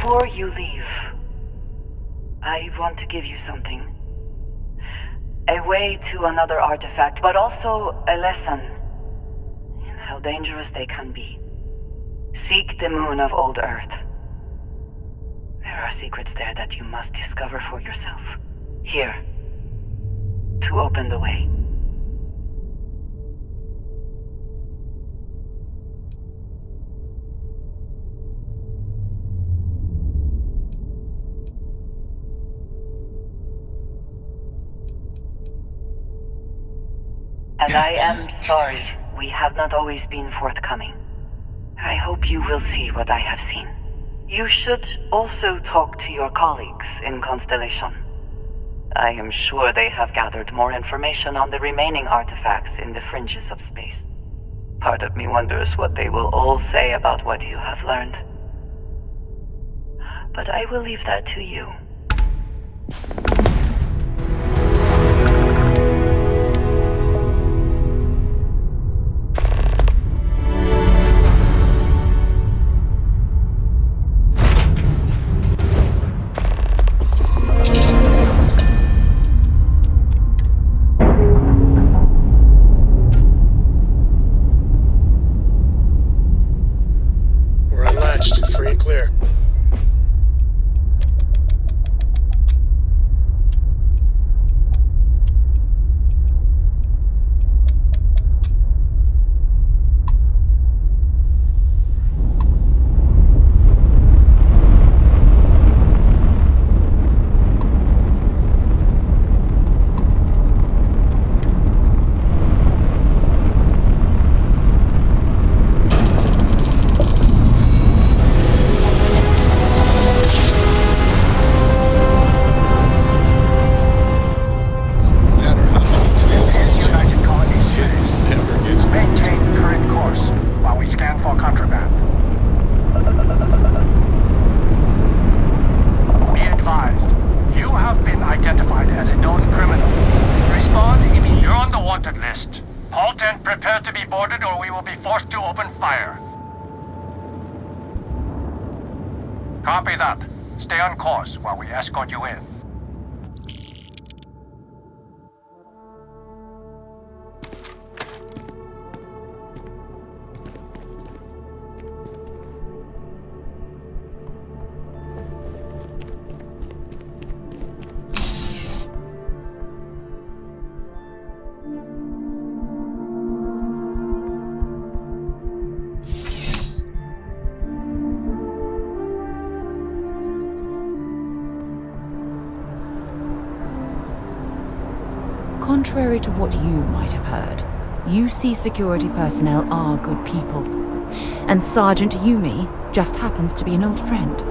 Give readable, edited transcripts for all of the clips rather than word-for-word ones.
Before you leave, I want to give you something. A way to another artifact, but also a lesson in how dangerous they can be. Seek the moon of Old Earth. There are secrets there that you must discover for yourself. Here, to open the way. And I am sorry we have not always been forthcoming. I hope you will see what I have seen. You should also talk to your colleagues in Constellation. I am sure they have gathered more information on the remaining artifacts in the fringes of space. Part of me wonders what they will all say about what you have learned. But I will leave that to you. Free and clear. Copy that. Stay on course while we escort you in. Contrary to what you might have heard, UC security personnel are good people, and Sergeant Yumi just happens to be an old friend.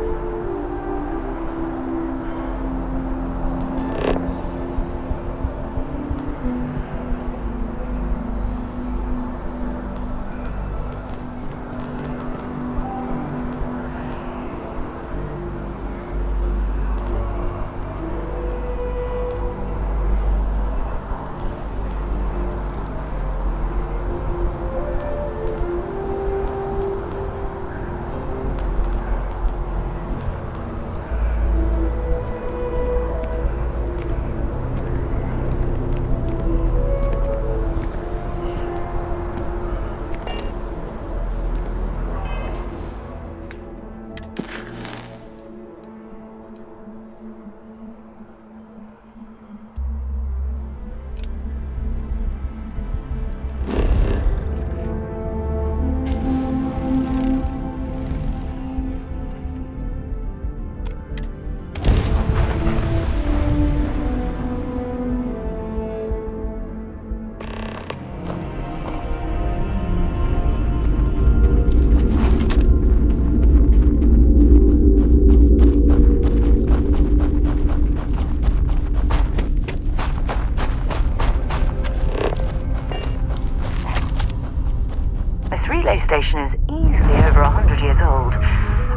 Station is easily over 100 years old.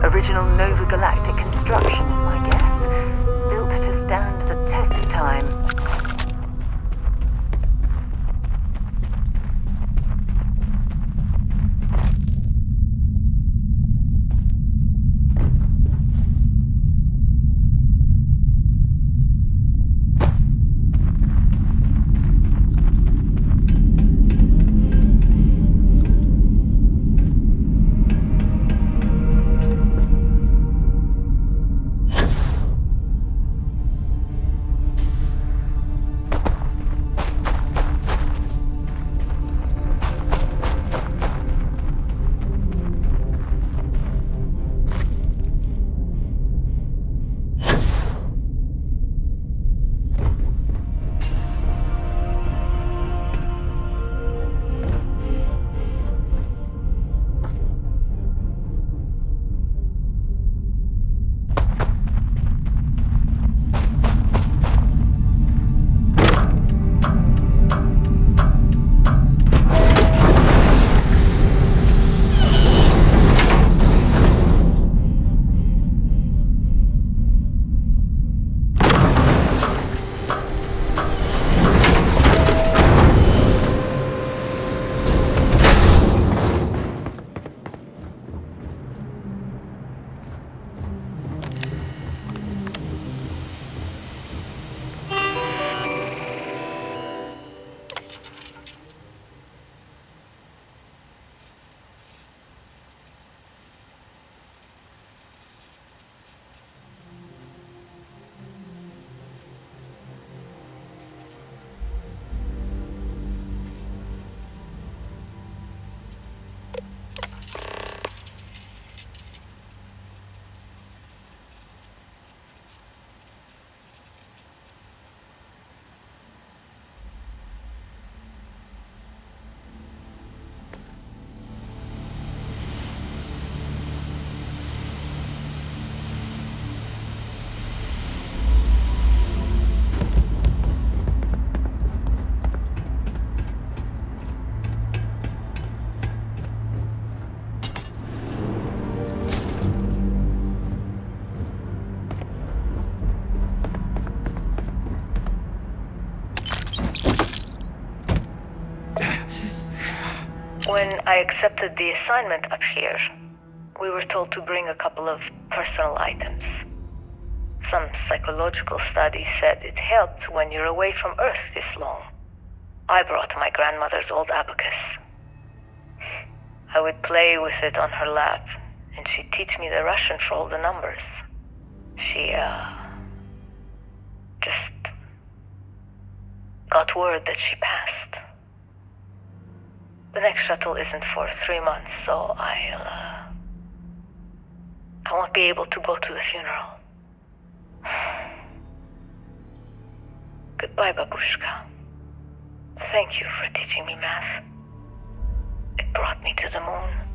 Original Nova Galactic construction is my guess. Built to stand the test of time. I accepted the assignment up here. We were told to bring a couple of personal items. Some psychological study said it helped when you're away from Earth this long. I brought my grandmother's old abacus. I would play with it on her lap, and she'd teach me the Russian for all the numbers. She, just got word that she passed. The next shuttle isn't for 3 months, so I won't be able to go to the funeral. Goodbye, Babushka. Thank you for teaching me math. It brought me to the moon.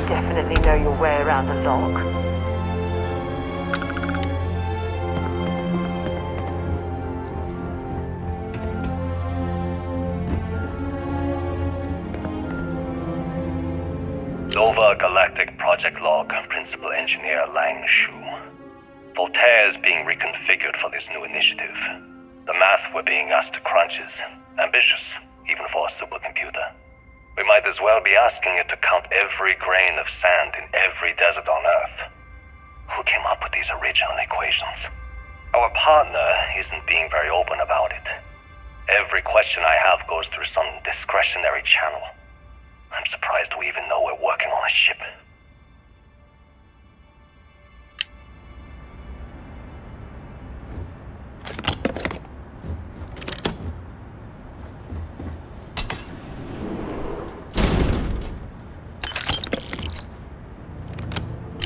Definitely know your way around the log. Nova Galactic Project Log, Principal Engineer Lang Shu. Voltaire is being reconfigured for this new initiative. The math we're being asked to crunch is ambitious, even for a supercomputer. We might as well be asking it to count every grain of sand in every desert on Earth. Who came up with these original equations? Our partner isn't being very open about it. Every question I have goes through some discretionary channel. I'm surprised we even know we're working on a ship.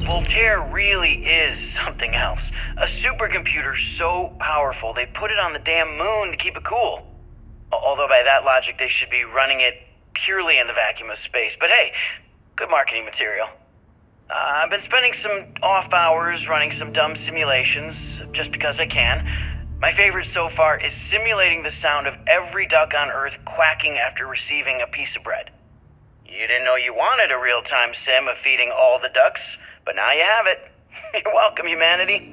Voltaire really is something else. A supercomputer so powerful they put it on the damn moon to keep it cool. Although by that logic they should be running it purely in the vacuum of space. But hey, good marketing material. I've been spending some off hours running some dumb simulations, just because I can. My favorite so far is simulating the sound of every duck on Earth quacking after receiving a piece of bread. You didn't know you wanted a real-time sim of feeding all the ducks, but now you have it. You're welcome, humanity.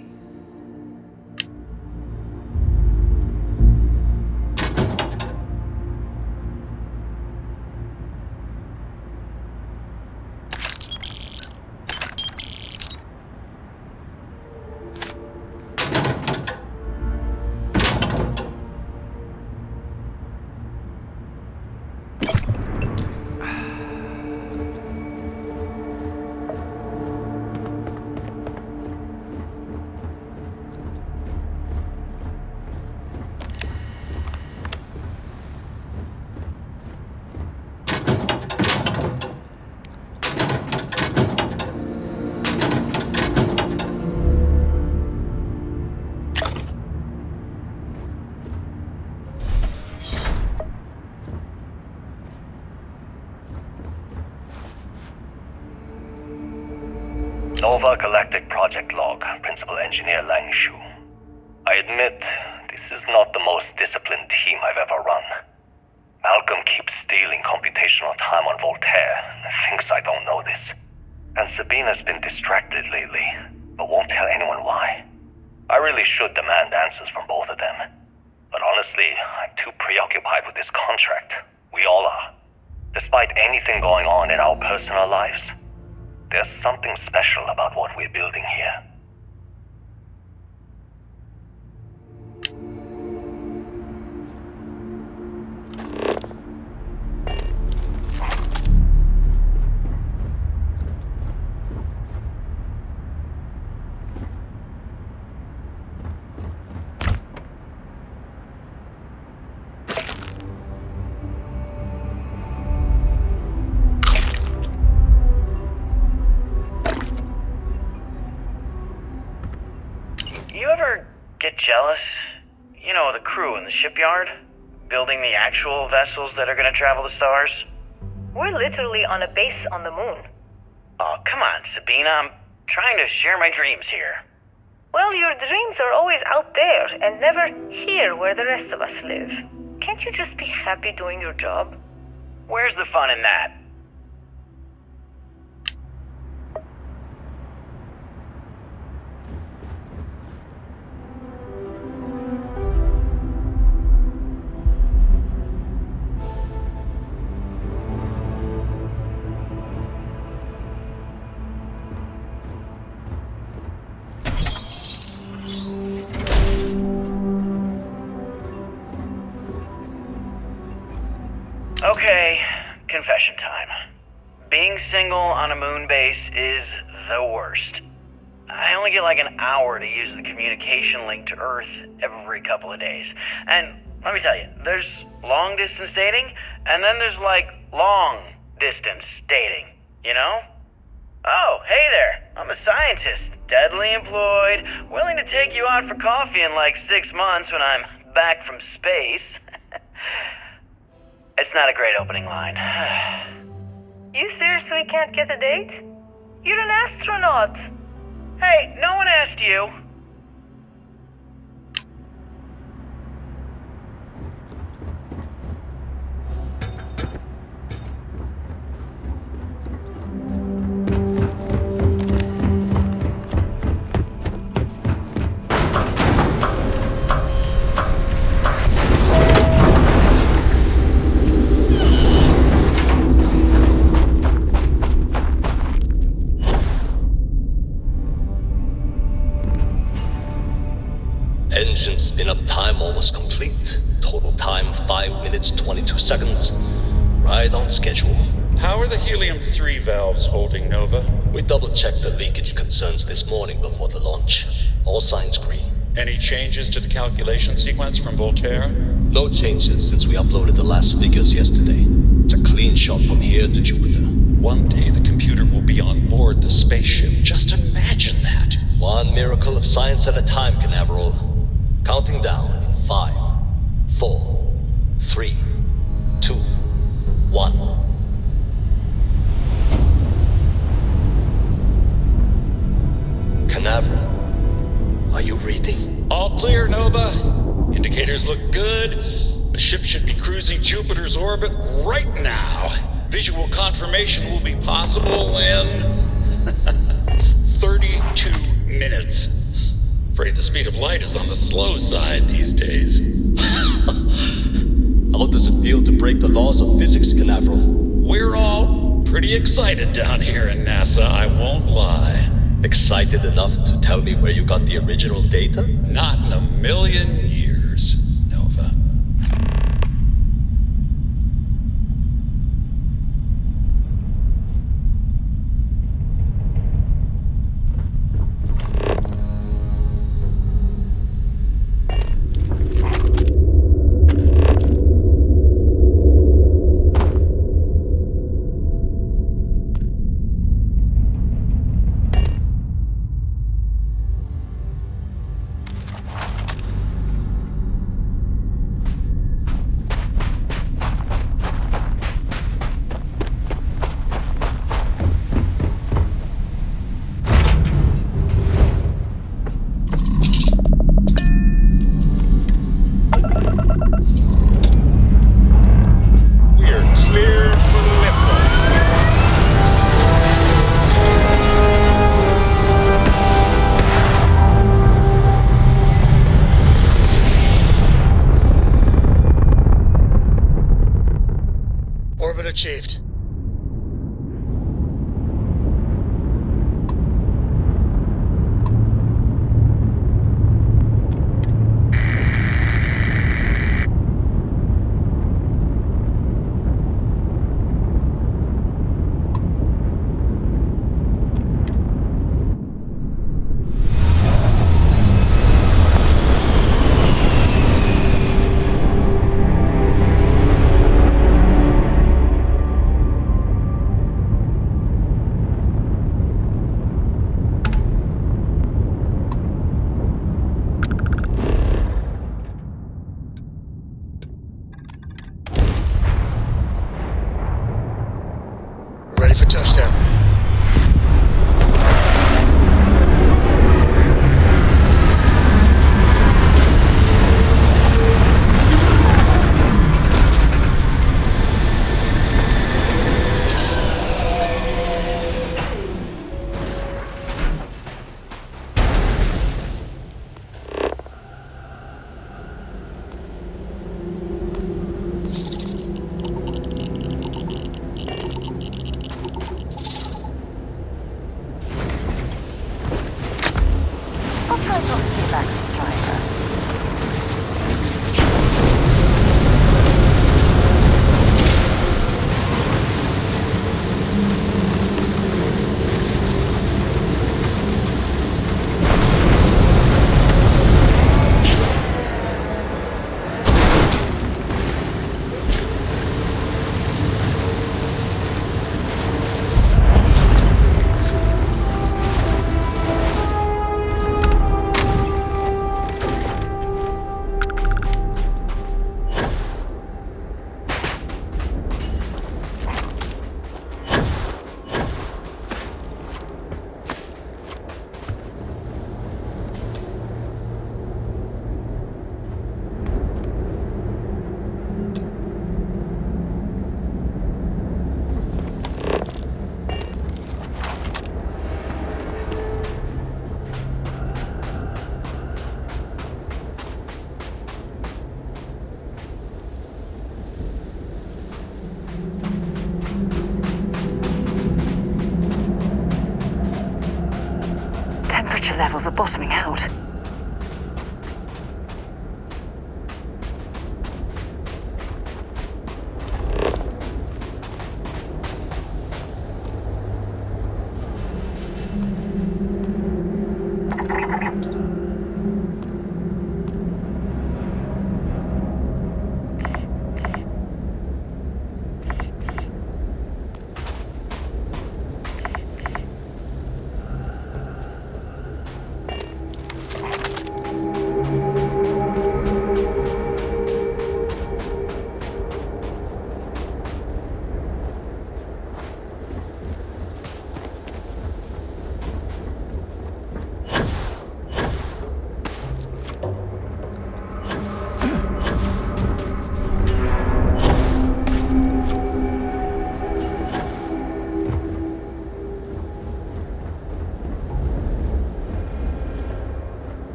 Nova Galactic Project Log, Principal Engineer Lang Shu. I admit, this is not the most disciplined team I've ever run. Malcolm keeps stealing computational time on Voltaire and thinks I don't know this. And Sabina's been distracted lately, but won't tell anyone why. I really should demand answers from both of them. But honestly, I'm too preoccupied with this contract. We all are. Despite anything going on in our personal lives, there's something special about what we're building here. You ever get jealous? You know, the crew in the shipyard? Building the actual vessels that are gonna travel the stars? We're literally on a base on the moon. Oh, come on, Sabina. I'm trying to share my dreams here. Well, your dreams are always out there and never here where the rest of us live. Can't you just be happy doing your job? Where's the fun in that? Okay, confession time. Being single on a moon base is the worst. I only get like an hour to use the communication link to Earth every couple of days. And let me tell you, there's long distance dating, and then there's like long distance dating, you know? Oh, hey there, I'm a scientist, deadly employed, willing to take you out for coffee in like 6 months when I'm back from space. It's not a great opening line. You seriously can't get a date? You're an astronaut. Hey, no one asked you. Engine spin-up time almost complete. Total time 5 minutes 22 seconds. Right on schedule. How are the helium-3 valves holding, Nova? We double-checked the leakage concerns this morning before the launch. All signs green. Any changes to the calculation sequence from Voltaire? No changes since we uploaded the last figures yesterday. It's a clean shot from here to Jupiter. One day the computer will be on board the spaceship. Just imagine that. One miracle of science at a time, Canaveral. Counting down in 5, 4, 3, 2, 1. Canaveral, are you reading? All clear, Nova. Indicators look good. The ship should be cruising Jupiter's orbit right now. Visual confirmation will be possible in 32 minutes. Afraid the speed of light is on the slow side these days. How does it feel to break the laws of physics, Canaveral? We're all pretty excited down here in NASA, I won't lie. Excited enough to tell me where you got the original data? Not in a million years, Nova. Achieved. Ready for touchdown. Temperature levels are bottoming out.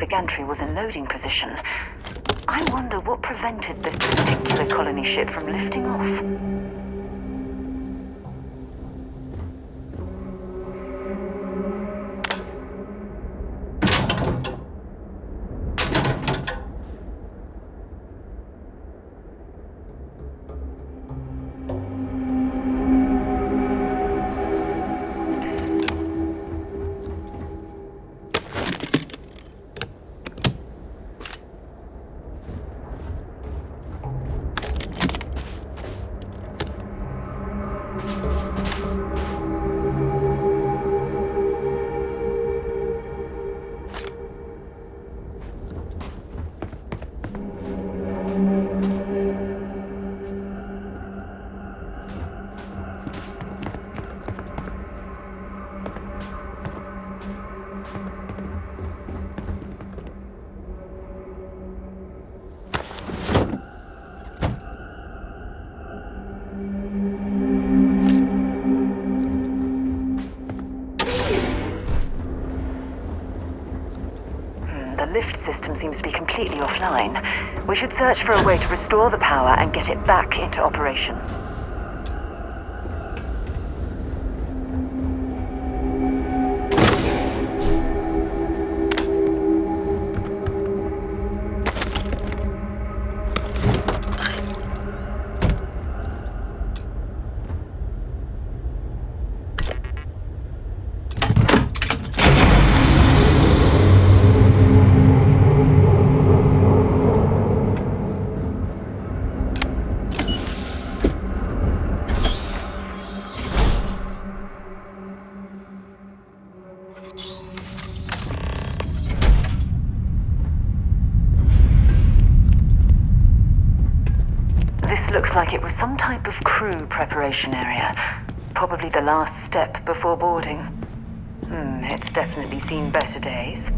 the gantry was in loading position. I wonder what prevented this particular colony ship from lifting off. The lift system seems to be completely offline. We should search for a way to restore the power and get it back into operation. Looks like it was some type of crew preparation area. Probably the last step before boarding. It's definitely seen better days.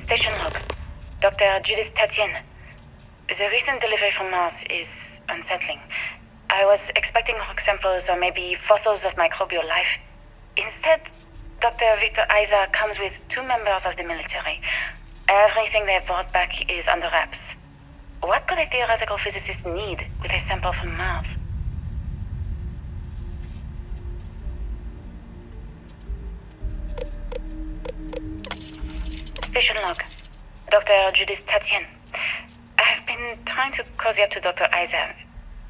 Station log. Dr. Judith Tatienne. The recent delivery from Mars is unsettling. I was expecting rock samples or maybe fossils of microbial life. Instead, Dr. Victor Isa comes with 2 members of the military. Everything they brought back is under wraps. What could a theoretical physicist need with a sample from Mars? Station log. Dr. Judith Tatienne. I've been trying to cozy up to Dr. Isa,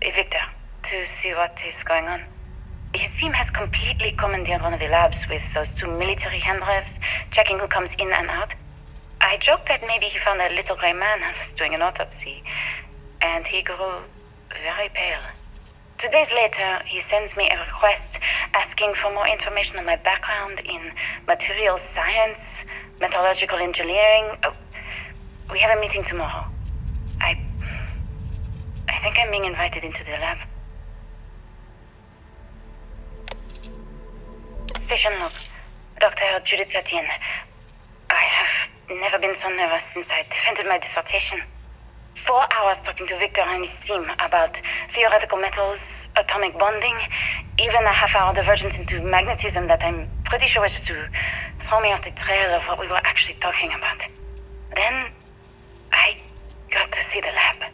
Victor, to see what is going on. His team has completely commandeered one of the labs with those 2 military handlers, checking who comes in and out. I joked that maybe he found a little gray man and was doing an autopsy, and he grew very pale. 2 days later, he sends me a request asking for more information on my background in materials science, metallurgical engineering. We have a meeting tomorrow. I think I'm being invited into the lab. Station log. Dr. Judith Tatienne. I have never been so nervous since I defended my dissertation. 4 hours talking to Victor and his team about theoretical metals, atomic bonding, even a half-hour divergence into magnetism that I'm pretty sure was just to throw me off the trail of what we were actually talking about. Then, I got to see the lab.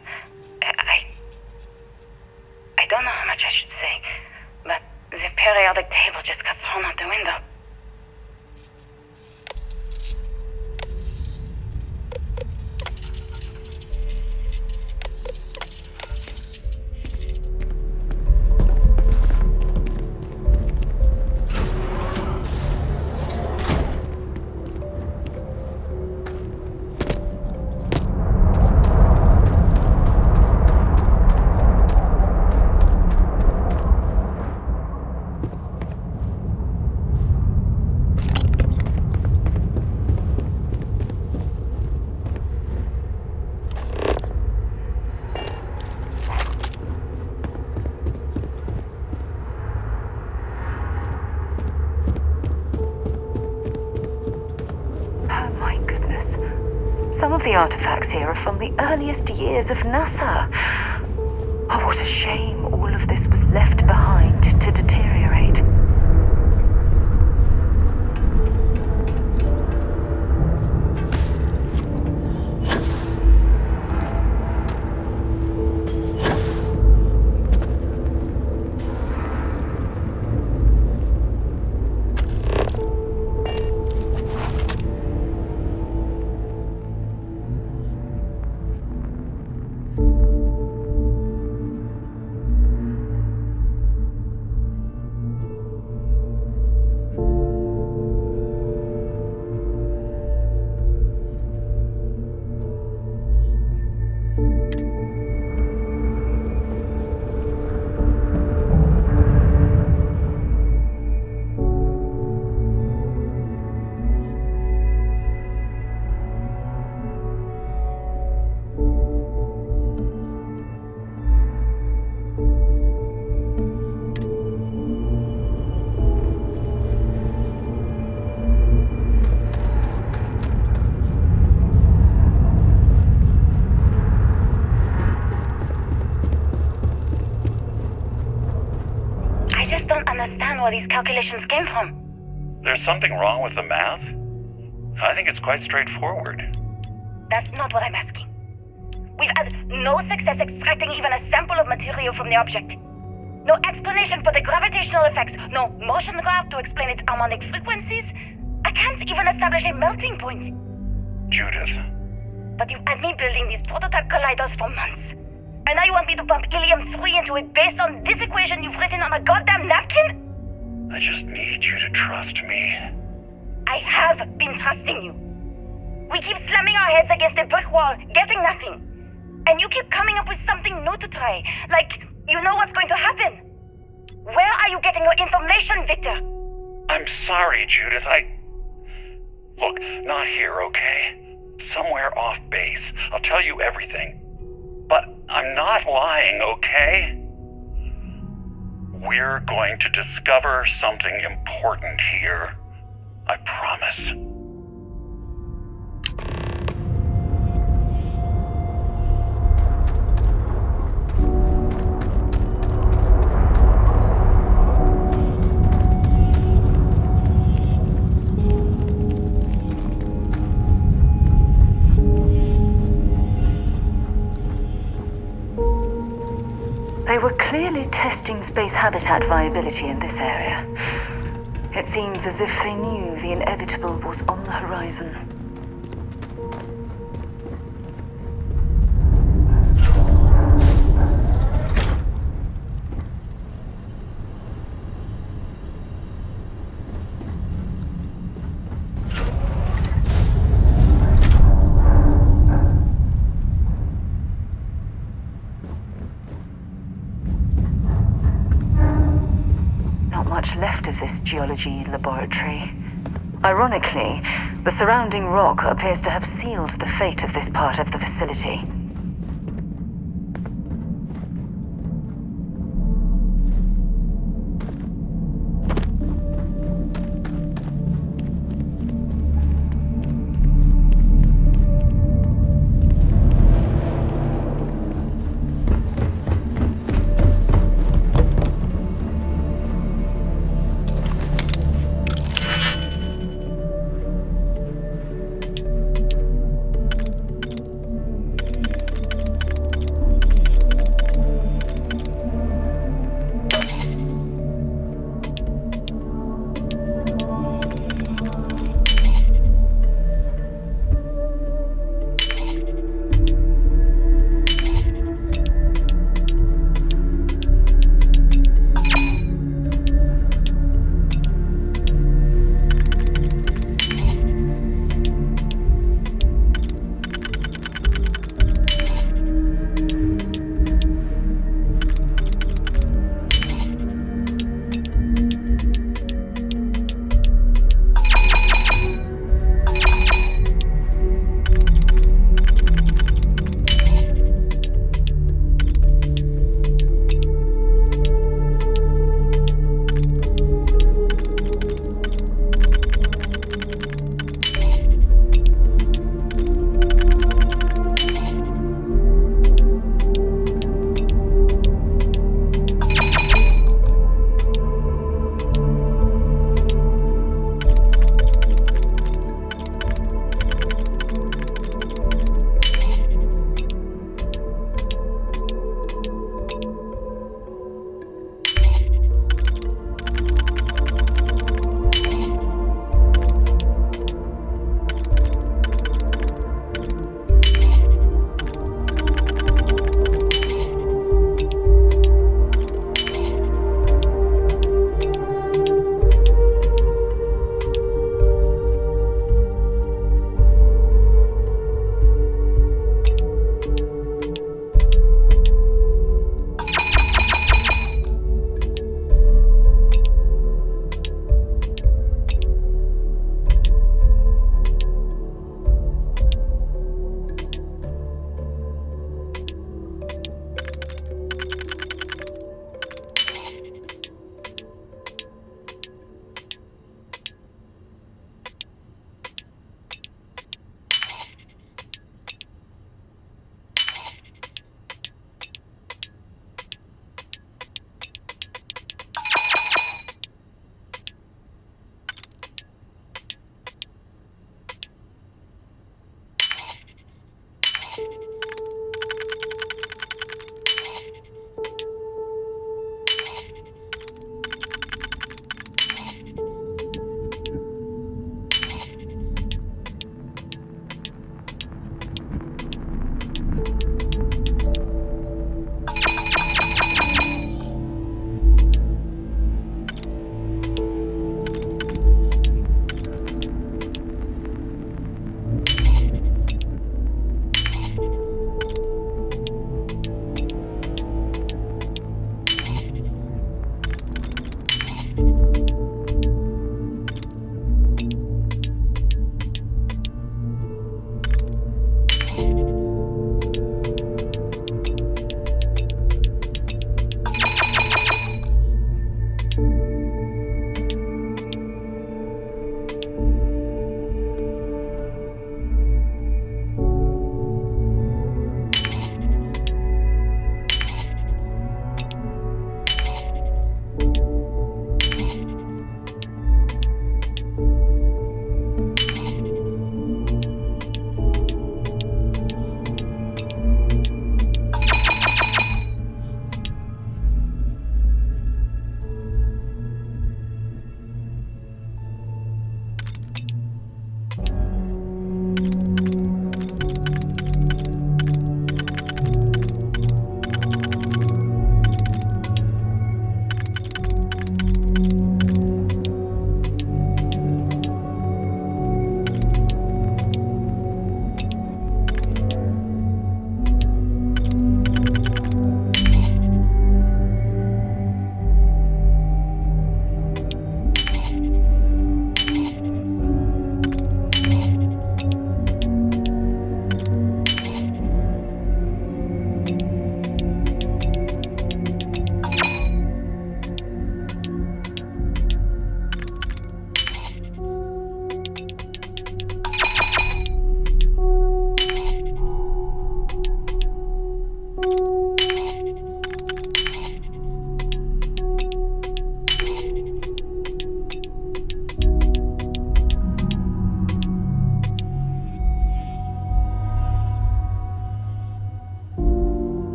I don't know how much I should say, but the periodic table just got thrown out the window. of the artifacts here are from the earliest years of NASA. Oh, what a shame all of this was left behind to deteriorate. Where these calculations came from. There's something wrong with the math? I think it's quite straightforward. That's not what I'm asking. We've had no success extracting even a sample of material from the object. No explanation for the gravitational effects, no motion graph to explain its harmonic frequencies. I can't even establish a melting point. Judith. But you've had me building these prototype colliders for months. And now you want me to pump helium-3 into it based on this equation you've written on a goddamn napkin? I just need you to trust me. I have been trusting you. We keep slamming our heads against a brick wall, getting nothing. And you keep coming up with something new to try, like you know what's going to happen. Where are you getting your information, Victor? I'm sorry, Judith. Look, not here, okay? Somewhere off base. I'll tell you everything. But I'm not lying, okay? We're going to discover something important here. I promise. They were clearly testing space habitat viability in this area. It seems as if they knew the inevitable was on the horizon. Left of this geology laboratory. Ironically, the surrounding rock appears to have sealed the fate of this part of the facility.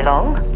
very long.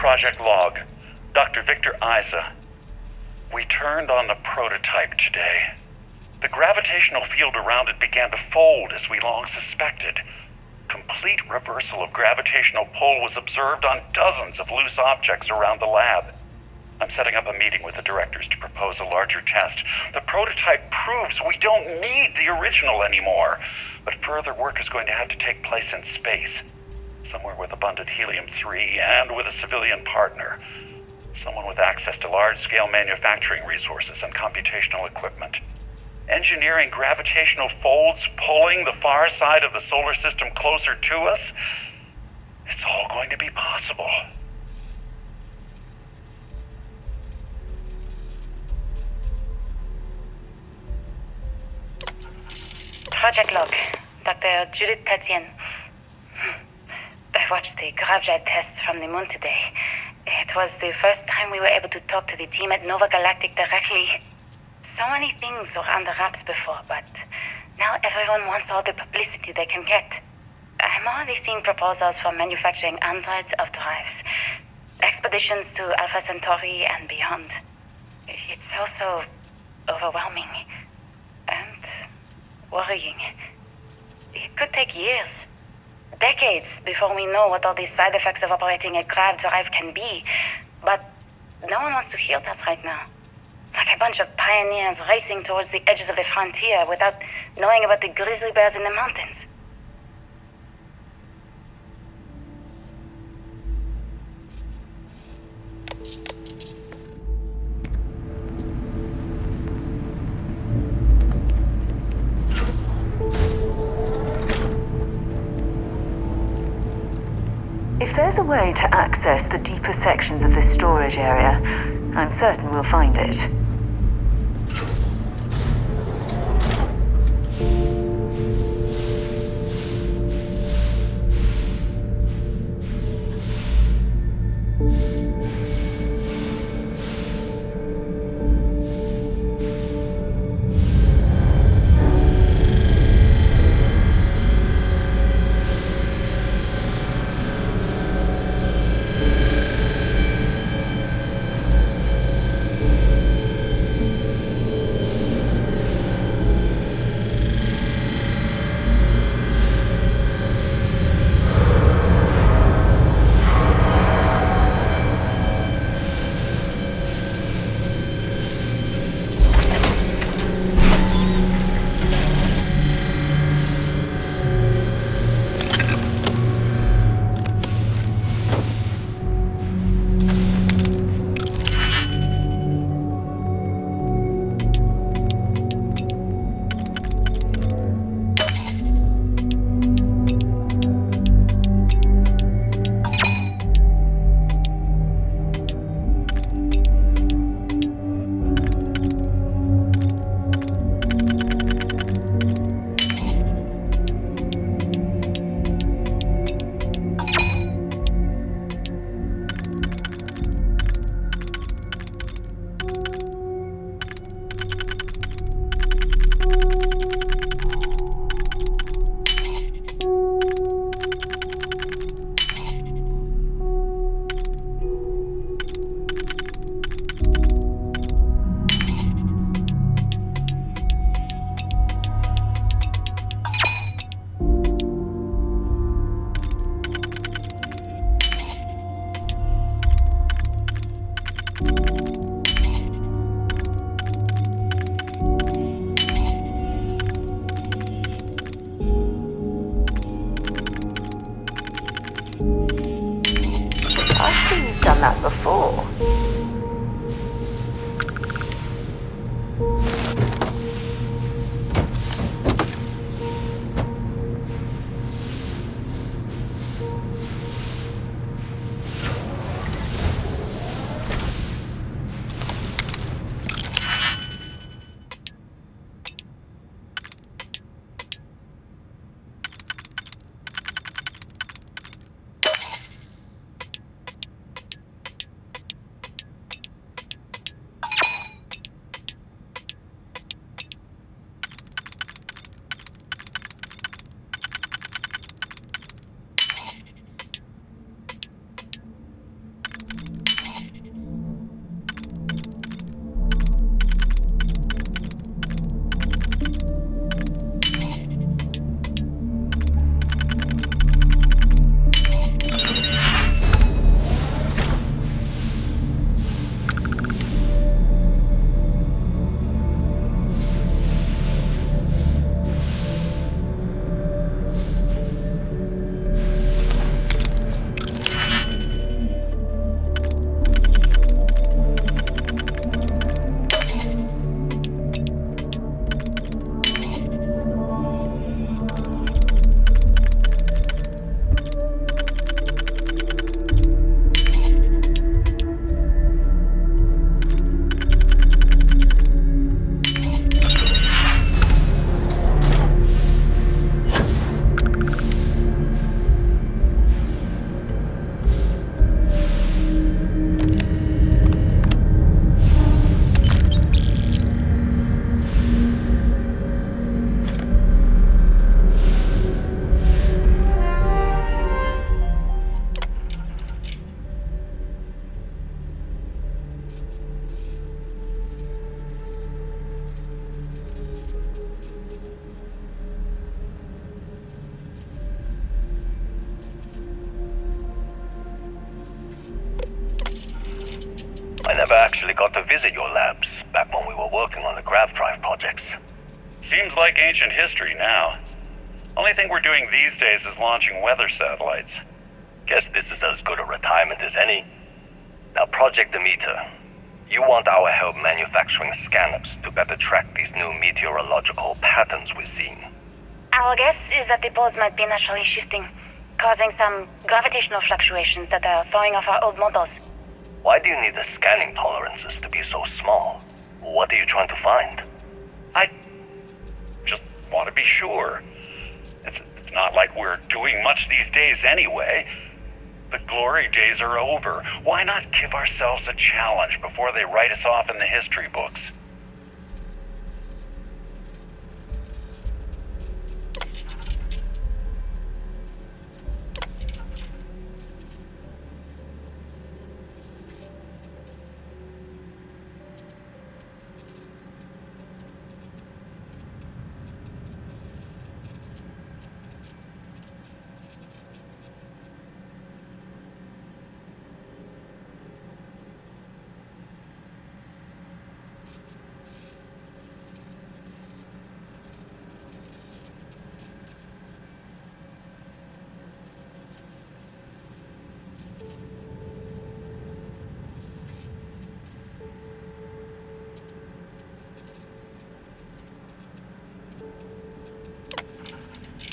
Project log. Dr. Victor Isa. We turned on the prototype today. The gravitational field around it began to fold as we long suspected. Complete reversal of gravitational pull was observed on dozens of loose objects around the lab. I'm setting up a meeting with the directors to propose a larger test. The prototype proves we don't need the original anymore, but further work is going to have to take place in space. Somewhere with abundant helium-3 and with a civilian partner. Someone with access to large-scale manufacturing resources and computational equipment. Engineering gravitational folds pulling the far side of the solar system closer to us, it's all going to be possible. Project log, Dr. Judith Tatian. I watched the gravjet tests from the moon today. It was the first time we were able to talk to the team at Nova Galactic directly. So many things were under wraps before, but now everyone wants all the publicity they can get. I'm already seeing proposals for manufacturing hundreds of drives, expeditions to Alpha Centauri and beyond. It's also overwhelming and worrying. It could take years, decades, before we know what all the side effects of operating a grav drive can be. But no one wants to hear that right now. Like a bunch of pioneers racing towards the edges of the frontier without knowing about the grizzly bears in the mountains. If there's a way to access the deeper sections of this storage area, I'm certain we'll find it. Done that before. I never actually got to visit your labs back when we were working on the grav drive projects. Seems like ancient history now. Only thing we're doing these days is launching weather satellites. Guess this is as good a retirement as any. Now, Project Demeter, you want our help manufacturing scanners to better track these new meteorological patterns we're seeing. Our guess is that the poles might be naturally shifting, causing some gravitational fluctuations that are throwing off our old models. Why do you need the scanning tolerances to be so small? What are you trying to find? I just want to be sure. It's not like we're doing much these days anyway. The glory days are over. Why not give ourselves a challenge before they write us off in the history books?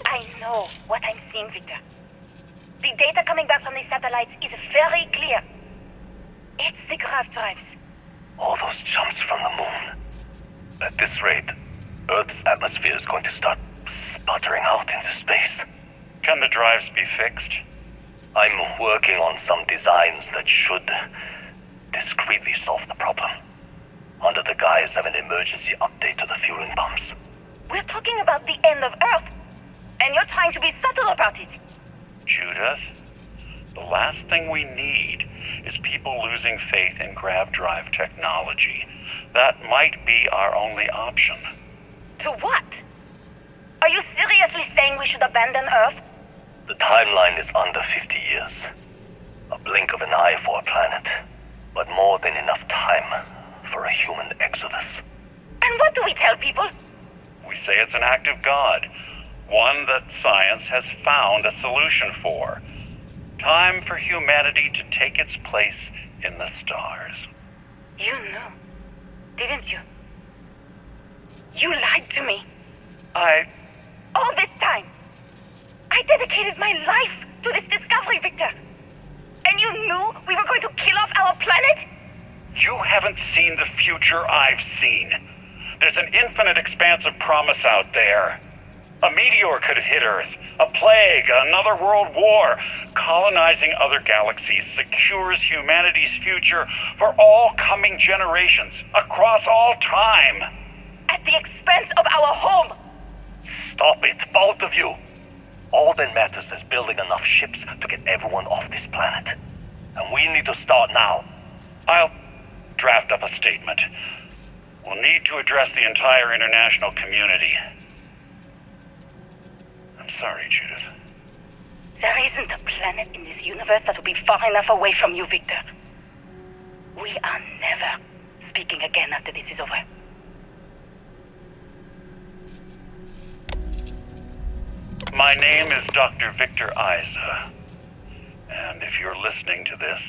I know what I'm seeing, Victor. The data coming back from the satellites is very clear. It's the grav drives. All those jumps from the moon. At this rate, Earth's atmosphere is going to start sputtering out into space. Can the drives be fixed? I'm working on some designs that should discreetly solve the problem, under the guise of an emergency update to the fueling pumps. We're talking about the end of Earth, and you're trying to be subtle about it. Judith, the last thing we need is people losing faith in grav drive technology. That might be our only option. To what? Are you seriously saying we should abandon Earth? The timeline is under 50 years. A blink of an eye for a planet, but more than enough time for a human exodus. And what do we tell people? We say it's an act of God, one that science has found a solution for. Time for humanity to take its place in the stars. You knew, didn't you? You lied to me. All this time, I dedicated my life to this discovery, Victor. And you knew we were going to kill off our planet? You haven't seen the future I've seen. There's an infinite expanse of promise out there. A meteor could have hit Earth, a plague, another world war. Colonizing other galaxies secures humanity's future for all coming generations, across all time. At the expense of our home. Stop it, both of you. All that matters is building enough ships to get everyone off this planet. And we need to start now. I'll draft up a statement. We'll need to address the entire international community. I'm sorry, Judith. There isn't a planet in this universe that will be far enough away from you, Victor. We are never speaking again after this is over. My name is Dr. Victor Isa. And if you're listening to this,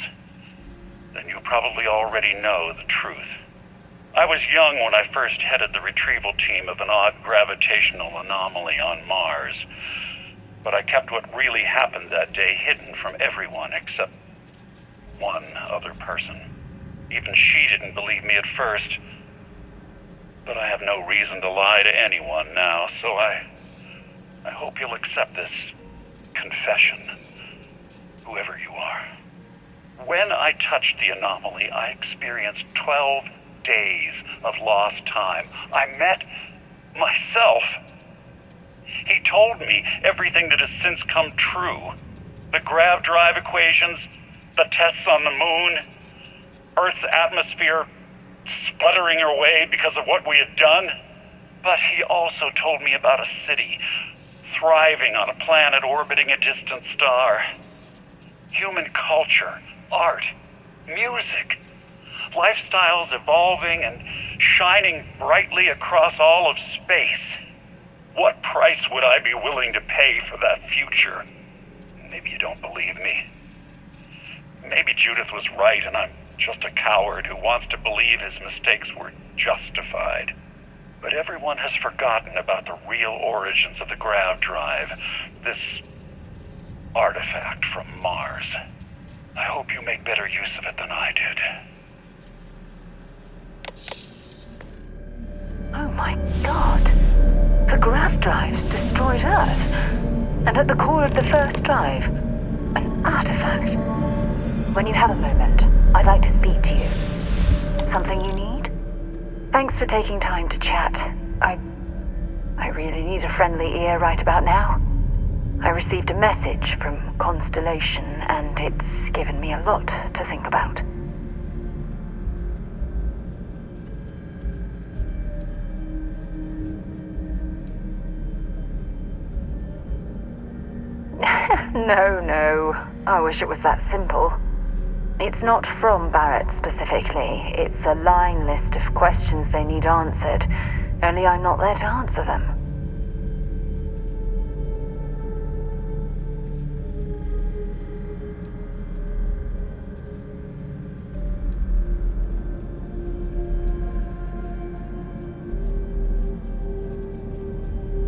then you probably already know the truth. I was young when I first headed the retrieval team of an odd gravitational anomaly on Mars. But I kept what really happened that day hidden from everyone except one other person. Even she didn't believe me at first. But I have no reason to lie to anyone now, so I hope you'll accept this confession, whoever you are. When I touched the anomaly, I experienced 12 days of lost time. I met myself. He told me everything that has since come true. The grav drive equations, the tests on the moon, Earth's atmosphere sputtering away because of what we had done. But he also told me about a city thriving on a planet orbiting a distant star. Human culture, art, music, lifestyles evolving and shining brightly across all of space. What price would I be willing to pay for that future? Maybe you don't believe me. Maybe Judith was right and I'm just a coward who wants to believe his mistakes were justified. But everyone has forgotten about the real origins of the grav drive, this artifact from Mars. I hope you make better use of it than I did. Oh my god. The grav drives destroyed Earth. And at the core of the first drive, an artifact. When you have a moment, I'd like to speak to you. Something you need? Thanks for taking time to chat. I really need a friendly ear right about now. I received a message from Constellation, and it's given me a lot to think about. No. I wish it was that simple. It's not from Barrett specifically. It's a line list of questions they need answered. Only I'm not there to answer them.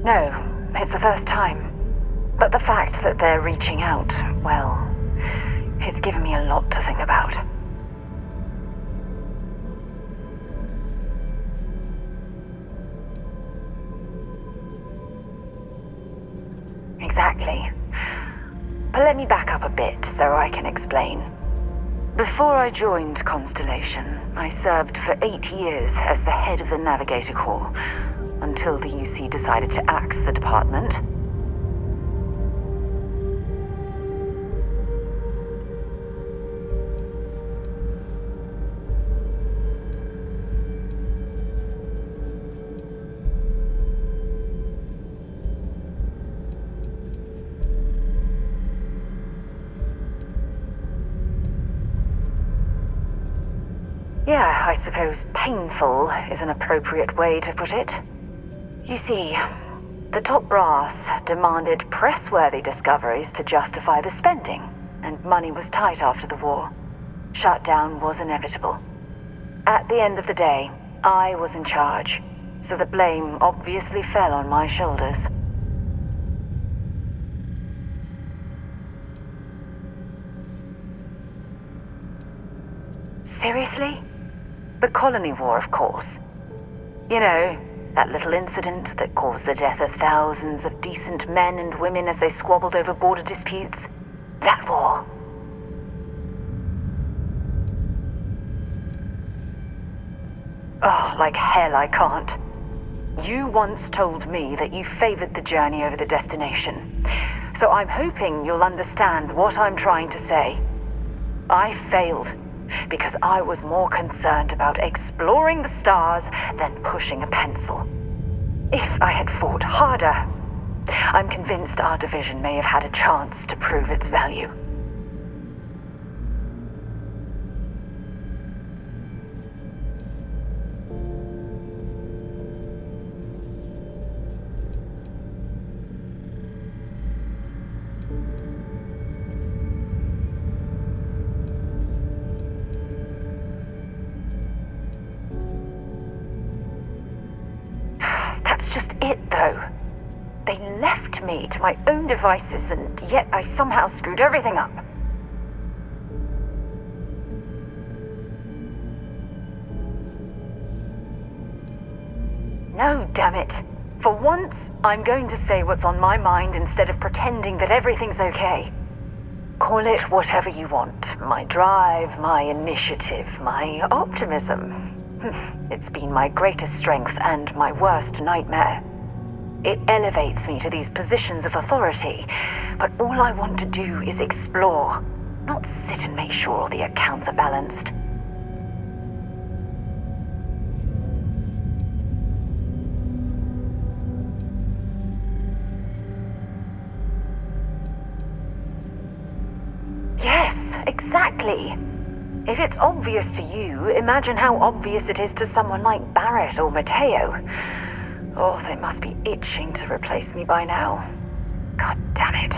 No, it's the first time. But the fact that they're reaching out, well, it's given me a lot to think about. Exactly. But let me back up a bit so I can explain. Before I joined Constellation, I served for 8 years as the head of the Navigator Corps, until the UC decided to axe the department. Yeah, I suppose painful is an appropriate way to put it. You see, the top brass demanded press-worthy discoveries to justify the spending, and money was tight after the war. Shutdown was inevitable. At the end of the day, I was in charge, so the blame obviously fell on my shoulders. Seriously? The Colony War, of course. You know, that little incident that caused the death of thousands of decent men and women as they squabbled over border disputes. That war. Oh, like hell I can't. You once told me that you favored the journey over the destination. So I'm hoping you'll understand what I'm trying to say. I failed. Because I was more concerned about exploring the stars than pushing a pencil. If I had fought harder, I'm convinced our division may have had a chance to prove its value. That's just it, though. They left me to my own devices, and yet I somehow screwed everything up. No, damn it. For once, I'm going to say what's on my mind instead of pretending that everything's okay. Call it whatever you want. My drive, my initiative, my optimism. It's been my greatest strength and my worst nightmare. It elevates me to these positions of authority, but all I want to do is explore, not sit and make sure all the accounts are balanced. Yes, exactly. If it's obvious to you, imagine how obvious it is to someone like Barrett or Matteo. Oh, they must be itching to replace me by now. God damn it.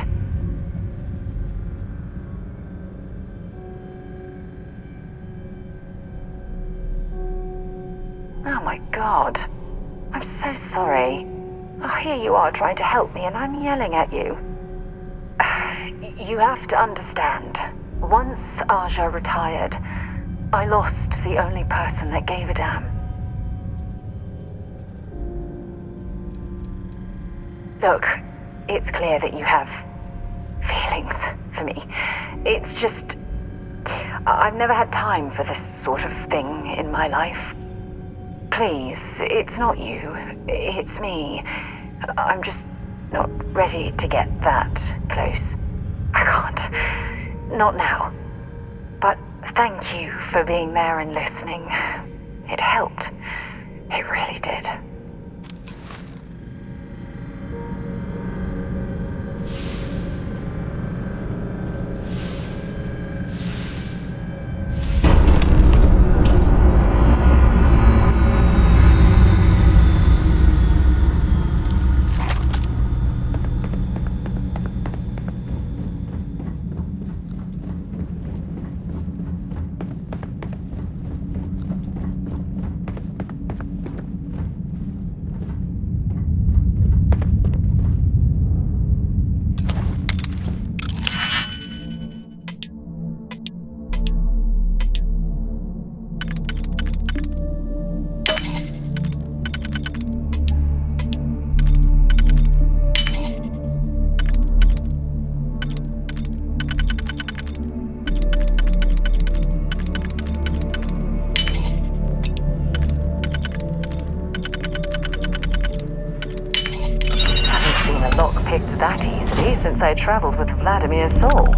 Oh my God. I'm so sorry. Oh, here you are trying to help me and I'm yelling at you. You have to understand. Once Aja retired, I lost the only person that gave a damn. Look, it's clear that you have feelings for me. It's just... I've never had time for this sort of thing in my life. Please, it's not you. It's me. I'm just not ready to get that close. I can't. Not now. But thank you for being there and listening. It helped. It really did. Picked that easily since I traveled with Vladimir's soul.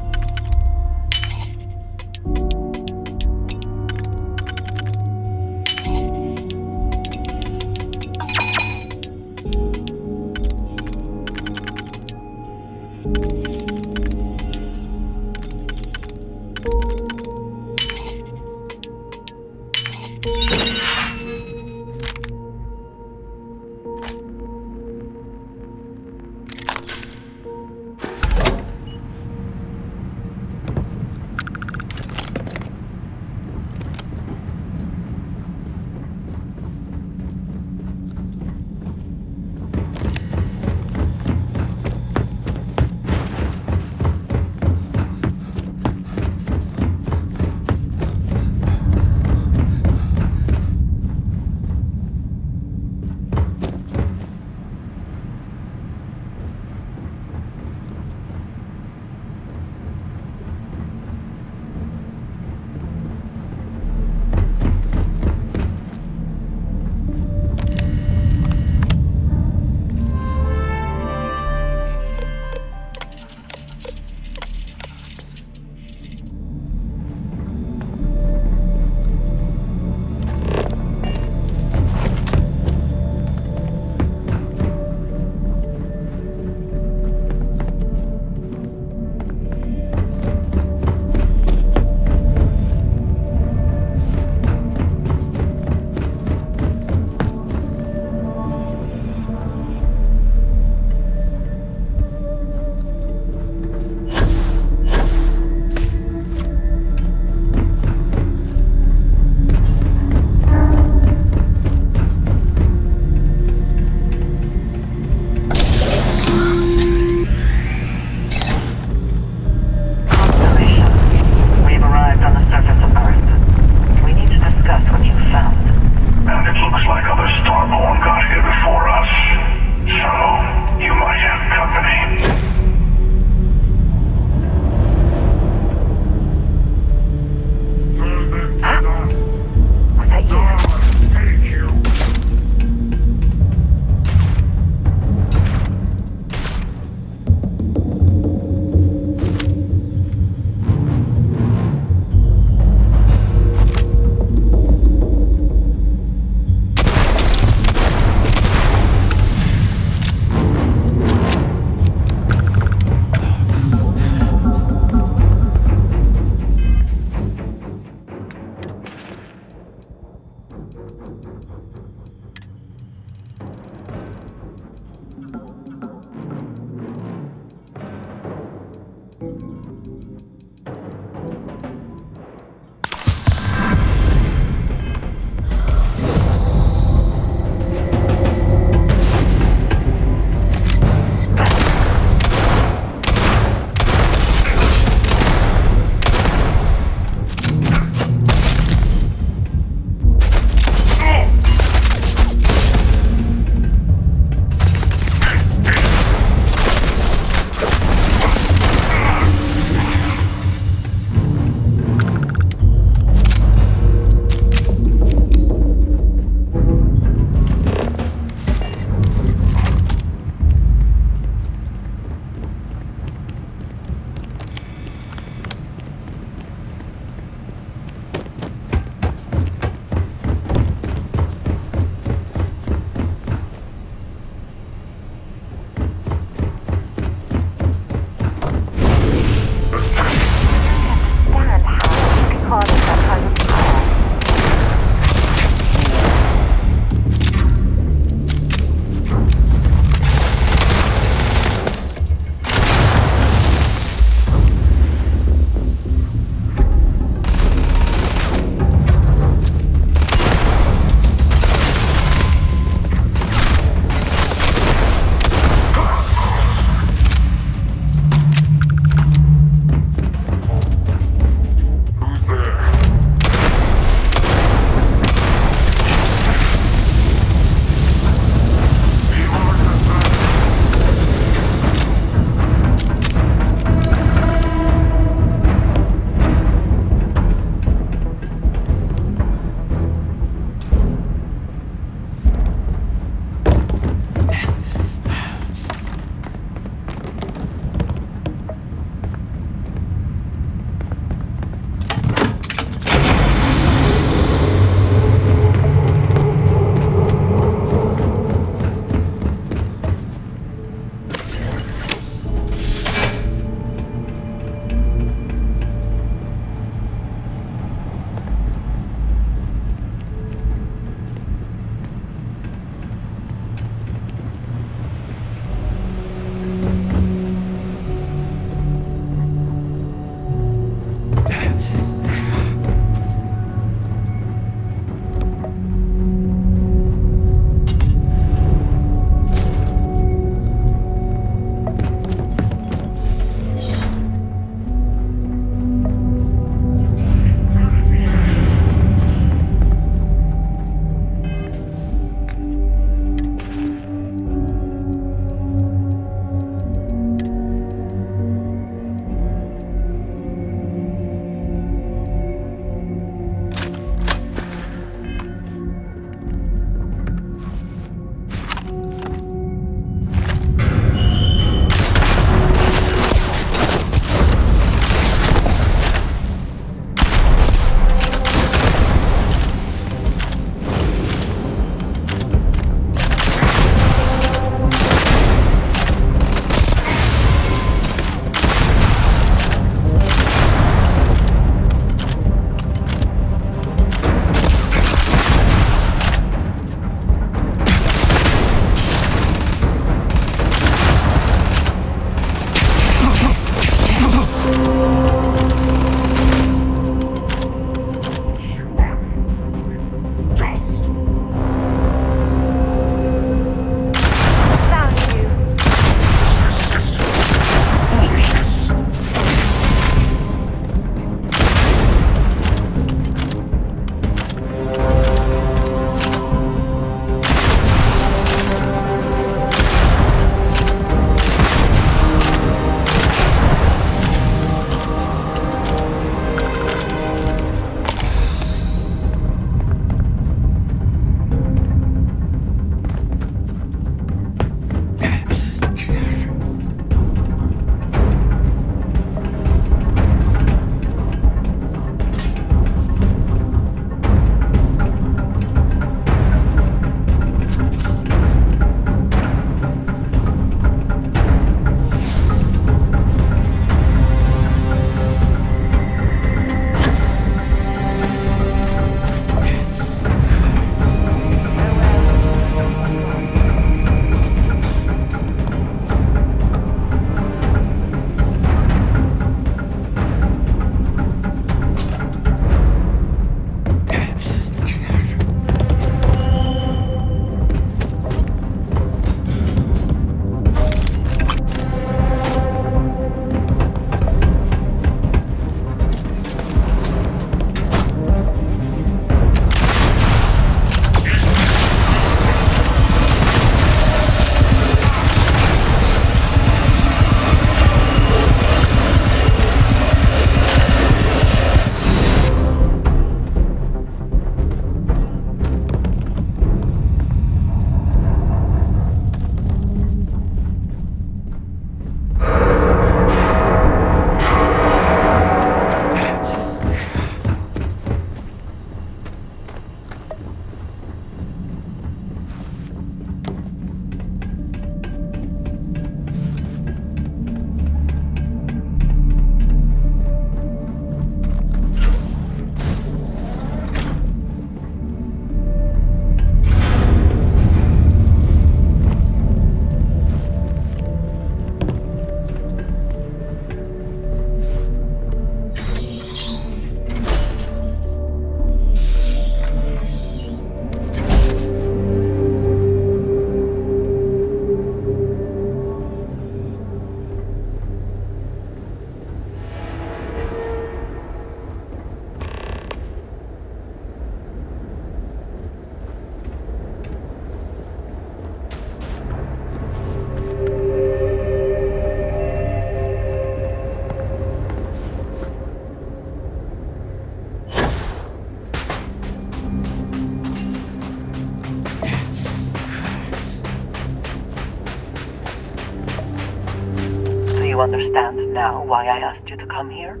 you understand now why I asked you to come here?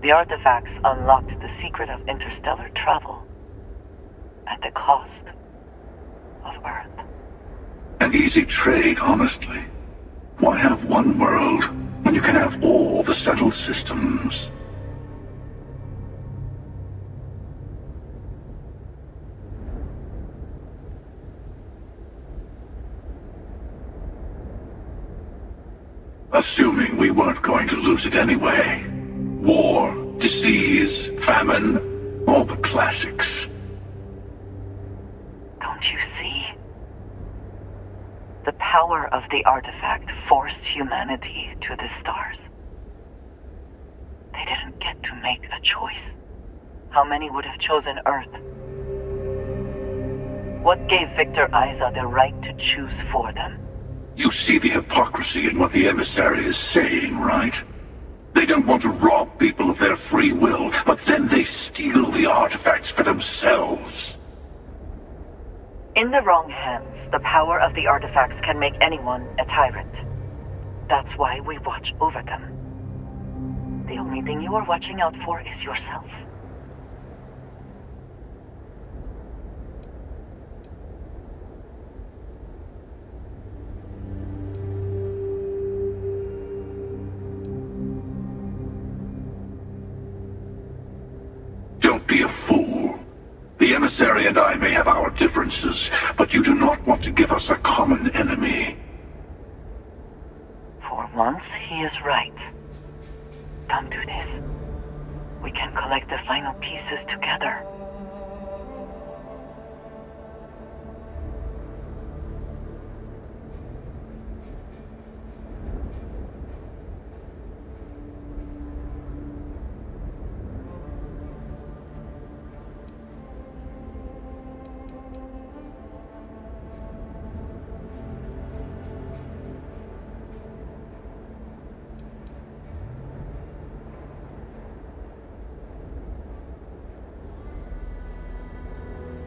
The artifacts unlocked the secret of interstellar travel at the cost of Earth. An easy trade, honestly. Why have one world when you can have all the settled systems? Assuming we weren't going to lose it anyway. War, disease, famine, all the classics. Don't you see? The power of the artifact forced humanity to the stars. They didn't get to make a choice. How many would have chosen Earth? What gave Victor Isa the right to choose for them? You see the hypocrisy in what the emissary is saying, right? They don't want to rob people of their free will, but then they steal the artifacts for themselves. In the wrong hands, the power of the artifacts can make anyone a tyrant. That's why we watch over them. The only thing you are watching out for is yourself. Don't be a fool. The emissary and I may have our differences, but you do not want to give us a common enemy. For once, he is right. Don't do this. We can collect the final pieces together.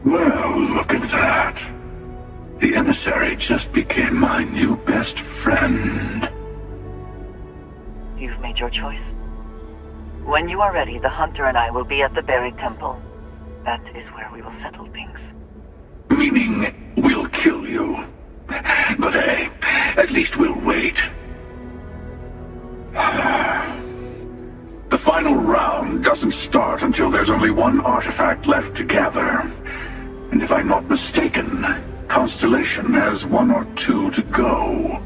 Well, look at that. The emissary just became my new best friend. You've made your choice. When you are ready, the Hunter and I will be at the buried temple. That is where we will settle things. Meaning, we'll kill you. But hey, at least we'll wait. The final round doesn't start until there's only one artifact left to gather. And if I'm not mistaken, Constellation has one or two to go.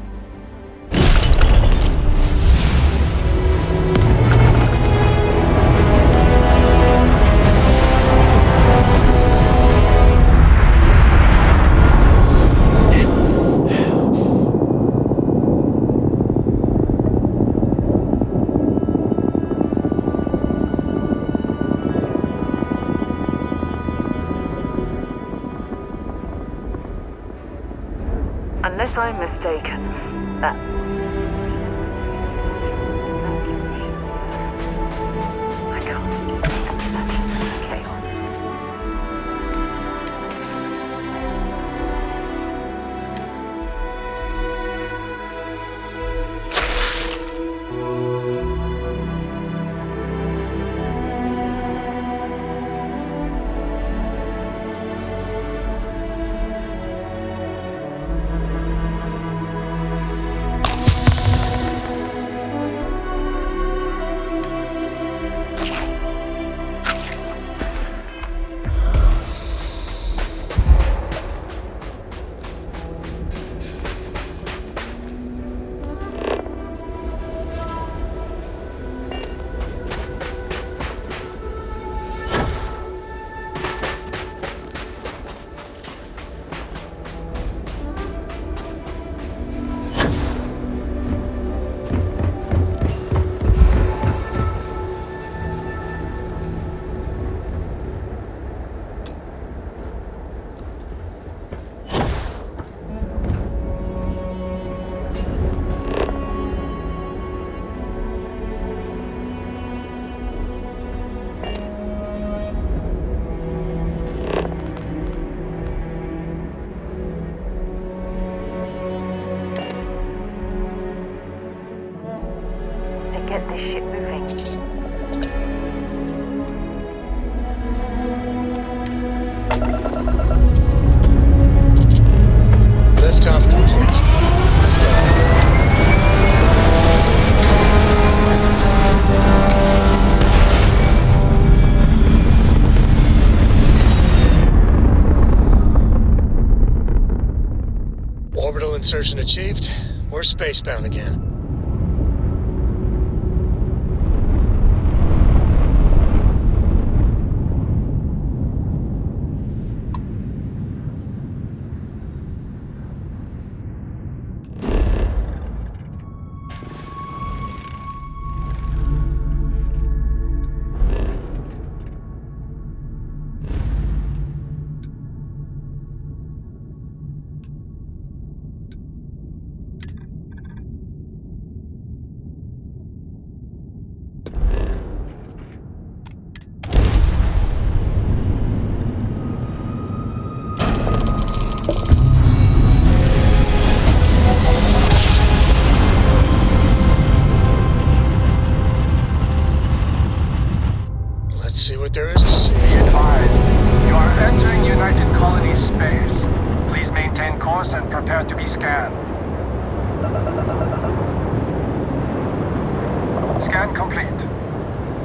Unless I'm mistaken, that... I can't. Okay. insertion achieved. We're spacebound again. Let's see what there is to see. Be advised, you are entering United Colonies space. Please maintain course and prepare to be scanned. Scan complete.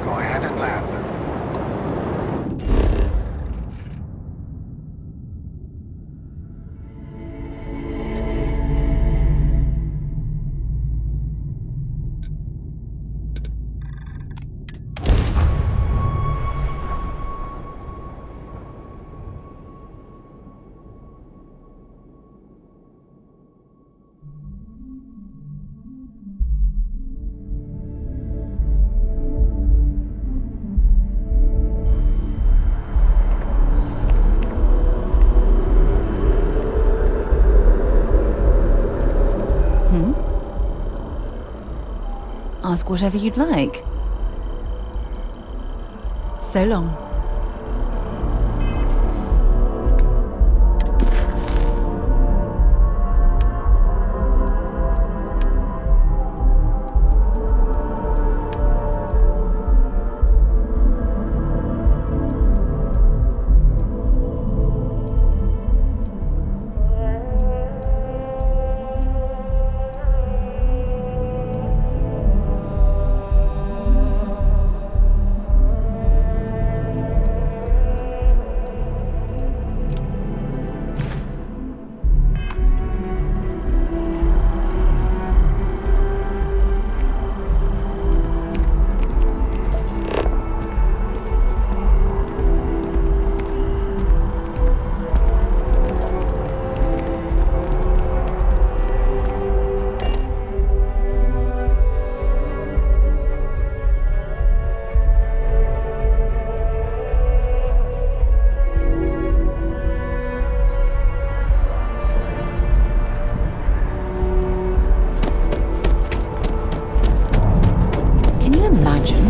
Go ahead and land. Ask whatever you'd like. So long.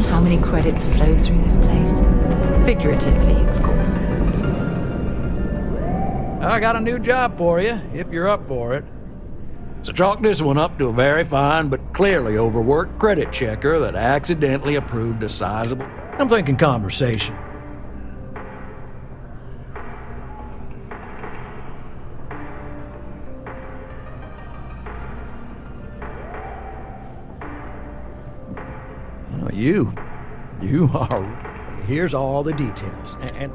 How many credits flow through this place? Figuratively, of course. I got a new job for you, if you're up for it. So chalk this one up to a very fine but clearly overworked credit checker that accidentally approved a sizable... I'm thinking conversation. You are... Here's all the details. And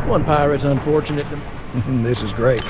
one pirate's unfortunate. This is great.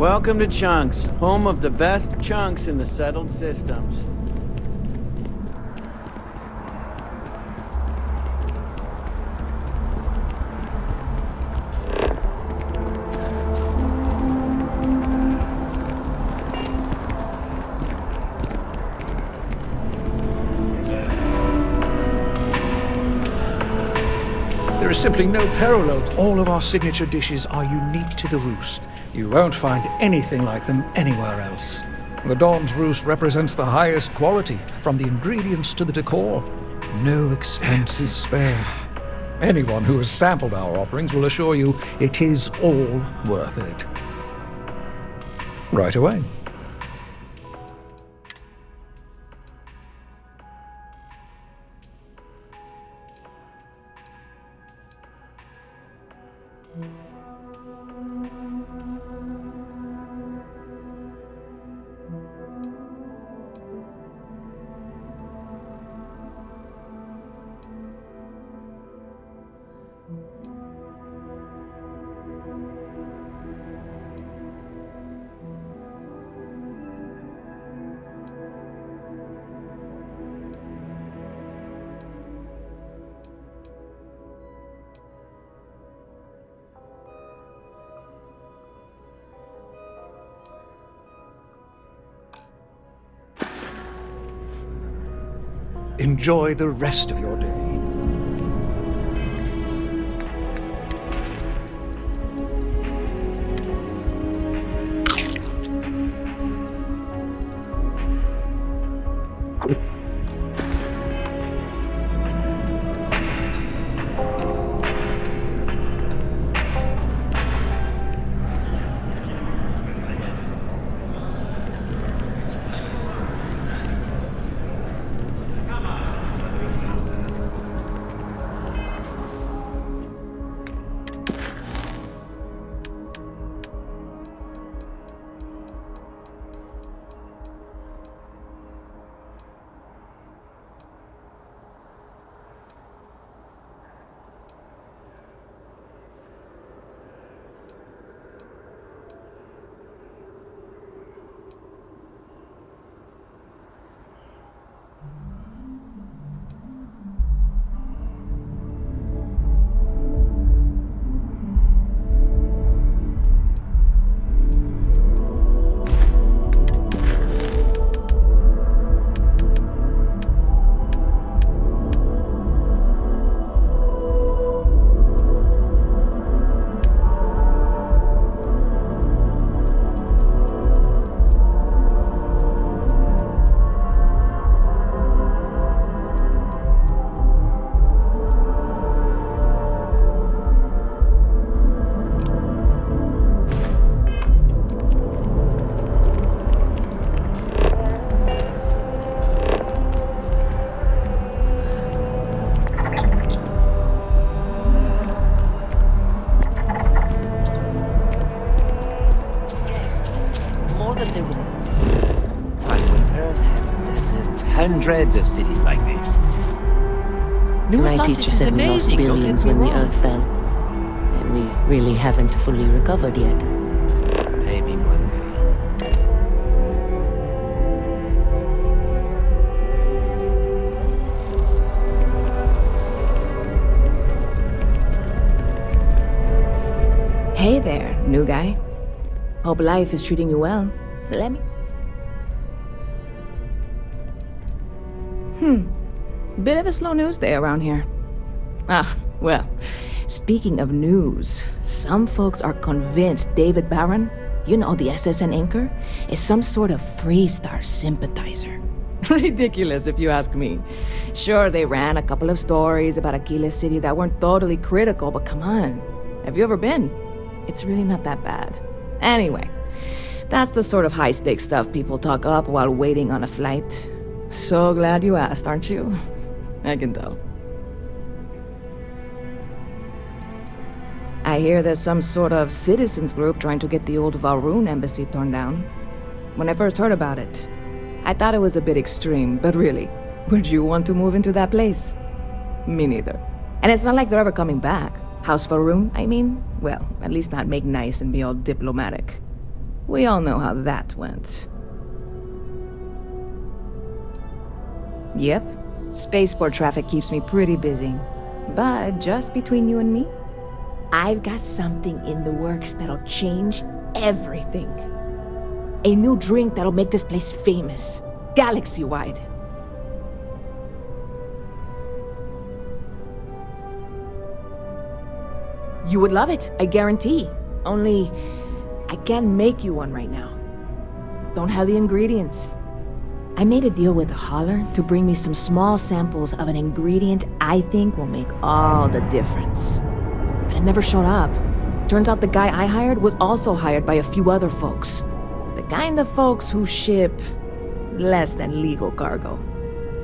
Welcome to Chunks, home of the best chunks in the settled systems. There is simply no parallel. All of our signature dishes are unique to the Roost. You won't find anything like them anywhere else. The Dawn's Roost represents the highest quality, from the ingredients to the decor. No expense is spared. Anyone who has sampled our offerings will assure you it is all worth it. Right away. Enjoy the rest of your day. Hundreds of cities like this. My teacher said we lost billions when the Earth fell. And we really haven't fully recovered yet. Maybe one day. Hey there, new guy. Hope life is treating you well. Let me... Bit of a slow news day around here. Ah, well, speaking of news, some folks are convinced David Barron, you know, the SSN anchor, is some sort of Freestar sympathizer. Ridiculous, if you ask me. Sure, they ran a couple of stories about Aquila City that weren't totally critical, but come on. Have you ever been? It's really not that bad. Anyway, that's the sort of high-stakes stuff people talk up while waiting on a flight. So glad you asked, aren't you? I can tell. I hear there's some sort of citizens group trying to get the old Valroon embassy torn down. When I first heard about it, I thought it was a bit extreme, but really, would you want to move into that place? Me neither. And it's not like they're ever coming back. House Valroon, I mean? Well, at least not make nice and be all diplomatic. We all know how that went. Yep, spaceport traffic keeps me pretty busy. But just between you and me, I've got something in the works that'll change everything. A new drink that'll make this place famous, galaxy-wide. You would love it, I guarantee. Only, I can't make you one right now. Don't have the ingredients. I made a deal with the hauler to bring me some small samples of an ingredient I think will make all the difference. But it never showed up. Turns out the guy I hired was also hired by a few other folks. The kind of folks who ship less than legal cargo.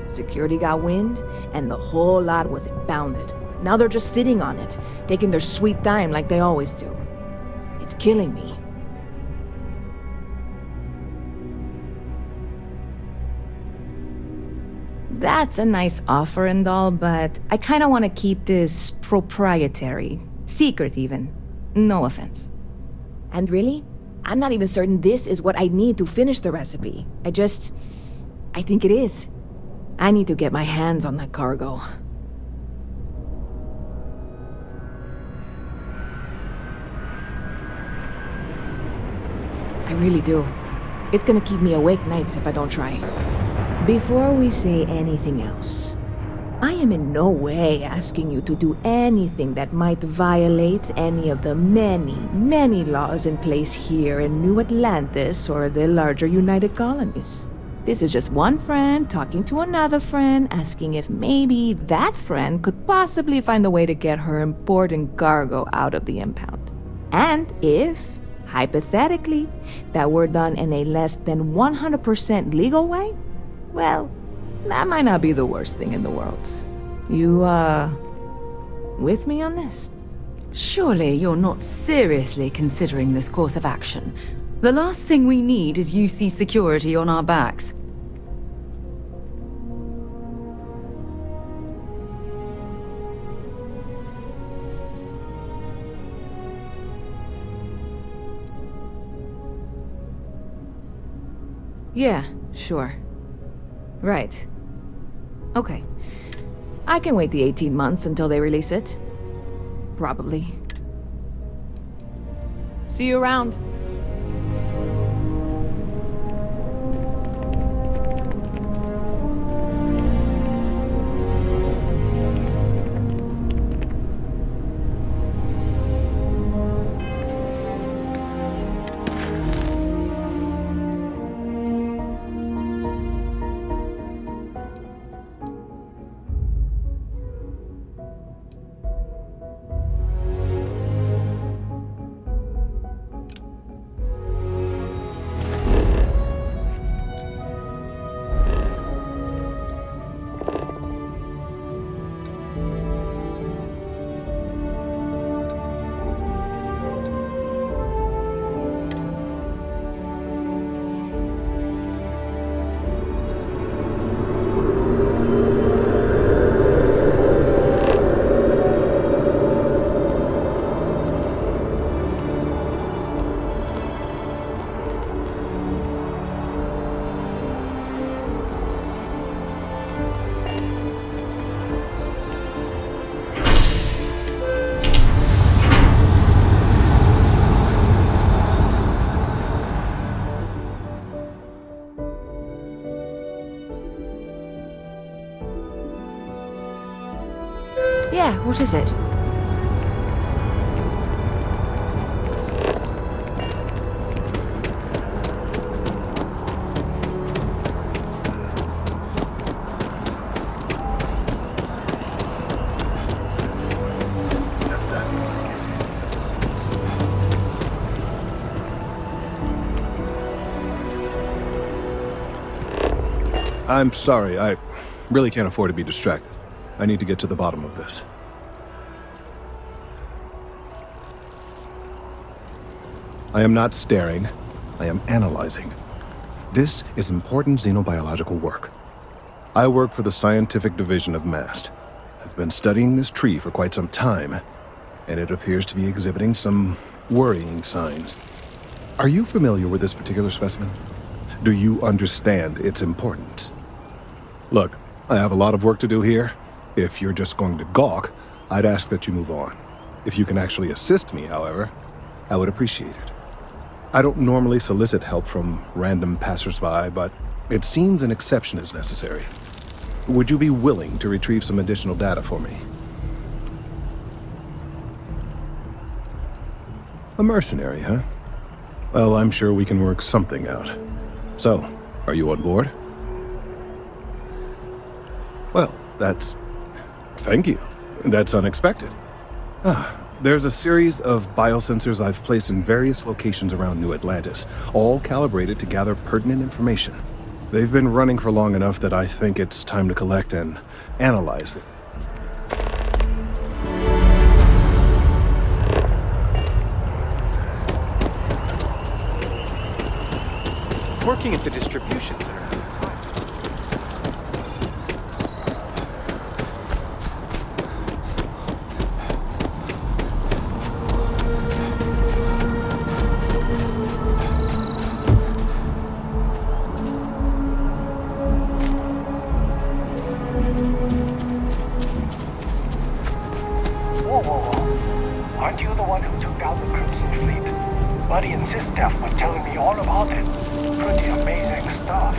Security got wind, and the whole lot was impounded. Now they're just sitting on it, taking their sweet time like they always do. It's killing me. That's a nice offer and all, but I kinda want to keep this proprietary. Secret, even. No offense. And really, I'm not even certain this is what I need to finish the recipe. I think it is. I need to get my hands on that cargo. I really do. It's gonna keep me awake nights if I don't try. Before we say anything else, I am in no way asking you to do anything that might violate any of the many, many laws in place here in New Atlantis or the larger United Colonies. This is just one friend talking to another friend, asking if maybe that friend could possibly find a way to get her important cargo out of the impound. And if, hypothetically, that were done in a less than 100% legal way, well, that might not be the worst thing in the world. You, with me on this? Surely you're not seriously considering this course of action. The last thing we need is UC security on our backs. Yeah, sure. Right. Okay. I can wait the 18 months until they release it. Probably. See you around. Yeah, what is it? I'm sorry, I really can't afford to be distracted. I need to get to the bottom of this. I am not staring, I am analyzing. This is important xenobiological work. I work for the scientific division of MAST. I've been studying this tree for quite some time, and it appears to be exhibiting some worrying signs. Are you familiar with this particular specimen? Do you understand its importance? Look, I have a lot of work to do here. If you're just going to gawk, I'd ask that you move on. If you can actually assist me, however, I would appreciate it. I don't normally solicit help from random passersby, but it seems an exception is necessary. Would you be willing to retrieve some additional data for me? A mercenary, huh? Well, I'm sure we can work something out. So, are you on board? Well, thank you. That's unexpected. There's a series of biosensors I've placed in various locations around New Atlantis, all calibrated to gather pertinent information. They've been running for long enough that I think it's time to collect and analyze them. Working at the distribution center. Whoa. Aren't you the one who took out the Crimson Fleet? Buddy and Sistef was telling me all about it. Pretty amazing stuff.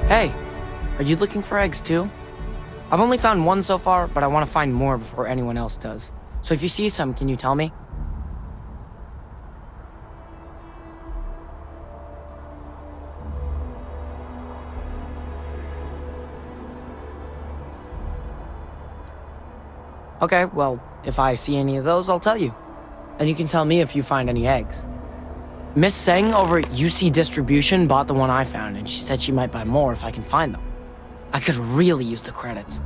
Hey, are you looking for eggs too? I've only found one so far, but I want to find more before anyone else does. So if you see some, can you tell me? Okay, well, if I see any of those, I'll tell you. And you can tell me if you find any eggs. Miss Seng over at UC Distribution bought the one I found, and she said she might buy more if I can find them. I could really use the credits.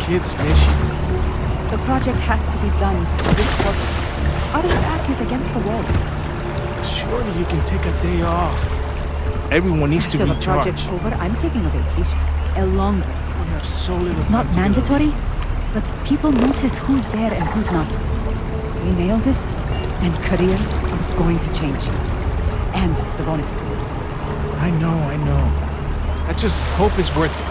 Kids' mission. The project has to be done this quarter. Artifact is against the wall. Surely you can take a day off. Everyone needs to Till the recharge. project's over, I'm taking a vacation. A long one. We have so little It's time not together. mandatory, but people notice who's there and who's not. We nail this, and careers are going to change. And the bonus. I know. I just hope it's worth it.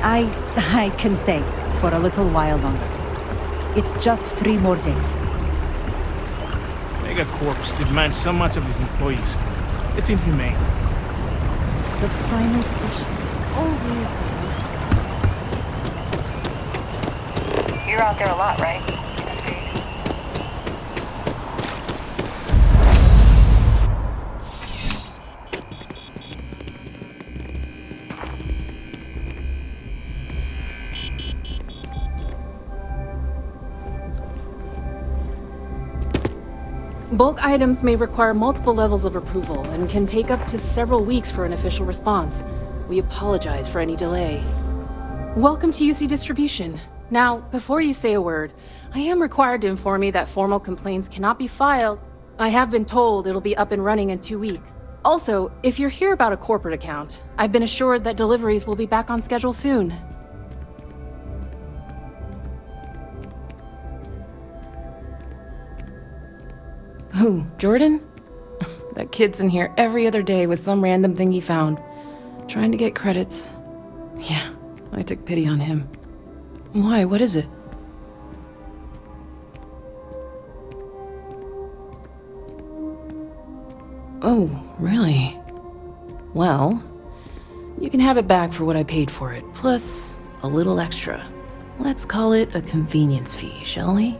I can stay for a little while longer. It's just 3 more days. Megacorps demands so much of his employees. It's inhumane. The final push is always the most. You're out there a lot, right? Bulk items may require multiple levels of approval and can take up to several weeks for an official response. We apologize for any delay. Welcome to UC Distribution. Now, before you say a word, I am required to inform you that formal complaints cannot be filed. I have been told it'll be up and running in 2 weeks. Also, if you're here about a corporate account, I've been assured that deliveries will be back on schedule soon. Who, Jordan? That kid's in here every other day with some random thing he found, trying to get credits. Yeah, I took pity on him. Why, what is it? Oh, really? Well, you can have it back for what I paid for it, plus a little extra. Let's call it a convenience fee, shall we?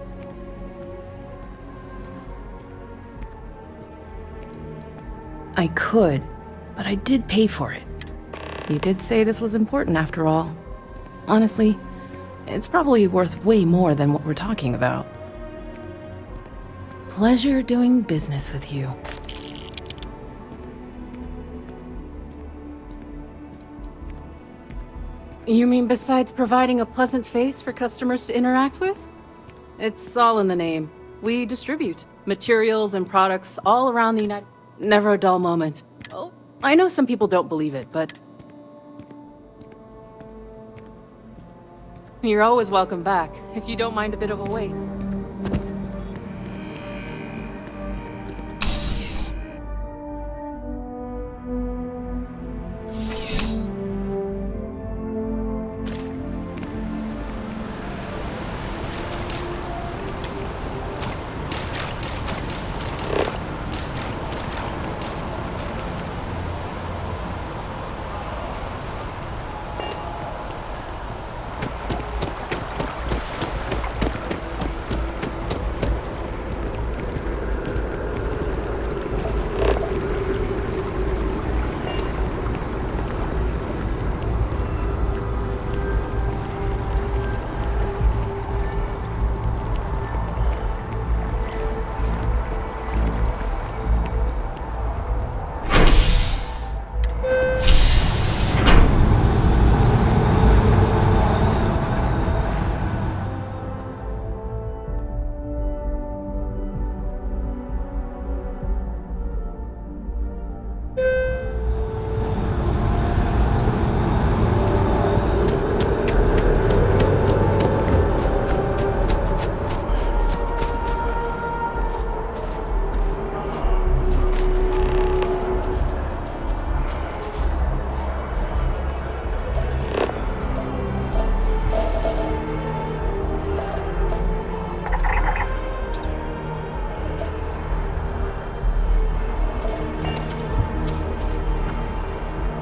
I could, but I did pay for it. You did say this was important after all. Honestly, it's probably worth way more than what we're talking about. Pleasure doing business with you. You mean besides providing a pleasant face for customers to interact with? It's all in the name. We distribute materials and products all around the United... Never a dull moment. Oh, I know some people don't believe it, but... You're always welcome back, if you don't mind a bit of a wait.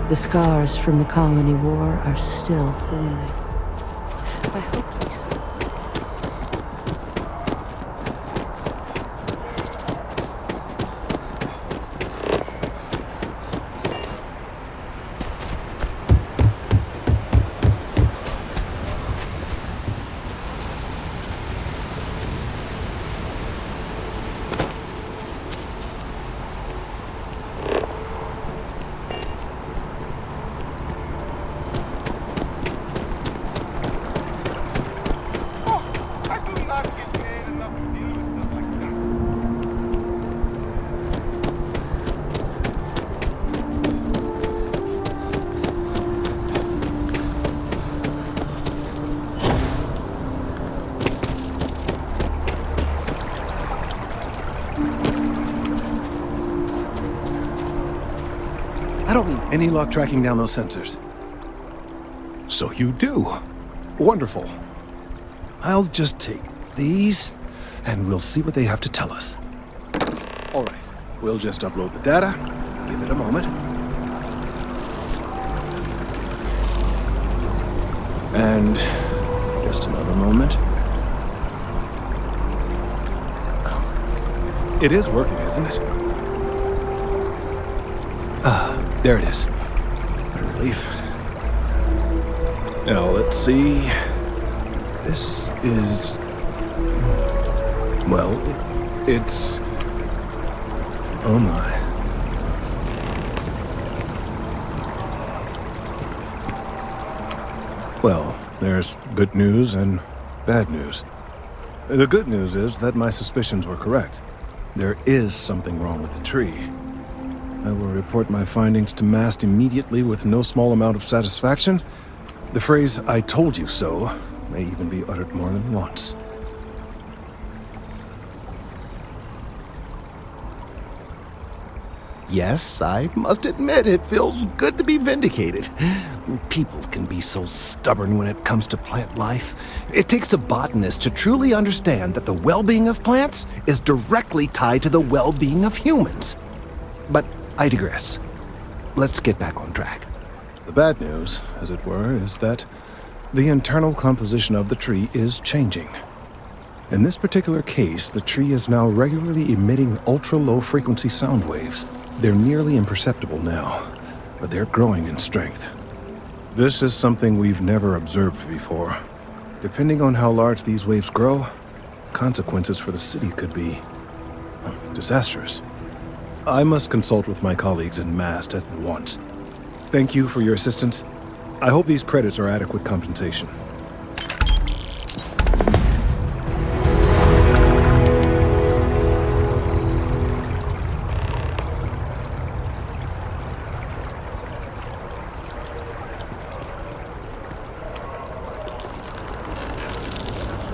The scars from the colony war are still forming. I hope they so. I don't need any luck tracking down those sensors. So you do. Wonderful. I'll just take these, and we'll see what they have to tell us. All right, we'll just upload the data. Give it a moment. And just another moment. It is working, isn't it? Ah, there it is. What a relief. Now, let's see. This is... well, it's Oh my. Well, there's good news and bad news. The good news is that my suspicions were correct. There is something wrong with the tree. I will report my findings to MAST immediately with no small amount of satisfaction. The phrase, "I told you so," may even be uttered more than once. Yes, I must admit it feels good to be vindicated. People can be so stubborn when it comes to plant life. It takes a botanist to truly understand that the well-being of plants is directly tied to the well-being of humans. But I digress. Let's get back on track. The bad news, as it were, is that the internal composition of the tree is changing. In this particular case, the tree is now regularly emitting ultra-low frequency sound waves. They're nearly imperceptible now, but they're growing in strength. This is something we've never observed before. Depending on how large these waves grow, consequences for the city could be disastrous. I must consult with my colleagues in MAST at once. Thank you for your assistance. I hope these credits are adequate compensation.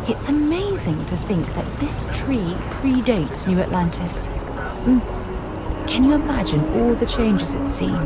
It's amazing to think that this tree predates New Atlantis. Can you imagine all the changes it's seen?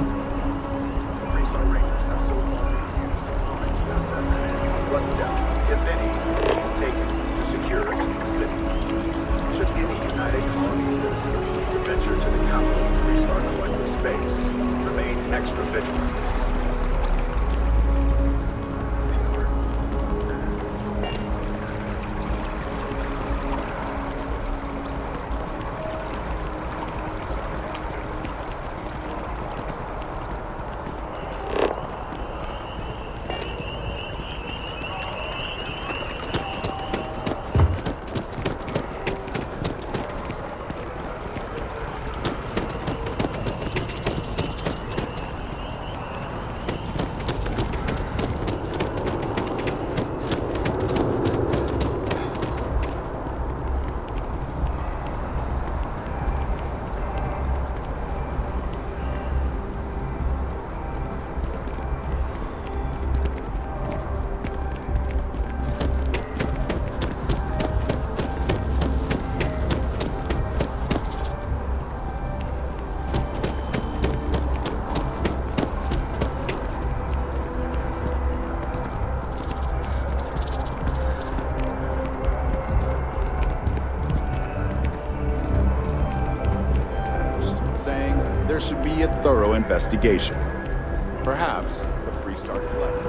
There should be a thorough investigation. Perhaps a free start collector.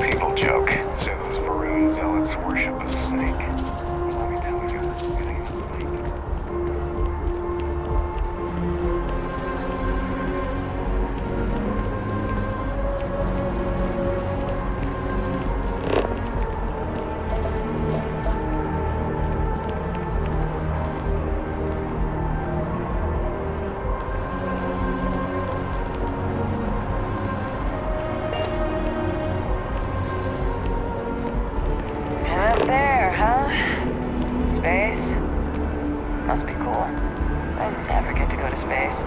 People joke, say those maroon zealots worship a snake. Let me tell you, it ain't a snake. Space? Must be cool. I never get to go to space.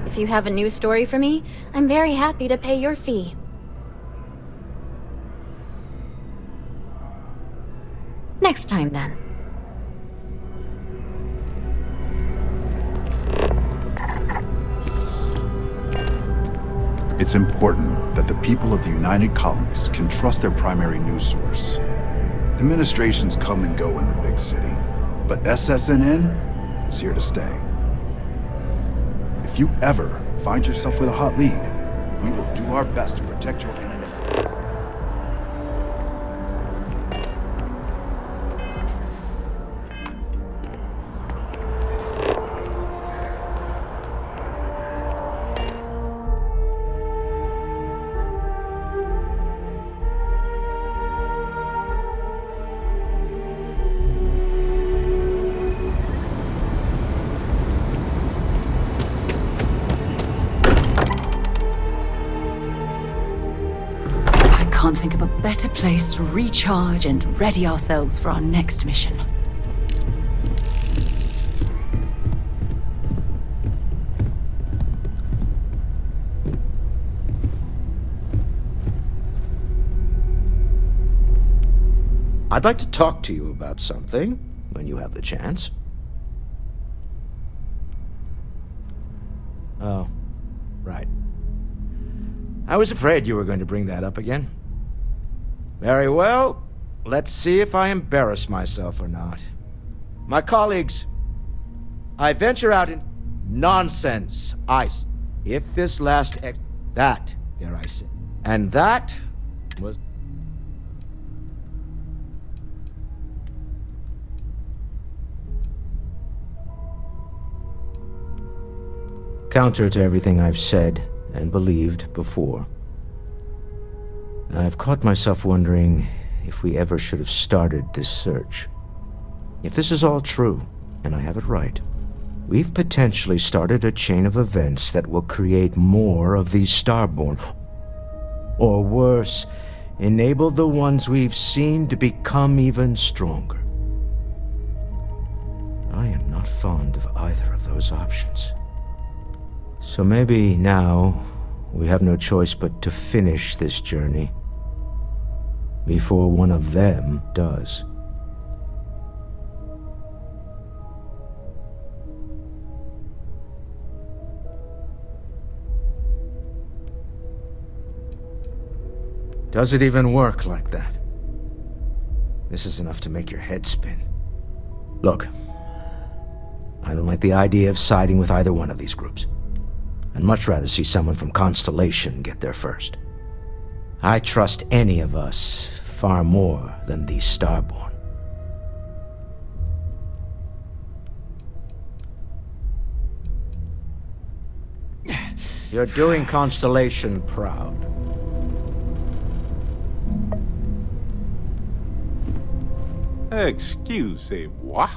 If you have a news story for me, I'm very happy to pay your fee. Next time, then. It's important that the people of the United Colonies can trust their primary news source. Administrations come and go in the big city, but SSNN is here to stay. If you ever find yourself with a hot lead, we will do our best to protect your anonymity. Can't think of a better place to recharge and ready ourselves for our next mission. I'd like to talk to you about something when you have the chance. Oh, right. I was afraid you were going to bring that up again. Very well. Let's see if I embarrass myself or not. My colleagues, I venture out in nonsense. If this last that, dare I say, and that was... counter to everything I've said and believed before. I've caught myself wondering if we ever should have started this search. If this is all true, and I have it right, we've potentially started a chain of events that will create more of these Starborn. Or worse, enable the ones we've seen to become even stronger. I am not fond of either of those options. So maybe now we have no choice but to finish this journey before one of them does. Does it even work like that? This is enough to make your head spin. Look, I don't like the idea of siding with either one of these groups. I'd much rather see someone from Constellation get there first. I trust any of us far more than these Starborn. You're doing Constellation proud. Excusez-moi.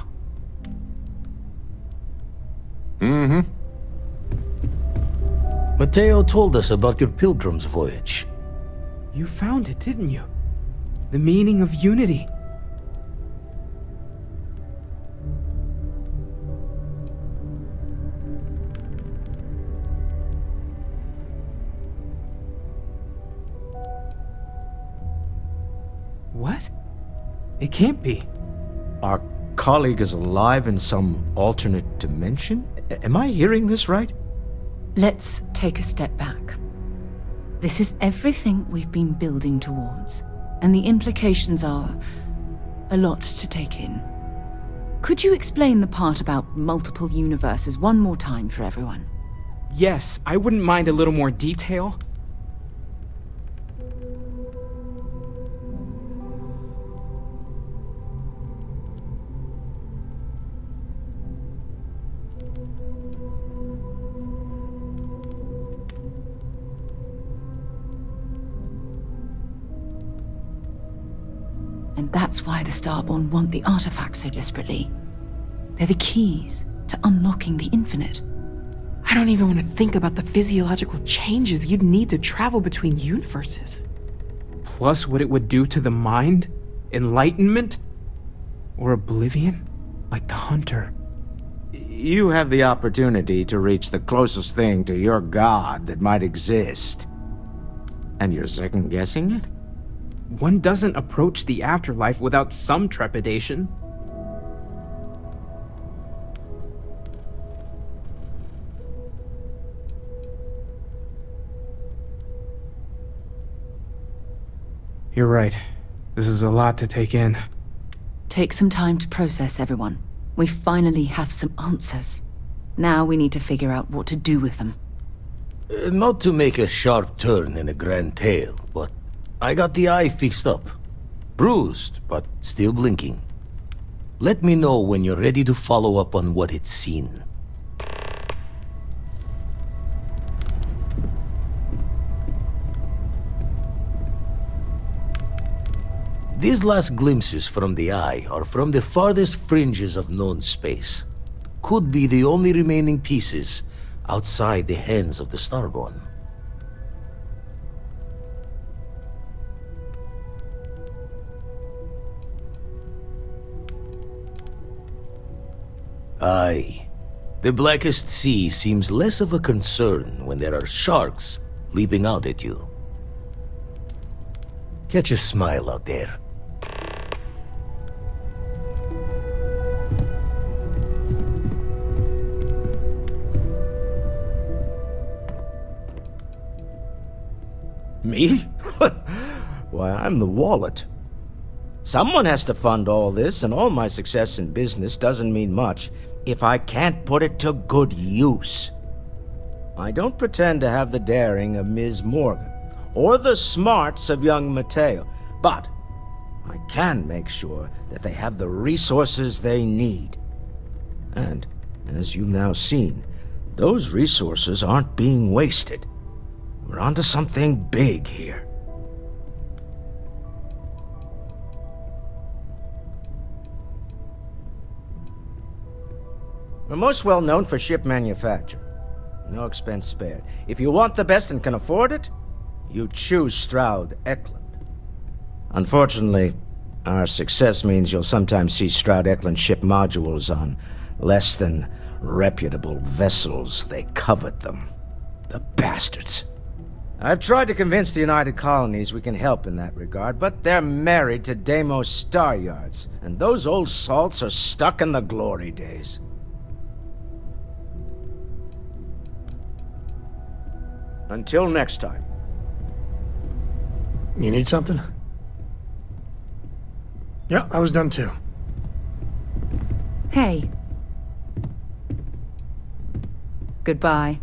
Mm-hmm. Mateo told us about your pilgrim's voyage. You found it, didn't you? The meaning of unity. What? It can't be. Our colleague is alive in some alternate dimension? Am I hearing this right? Let's take a step back. This is everything we've been building towards, and the implications are a lot to take in. Could you explain the part about multiple universes one more time for everyone? Yes, I wouldn't mind a little more detail. And that's why the Starborn want the artifacts so desperately. They're the keys to unlocking the infinite. I don't even want to think about the physiological changes you'd need to travel between universes. Plus what it would do to the mind? Enlightenment? Or oblivion? Like the Hunter. You have the opportunity to reach the closest thing to your god that might exist. And you're second-guessing it? one doesn't approach the afterlife without some trepidation. You're right. This is a lot to take in. Take some time to process, everyone. We finally have some answers. Now we need to figure out what to do with them. Not to make a sharp turn in a grand tale, but I got the eye fixed up. Bruised, but still blinking. Let me know when you're ready to follow up on what it's seen. These last glimpses from the eye are from the farthest fringes of known space. Could be the only remaining pieces outside the hands of the Starborn. Aye. The blackest sea seems less of a concern when there are sharks leaping out at you. Catch a smile out there. Me? Why, I'm the wallet. Someone has to fund all this, and all my success in business doesn't mean much if I can't put it to good use. I don't pretend to have the daring of Ms. Morgan, or the smarts of young Matteo, but I can make sure that they have the resources they need. And, as you've now seen, those resources aren't being wasted. We're onto something big here. We're most well known for ship manufacture. No expense spared. If you want the best and can afford it, you choose Stroud Eklund. Unfortunately, our success means you'll sometimes see Stroud Eklund ship modules on less than reputable vessels. They covet them. The bastards. I've tried to convince the United Colonies we can help in that regard, but they're married to Deimos Star Yards, and those old salts are stuck in the glory days. Until next time. You need something? Yeah, I was done too. Hey. Goodbye.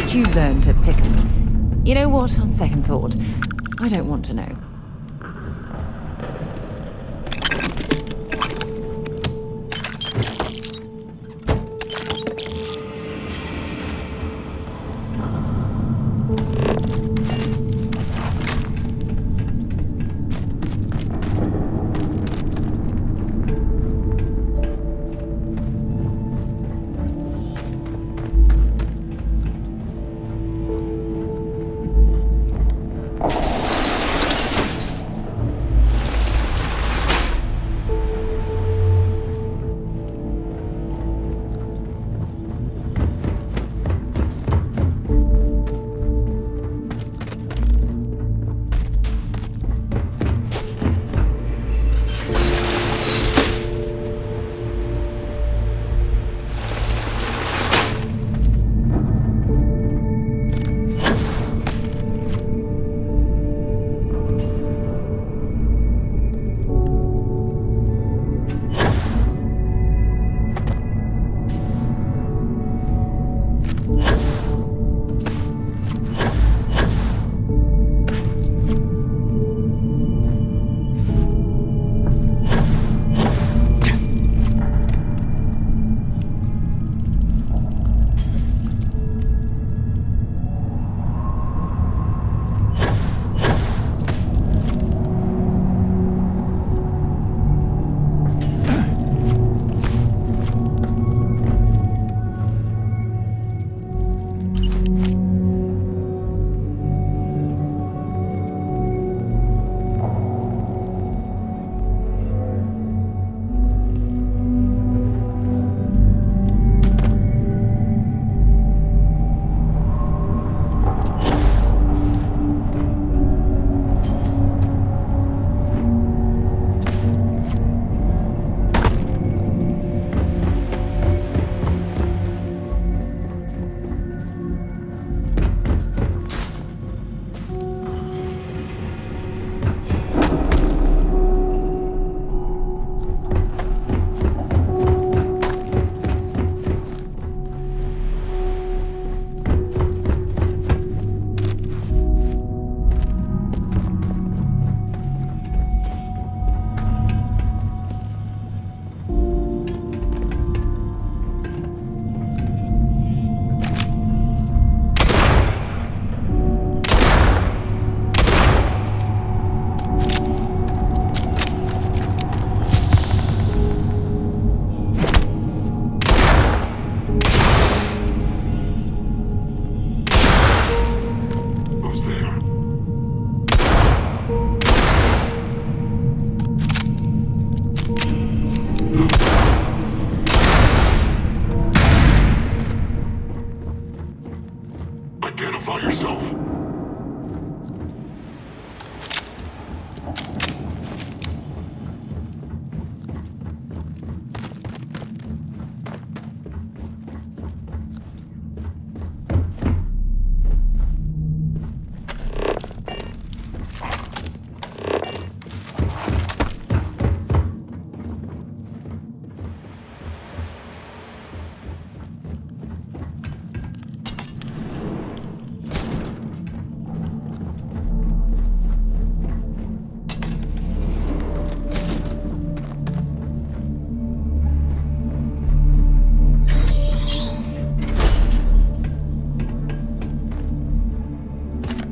Did you learn to pick? You know what? On second thought, I don't want to know.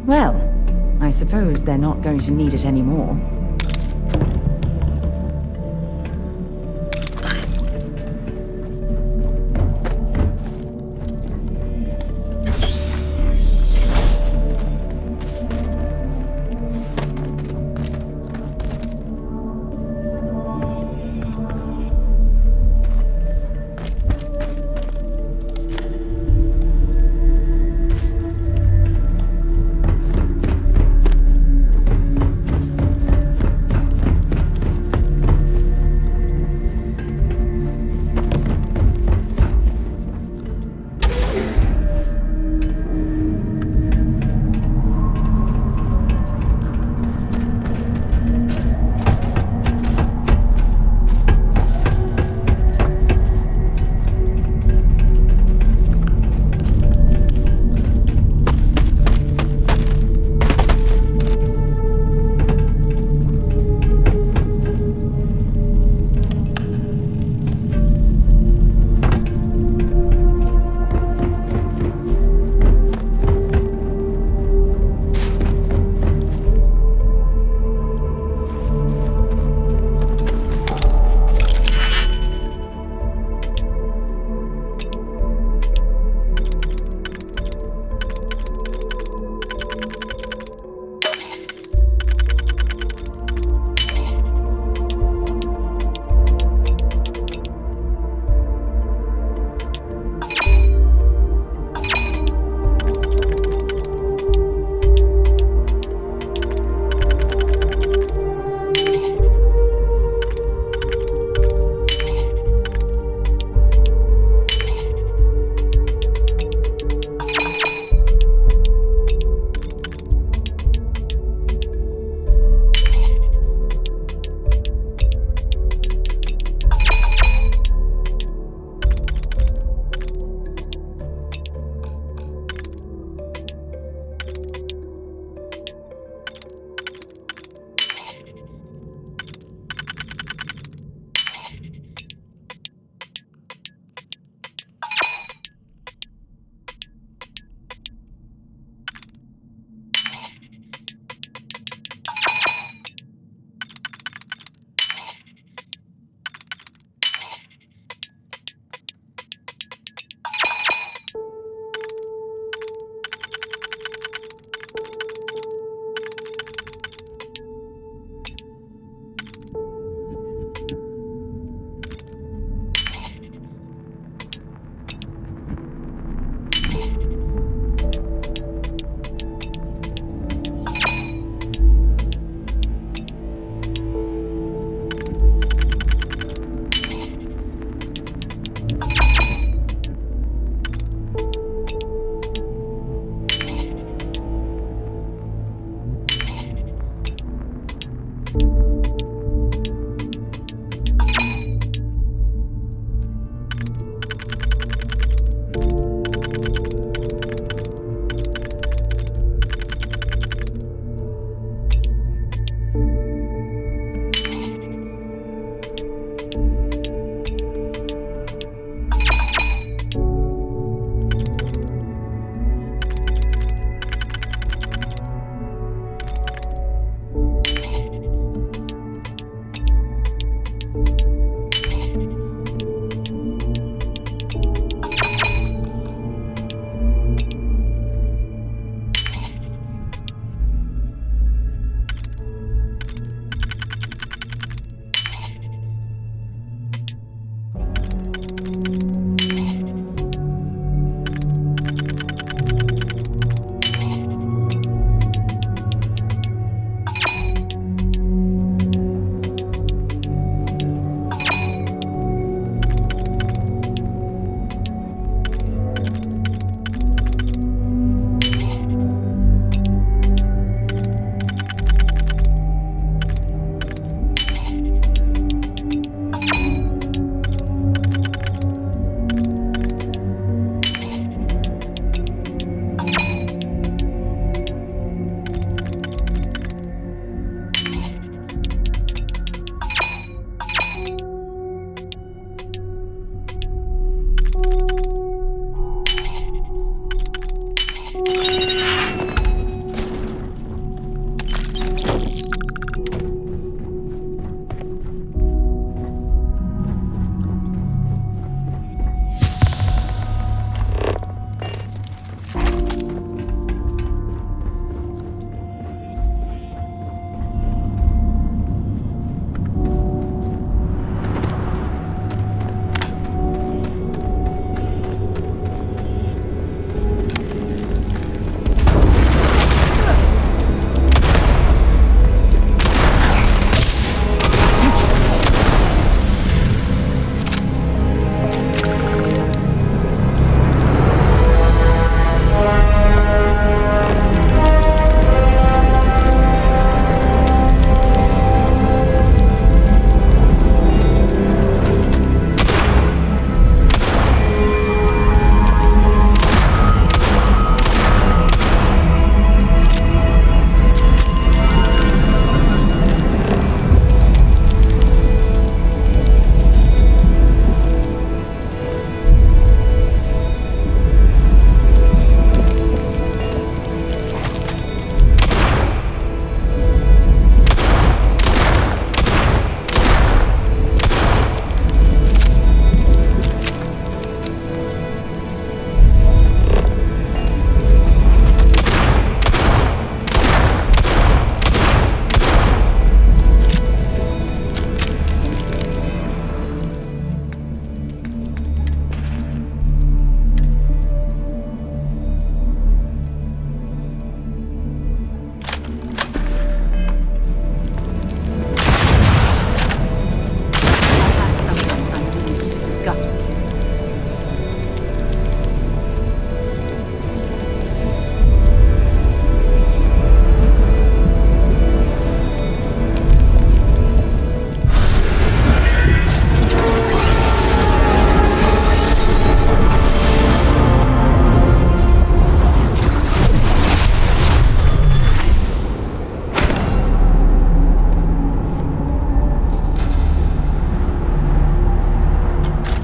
Well, I suppose they're not going to need it anymore.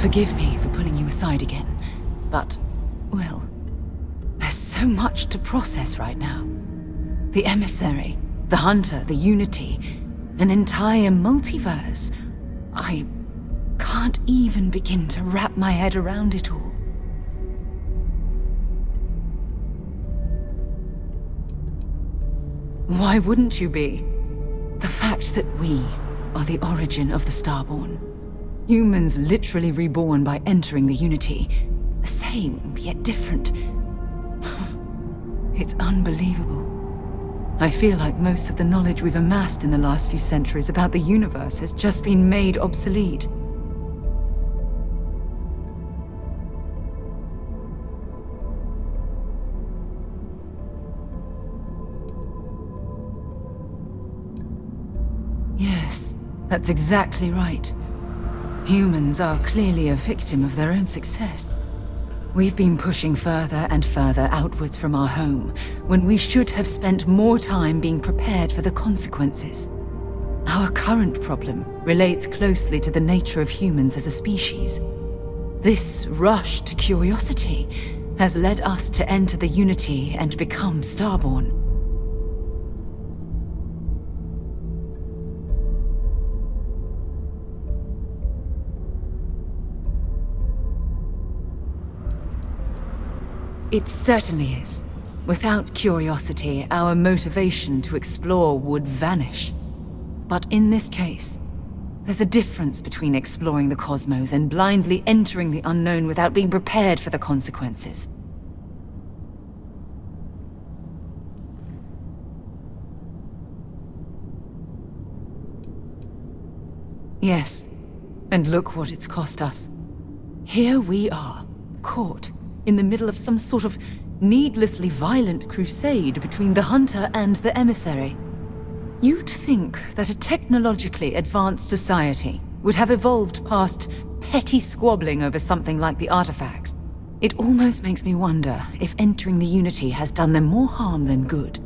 Forgive me for pulling you aside again, but, well, there's so much to process right now. The emissary, the hunter, the unity, an entire multiverse. I can't even begin to wrap my head around it all. Why wouldn't you be? The fact that we are the origin of the Starborn. Humans literally reborn by entering the Unity. The same, yet different. It's unbelievable. I feel like most of the knowledge we've amassed in the last few centuries about the universe has just been made obsolete. Yes, that's exactly right. Humans are clearly a victim of their own success. We've been pushing further and further outwards from our home, when we should have spent more time being prepared for the consequences. Our current problem relates closely to the nature of humans as a species. This rush to curiosity has led us to enter the Unity and become Starborn. It certainly is. Without curiosity, our motivation to explore would vanish. But in this case, there's a difference between exploring the cosmos and blindly entering the unknown without being prepared for the consequences. Yes, and look what it's cost us. Here we are, caught in the middle of some sort of needlessly violent crusade between the hunter and the emissary. You'd think that a technologically advanced society would have evolved past petty squabbling over something like the artifacts. It almost makes me wonder if entering the Unity has done them more harm than good.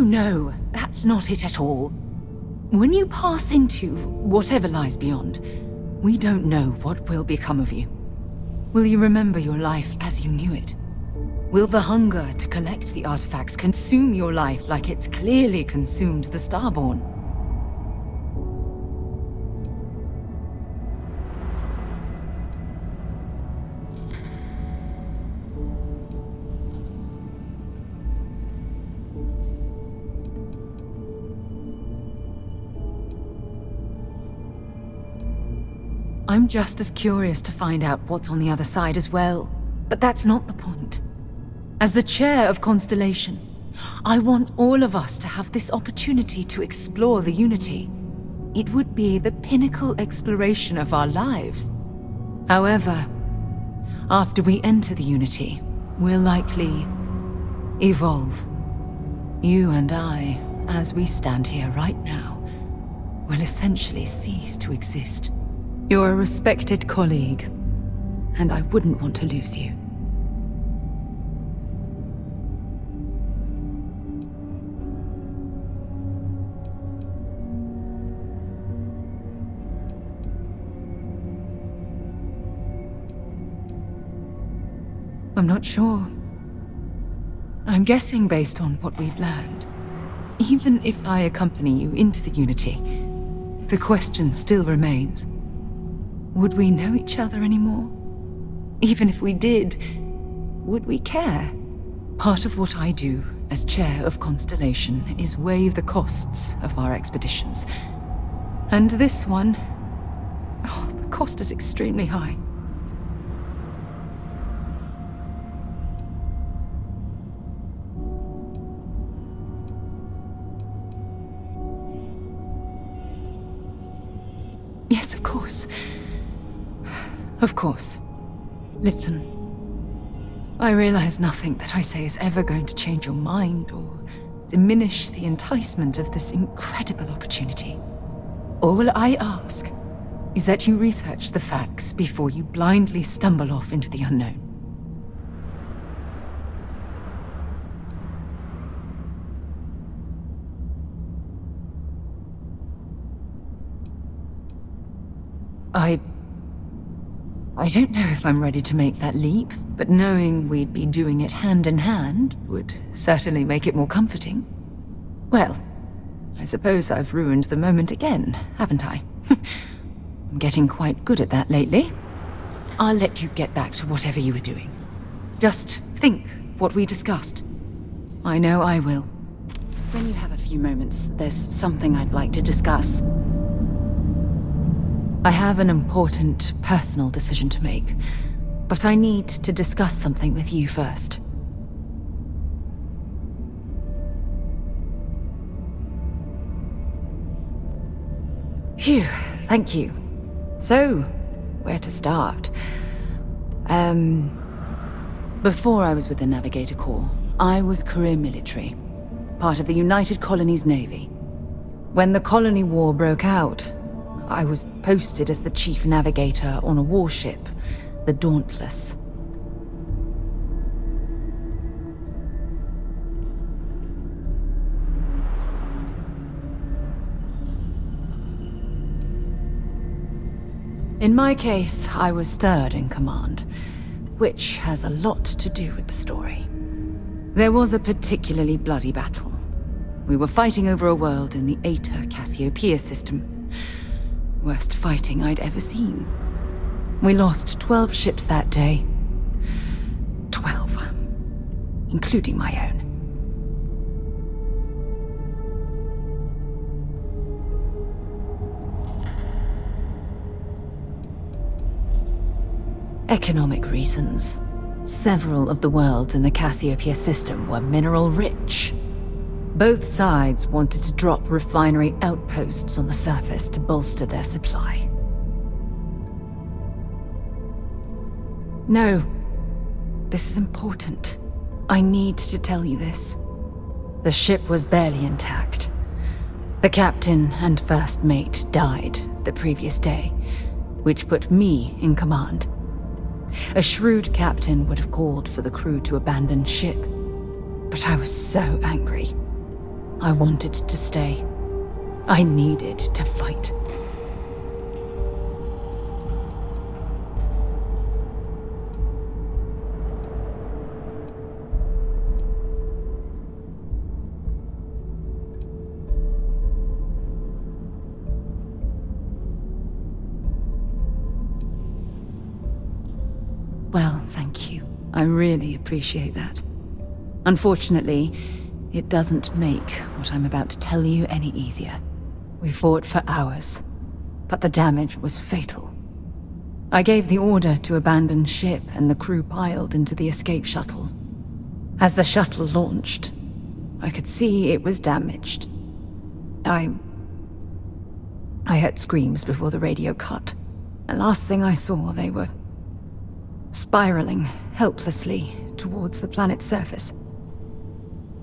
No, that's not it at all. When you pass into whatever lies beyond, we don't know what will become of you. Will you remember your life as you knew it? Will the hunger to collect the artifacts consume your life like it's clearly consumed the Starborn? I'm just as curious to find out what's on the other side as well. But that's not the point. As the chair of Constellation, I want all of us to have this opportunity to explore the Unity. It would be the pinnacle exploration of our lives. However, after we enter the Unity, we'll likely evolve. You and I, as we stand here right now, will essentially cease to exist. You're a respected colleague, and I wouldn't want to lose you. I'm not sure. I'm guessing based on what we've learned. Even if I accompany you into the Unity, the question still remains. Would we know each other anymore? Even if we did, would we care? Part of what I do as chair of Constellation is weigh the costs of our expeditions. And this one, the cost is extremely high. Yes, of course. Of course. Listen, I realize nothing that I say is ever going to change your mind or diminish the enticement of this incredible opportunity. All I ask is that you research the facts before you blindly stumble off into the unknown. I don't know if I'm ready to make that leap, but knowing we'd be doing it hand in hand would certainly make it more comforting. Well, I suppose I've ruined the moment again, haven't I? I'm getting quite good at that lately. I'll let you get back to whatever you were doing. Just think what we discussed. I know I will. When you have a few moments, there's something I'd like to discuss. I have an important personal decision to make, but I need to discuss something with you first. Phew, thank you. So, where to start? Before I was with the Navigator Corps, I was career military, part of the United Colonies Navy. When the Colony War broke out, I was posted as the chief navigator on a warship, the Dauntless. In my case, I was third in command, which has a lot to do with the story. There was a particularly bloody battle. We were fighting over a world in the Eta Cassiopeia system. Worst fighting I'd ever seen. We lost 12 ships that day. 12. Including my own. Economic reasons. Several of the worlds in the Cassiopeia system were mineral-rich. Both sides wanted to drop refinery outposts on the surface to bolster their supply. No, this is important. I need to tell you this. The ship was barely intact. The captain and first mate died the previous day, which put me in command. A shrewd captain would have called for the crew to abandon ship, but I was so angry. I wanted to stay. I needed to fight. Well, thank you. I really appreciate that. Unfortunately, it doesn't make what I'm about to tell you any easier. We fought for hours, but the damage was fatal. I gave the order to abandon ship and the crew piled into the escape shuttle. As the shuttle launched, I could see it was damaged. I heard screams before the radio cut. The last thing I saw, they were spiraling helplessly towards the planet's surface.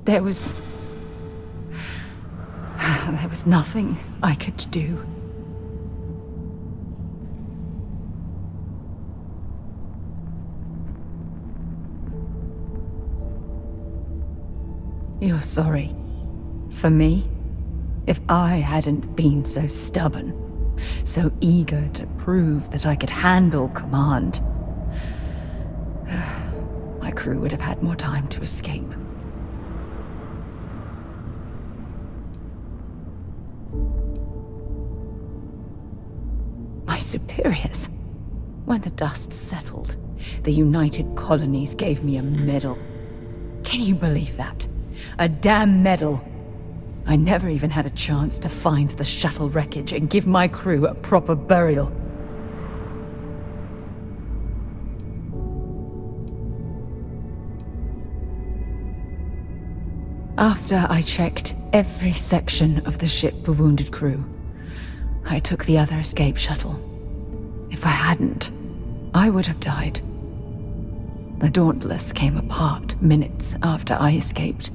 There was nothing I could do. You're sorry. For me? If I hadn't been so stubborn, so eager to prove that I could handle command, my crew would have had more time to escape. My superiors. When the dust settled, the United Colonies gave me a medal. Can you believe that? A damn medal. I never even had a chance to find the shuttle wreckage and give my crew a proper burial. After I checked every section of the ship for wounded crew, I took the other escape shuttle. If I hadn't, I would have died. The Dauntless came apart minutes after I escaped.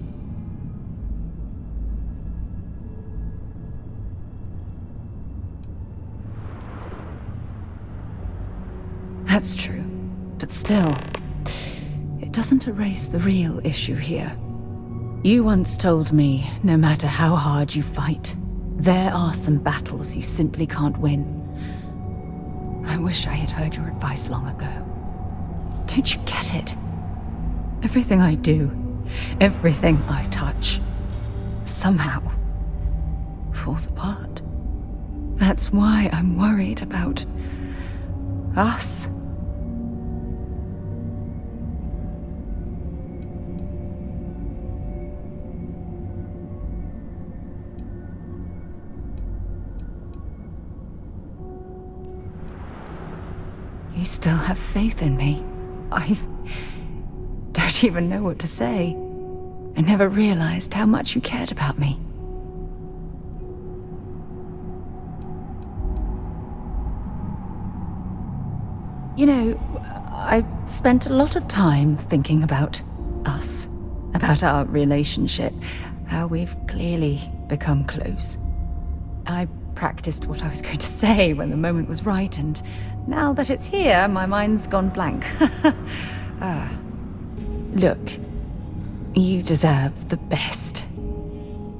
That's true. But still, it doesn't erase the real issue here. You once told me, no matter how hard you fight, there are some battles you simply can't win. I wish I had heard your advice long ago. Don't you get it? Everything I do, everything I touch, somehow falls apart. That's why I'm worried about us. You still have faith in me. I don't even know what to say. I never realized how much you cared about me. You know, I've spent a lot of time thinking about us, about our relationship, how we've clearly become close. I practiced what I was going to say when the moment was right, and now that it's here, my mind's gone blank. Look, you deserve the best.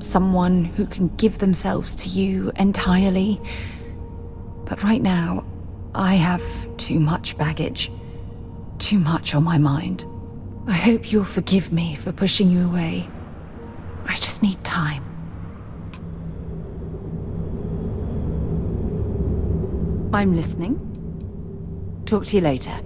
Someone who can give themselves to you entirely. But right now, I have too much baggage, too much on my mind. I hope you'll forgive me for pushing you away. I just need time. I'm listening. Talk to you later.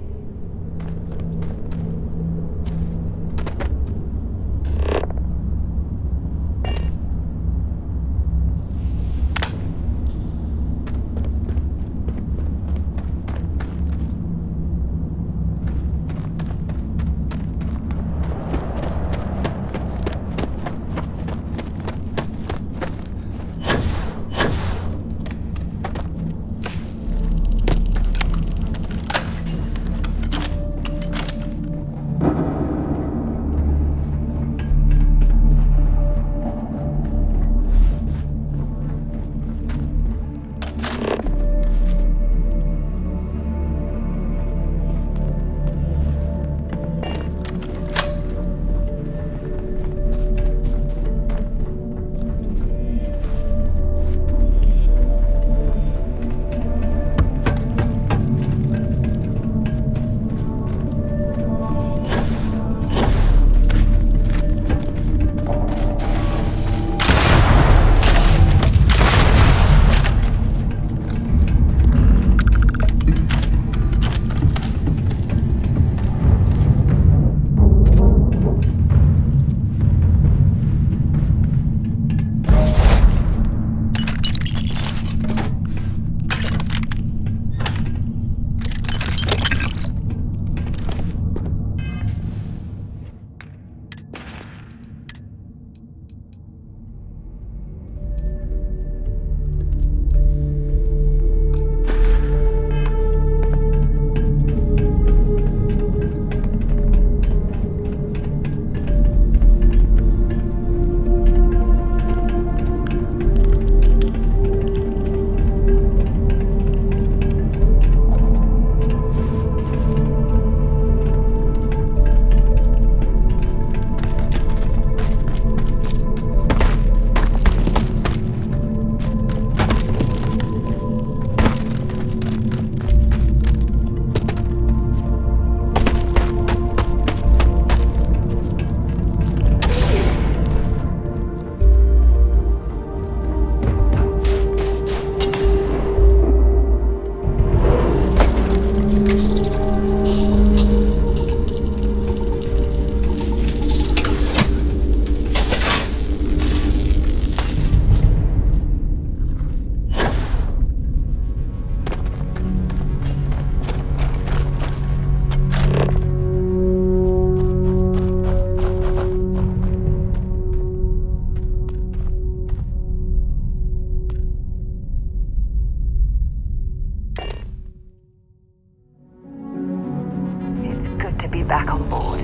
to be back on board.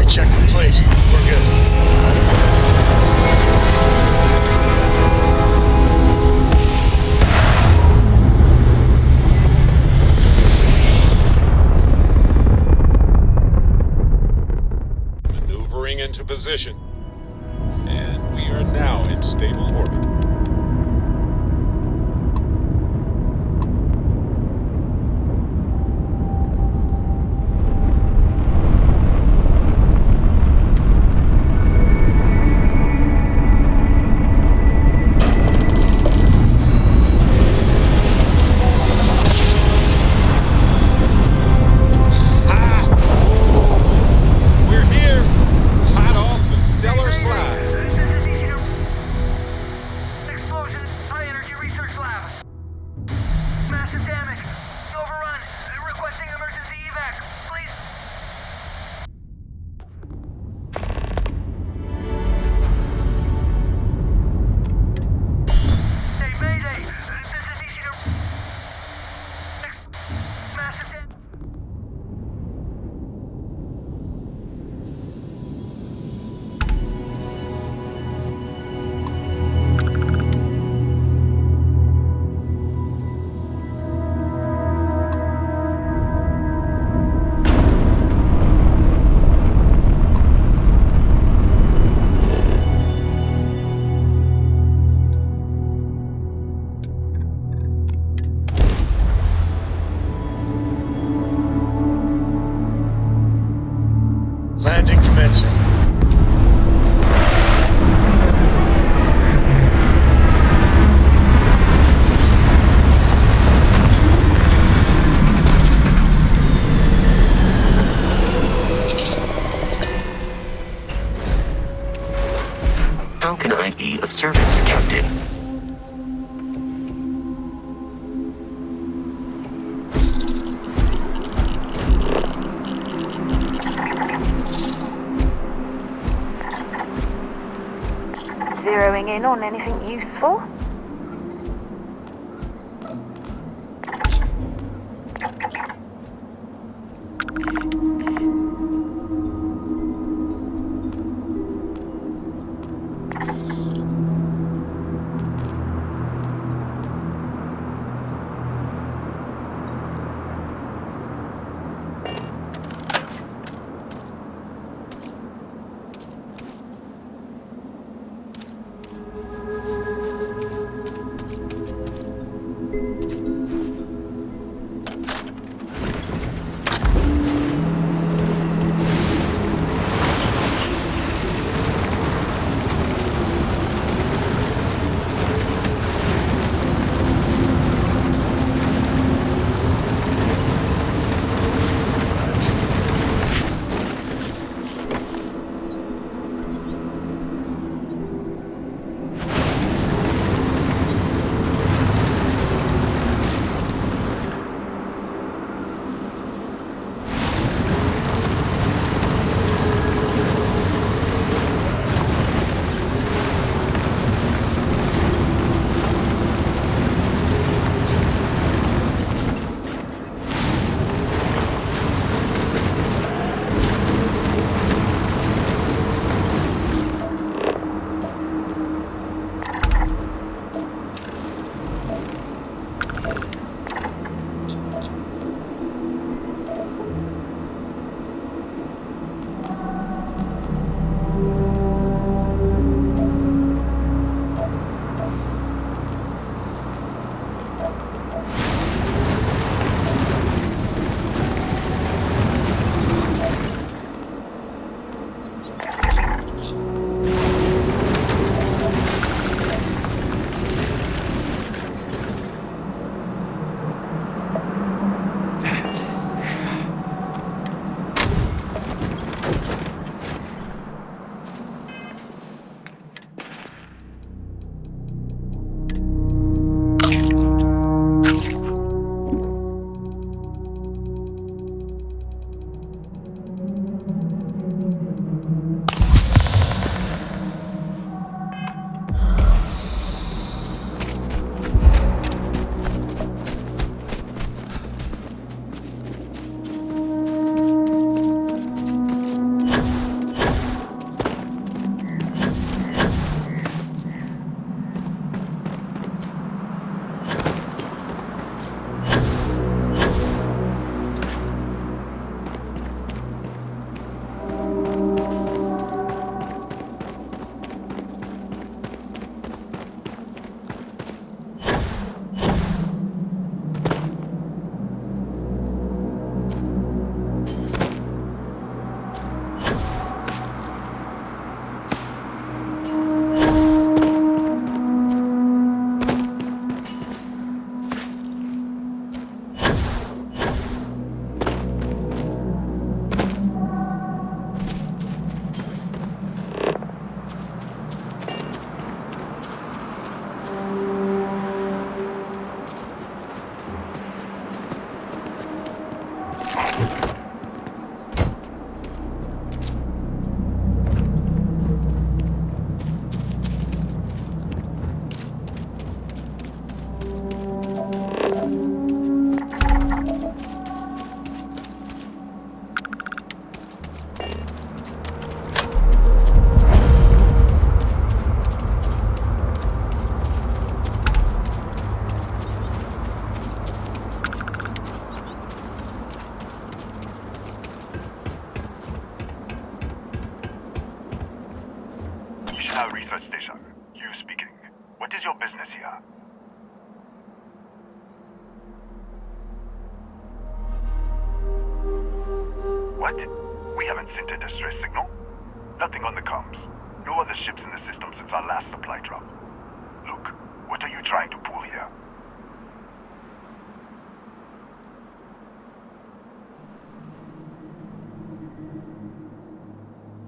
Check complete. We're good. Massive damage. Overrun. Requesting emergency evac. Please. Hey, Mayday. This is easy to... Massive damage. Landing commencing. How can I be of service, Captain? Zeroing in on anything useful? research station. You speaking. What is your business here? What? We haven't sent a distress signal? Nothing on the comms. No other ships in the system since our last supply drop. Look, what are you trying to pull here?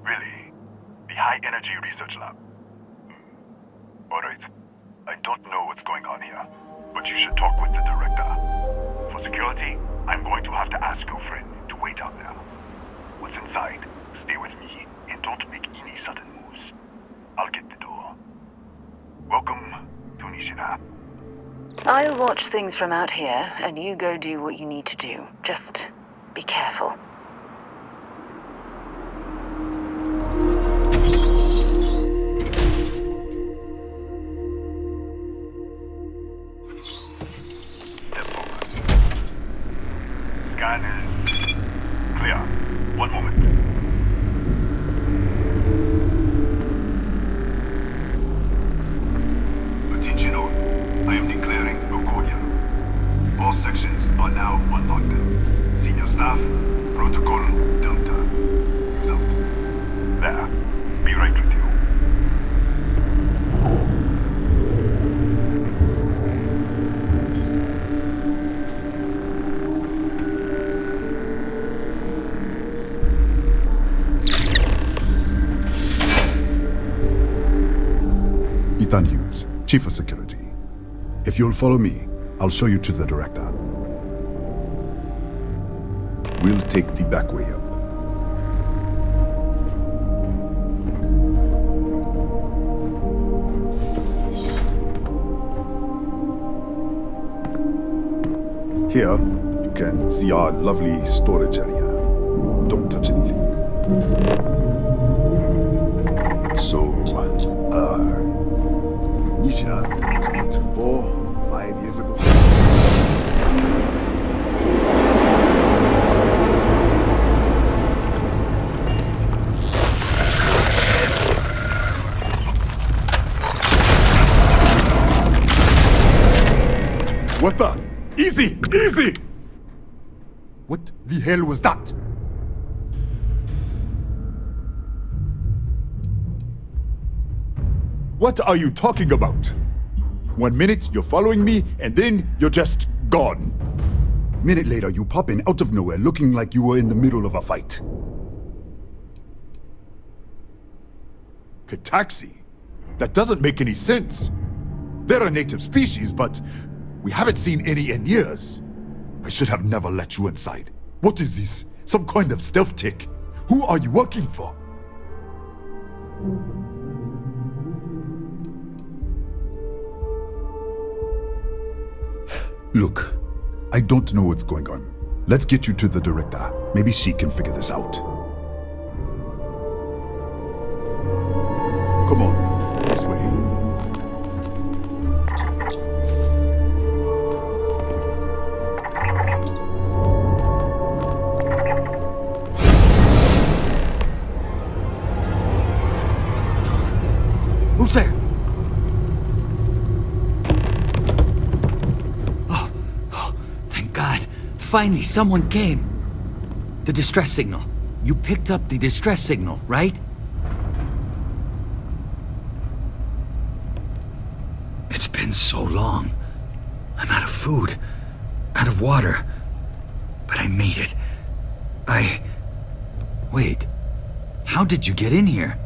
Really? The High Energy Research Lab? Alright. I don't know what's going on here, but you should talk with the director. For security, I'm going to have to ask your friend to wait out there. What's inside, stay with me, and don't make any sudden moves. I'll get the door. Welcome to Nishina. I'll watch things from out here, and you go do what you need to do. Just be careful. Step forward. Scan is clear. One moment. Attention all. I am declaring a cordial. All sections are now on lockdown. Senior staff, protocol Delta. Use up. There. Be right with you. Ethan Hughes, Chief of Security. If you'll follow me, I'll show you to the director. We'll take the back way up. Here, you can see our lovely storage area. Don't touch anything. So, Nishina was built 4-5 years ago. What the? Easy! Easy! What the hell was that? What are you talking about? 1 minute you're following me, and then you're just gone. Minute later you pop in out of nowhere looking like you were in the middle of a fight. Cataxi? That doesn't make any sense. They're a native species, but we haven't seen any in years. I should have never let you inside. What is this? Some kind of stealth tick? Who are you working for? Look, I don't know what's going on. Let's get you to the director. Maybe she can figure this out. Come on, this way. Who's there? Thank God. Finally, someone came. The distress signal. You picked up the distress signal, right? It's been so long. I'm out of food, out of water. But I made it. Wait. How did you get in here?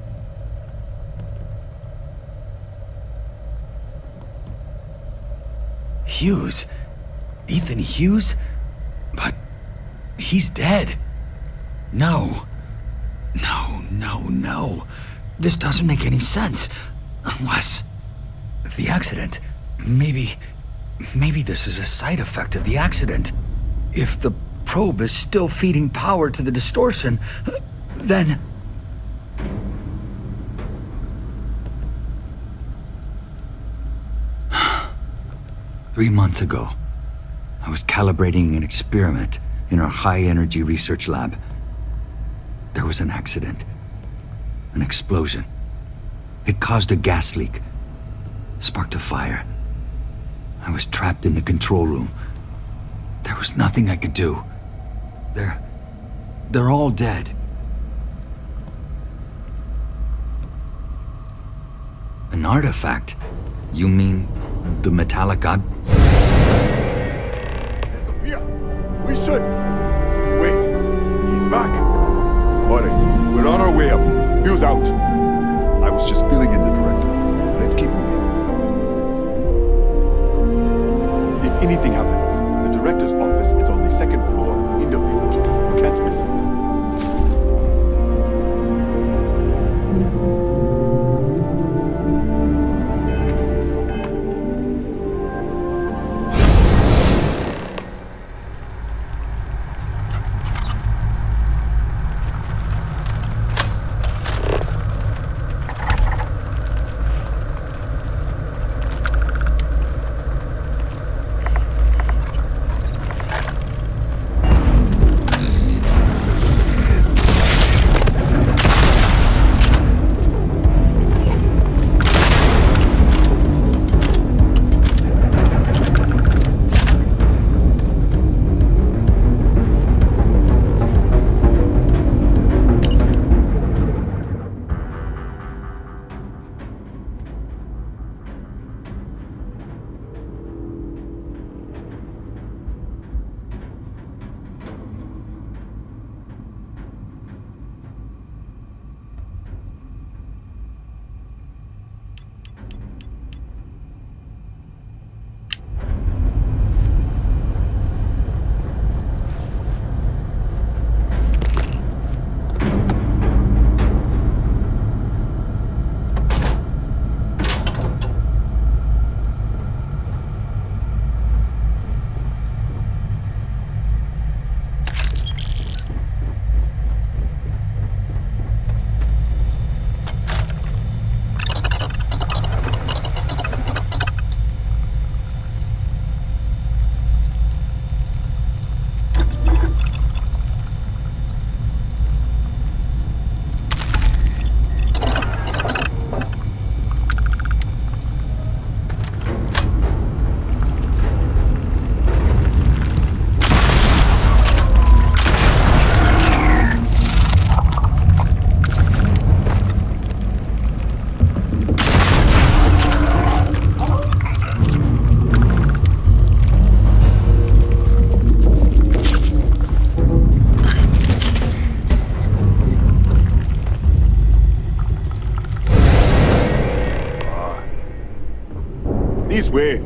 Hughes? Ethan Hughes? But he's dead. No. This doesn't make any sense. Unless the accident. Maybe this is a side effect of the accident. If the probe is still feeding power to the distortion, then... Three months ago, I was calibrating an experiment in our high-energy research lab. There was an accident. An explosion. It caused a gas leak. Sparked a fire. I was trapped in the control room. There was nothing I could do. They're all dead. An artifact? You mean the metallic god? Disappear! We should! Wait, he's back! Alright, we're on our way up. Fuse out. I was just filling in the director. Let's keep moving. If anything happens, the director's office is on the second floor, end of the hall. You can't miss it. This way.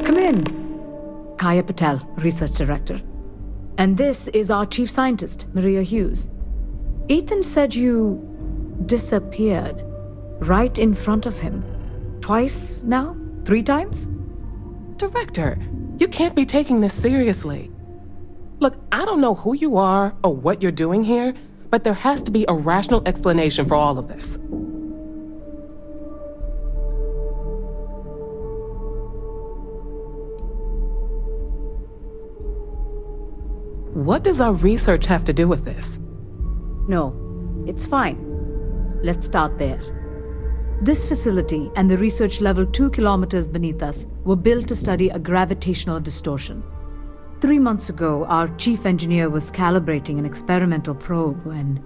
Come in. Kaya Patel, Research Director. And this is our Chief Scientist, Maria Hughes. Ethan said you disappeared right in front of him. Twice now? 3 times? Director, you can't be taking this seriously. Look, I don't know who you are or what you're doing here, but there has to be a rational explanation for all of this. What does our research have to do with this? No, it's fine. Let's start there. This facility and the research level 2 kilometers beneath us were built to study a gravitational distortion. 3 months ago, our chief engineer was calibrating an experimental probe when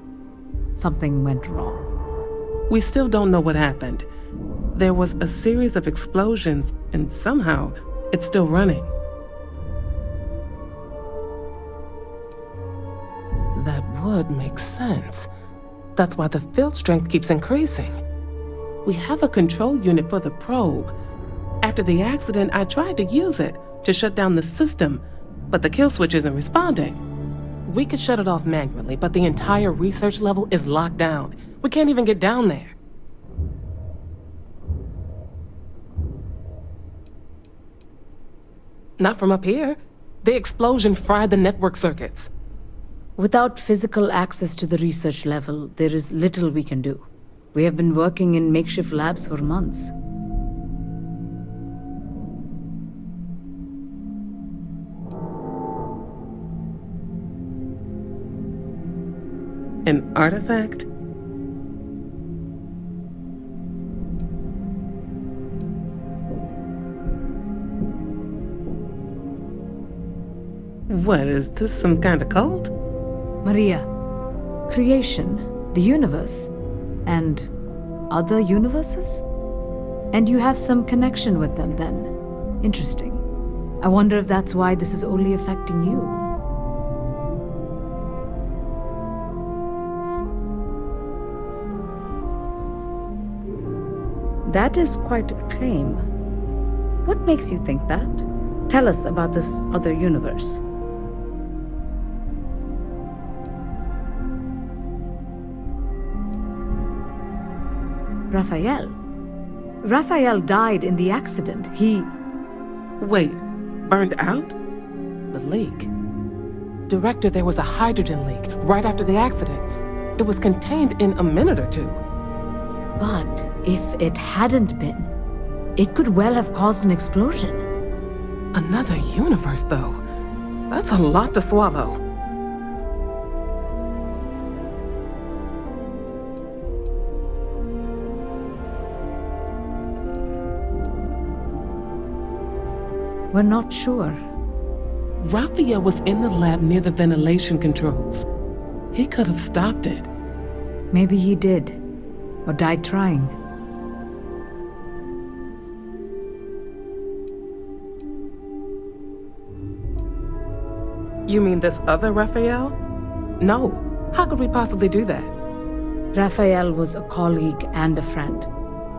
something went wrong. We still don't know what happened. There was a series of explosions, and somehow it's still running. That would make sense. That's why the field strength keeps increasing. We have a control unit for the probe. After the accident, I tried to use it to shut down the system, but the kill switch isn't responding. We could shut it off manually, but the entire research level is locked down. We can't even get down there. Not from up here. The explosion fried the network circuits. Without physical access to the research level, there is little we can do. We have been working in makeshift labs for months. An artifact? What, is this some kind of cult? Maria, creation, the universe, and other universes? And you have some connection with them then? Interesting. I wonder if that's why this is only affecting you. That is quite a claim. What makes you think that? Tell us about this other universe. Raphael died in the accident. He... Wait, burned out? The leak. Director, there was a hydrogen leak right after the accident. It was contained in a minute or two. But if it hadn't been, it could well have caused an explosion. Another universe, though. That's a lot to swallow. We're not sure. Raphael was in the lab near the ventilation controls. He could have stopped it. Maybe he did, or died trying. You mean this other Raphael? No. How could we possibly do that? Raphael was a colleague and a friend.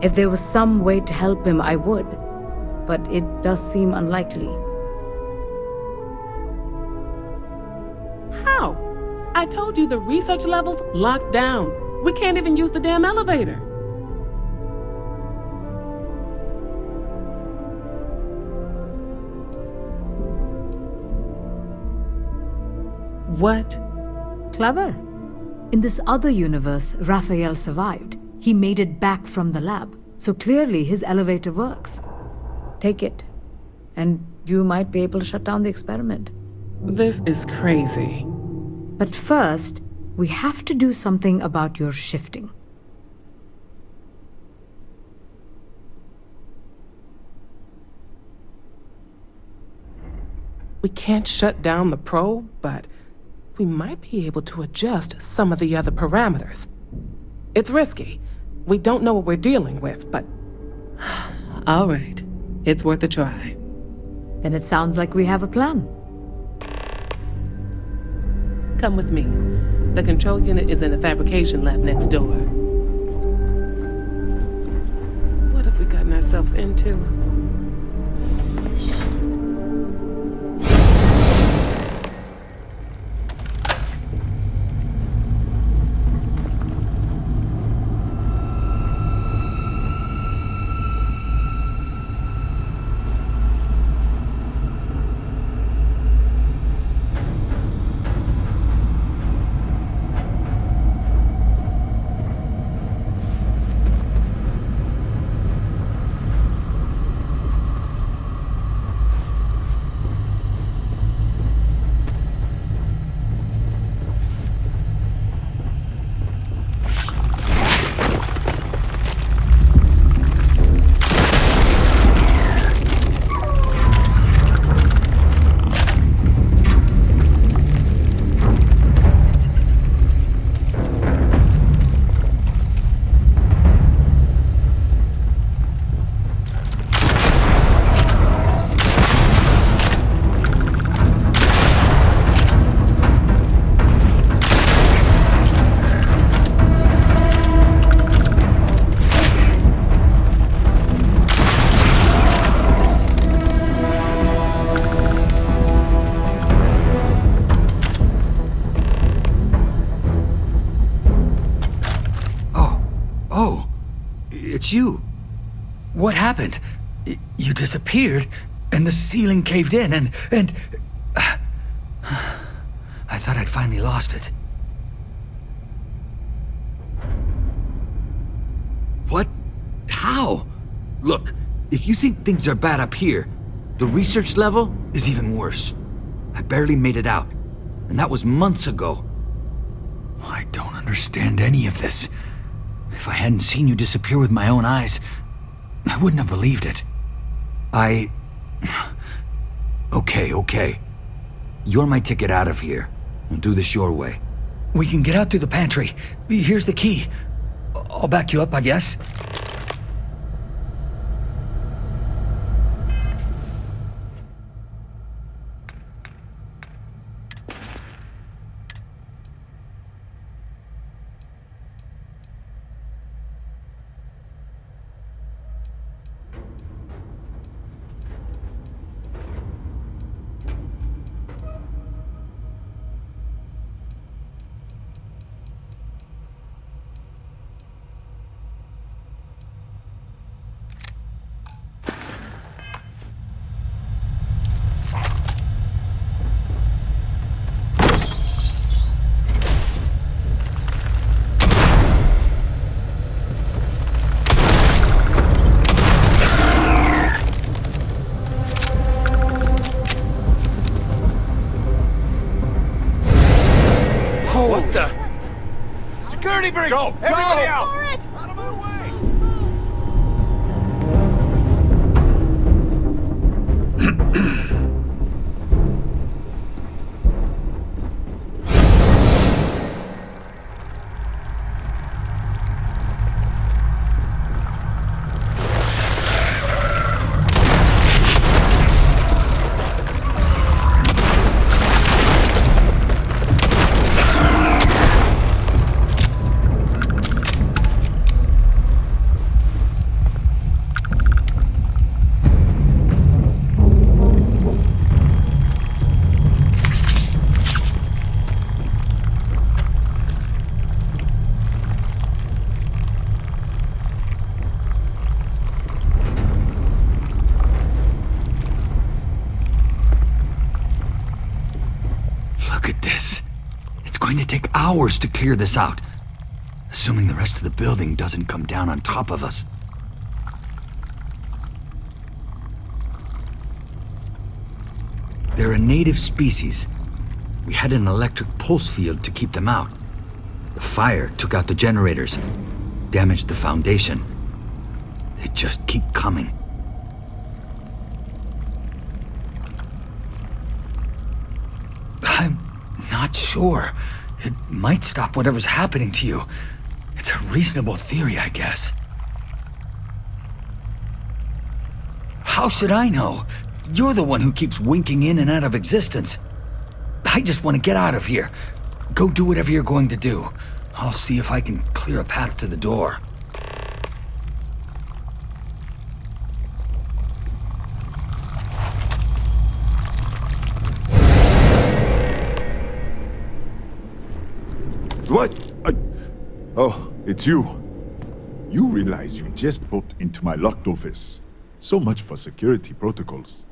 If there was some way to help him, I would. But it does seem unlikely. How? I told you the research level's locked down. We can't even use the damn elevator. What? Clever. In this other universe, Raphael survived. He made it back from the lab, so clearly his elevator works. Take it, and you might be able to shut down the experiment. This is crazy. But first, we have to do something about your shifting. We can't shut down the probe, but we might be able to adjust some of the other parameters. It's risky. We don't know what we're dealing with, but... All right. It's worth a try. Then it sounds like we have a plan. Come with me. The control unit is in the fabrication lab next door. What have we gotten ourselves into? You. What happened? You disappeared, and the ceiling caved in, and I thought I'd finally lost it. What? How? Look, if you think things are bad up here, the research level is even worse. I barely made it out, and that was months ago. I don't understand any of this. If I hadn't seen you disappear with my own eyes, I wouldn't have believed it. Okay. You're my ticket out of here. We'll do this your way. We can get out through the pantry. Here's the key. I'll back you up, I guess. Security breach! Go! Everybody out! For it! Out of my way! going to take hours to clear this out. Assuming the rest of the building doesn't come down on top of us. They're a native species. We had an electric pulse field to keep them out. The fire took out the generators, damaged the foundation. They just keep coming. I'm not sure. It might stop whatever's happening to you. It's a reasonable theory, I guess. How should I know? You're the one who keeps winking in and out of existence. I just want to get out of here. Go do whatever you're going to do. I'll see if I can clear a path to the door. What? Oh, it's you. You realize you just popped into my locked office. So much for security protocols.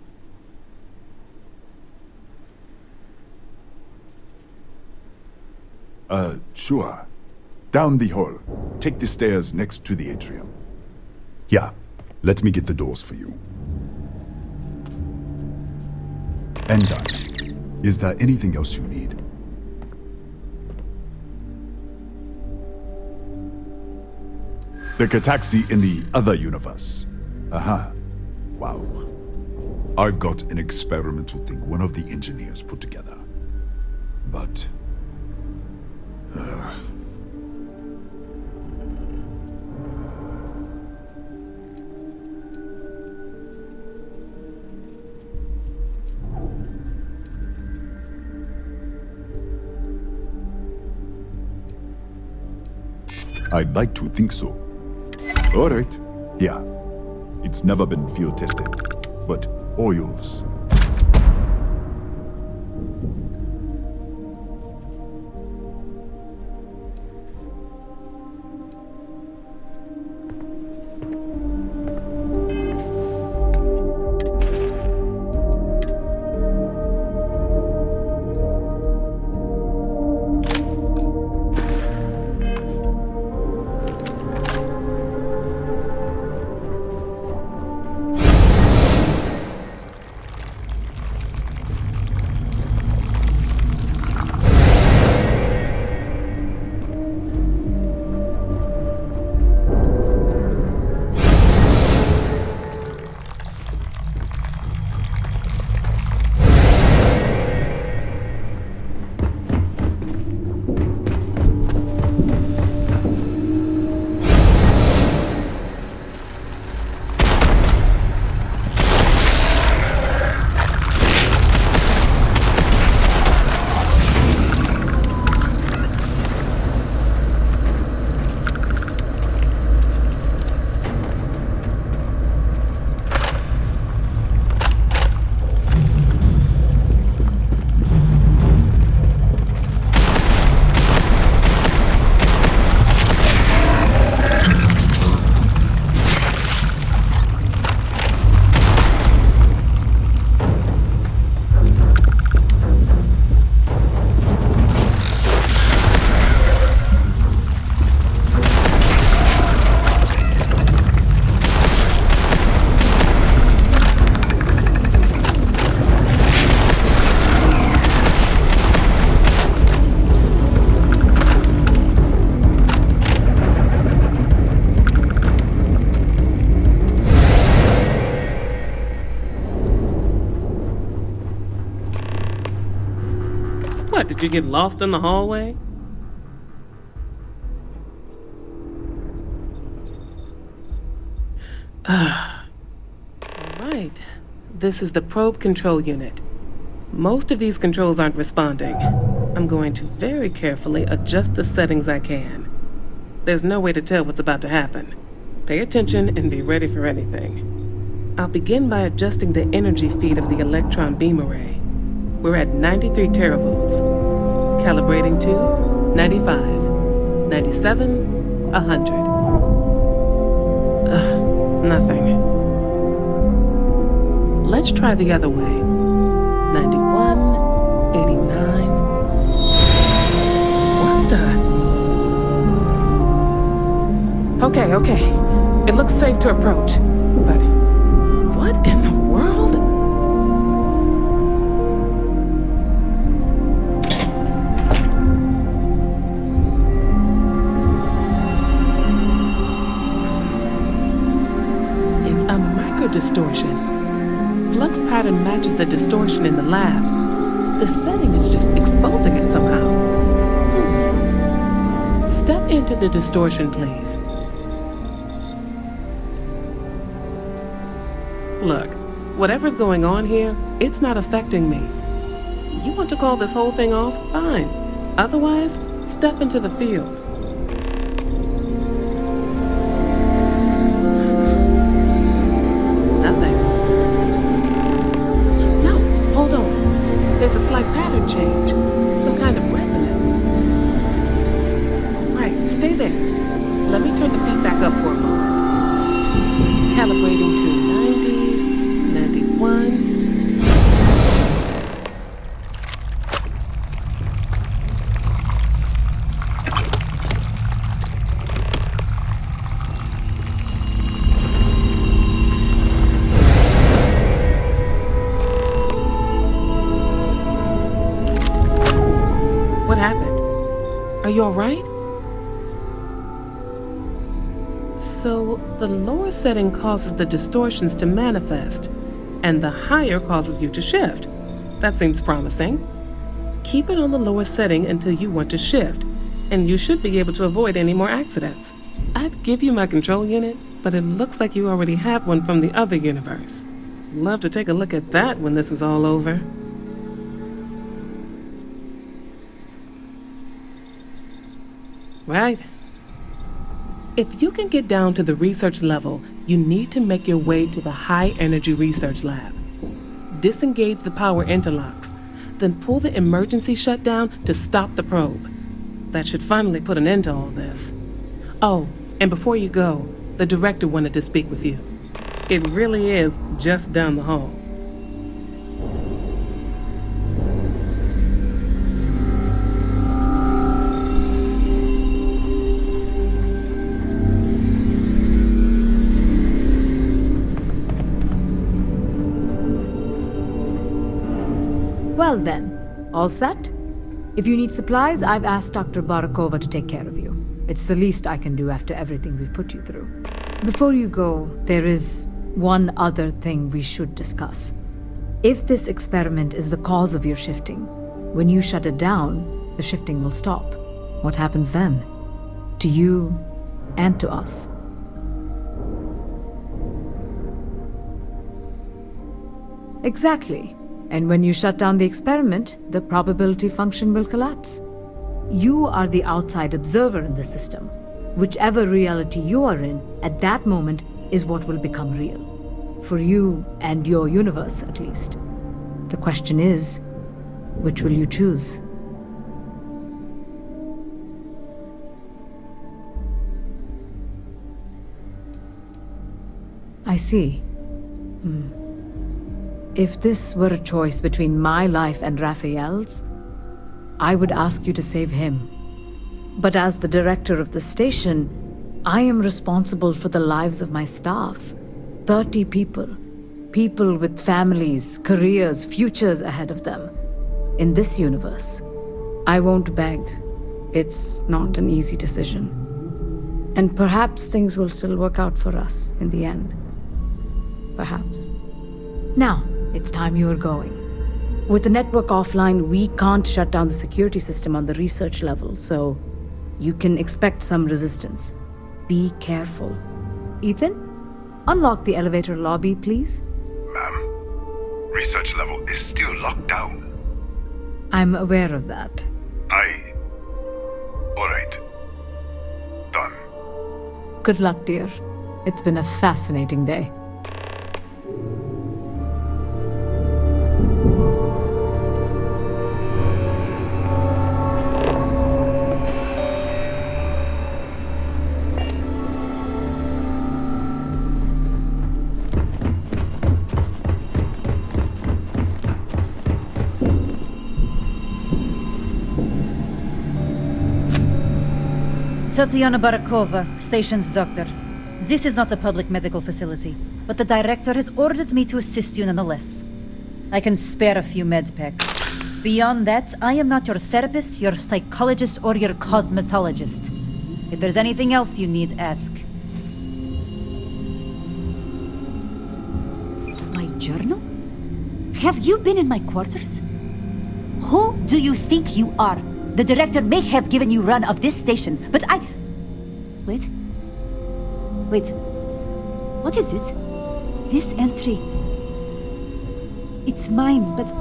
Sure. Down the hall. Take the stairs next to the atrium. Yeah, let me get the doors for you. And done. Is there anything else you need? The Kataxi in the other universe. Aha. Wow. I've got an experimental thing one of the engineers put together. But... I'd like to think so. All right. Yeah. It's never been field tested, but all yours. What, did you get lost in the hallway? Alright. This is the probe control unit. Most of these controls aren't responding. I'm going to very carefully adjust the settings I can. There's no way to tell what's about to happen. Pay attention and be ready for anything. I'll begin by adjusting the energy feed of the electron beam array. We're at 93 teravolts. Calibrating to 95, 97, 100. Nothing. Let's try the other way. 91, 89. What the? Okay. It looks safe to approach. But what in the world? It's a microdistortion. Flux pattern matches the distortion in the lab. The setting is just exposing it somehow. Step into the distortion, please. Look, whatever's going on here, it's not affecting me. You want to call this whole thing off? Fine. Otherwise, step into the field. There's a slight pattern change, some kind of resonance. Right, stay there. Let me turn the beat back up for a moment. Calibrating to 90, 91. Are you all right? So, the lower setting causes the distortions to manifest, and the higher causes you to shift. That seems promising. Keep it on the lower setting until you want to shift, and you should be able to avoid any more accidents. I'd give you my control unit, but it looks like you already have one from the other universe. Love to take a look at that when this is all over. Right. If you can get down to the research level, you need to make your way to the high-energy research lab. Disengage the power interlocks, then pull the emergency shutdown to stop the probe. That should finally put an end to all this. Oh, and before you go, the director wanted to speak with you. It really is just down the hall. Well then, all set? If you need supplies, I've asked Dr. Barakova to take care of you. It's the least I can do after everything we've put you through. Before you go, there is one other thing we should discuss. If this experiment is the cause of your shifting, when you shut it down, the shifting will stop. What happens then? To you and to us. Exactly. And when you shut down the experiment, the probability function will collapse. You are the outside observer in the system. Whichever reality you are in, at that moment, is what will become real. For you and your universe, at least. The question is, which will you choose? I see. If this were a choice between my life and Raphael's, I would ask you to save him. But as the director of the station, I am responsible for the lives of my staff. 30 people. People with families, careers, futures ahead of them. In this universe. I won't beg. It's not an easy decision. And perhaps things will still work out for us in the end. Perhaps. Now, it's time you are going. With the network offline, we can't shut down the security system on the research level, so you can expect some resistance. Be careful. Ethan, unlock the elevator lobby, please. Ma'am, research level is still locked down. I'm aware of that. Alright. Done. Good luck, dear. It's been a fascinating day. Tatiana Barakova, station's doctor. This is not a public medical facility, but the director has ordered me to assist you nonetheless. I can spare a few med packs. Beyond that, I am not your therapist, your psychologist, or your cosmetologist. If there's anything else you need, ask. My journal? Have you been in my quarters? Who do you think you are? The director may have given you run of this station, but I... Wait. What is this? This entry... It's mine, but...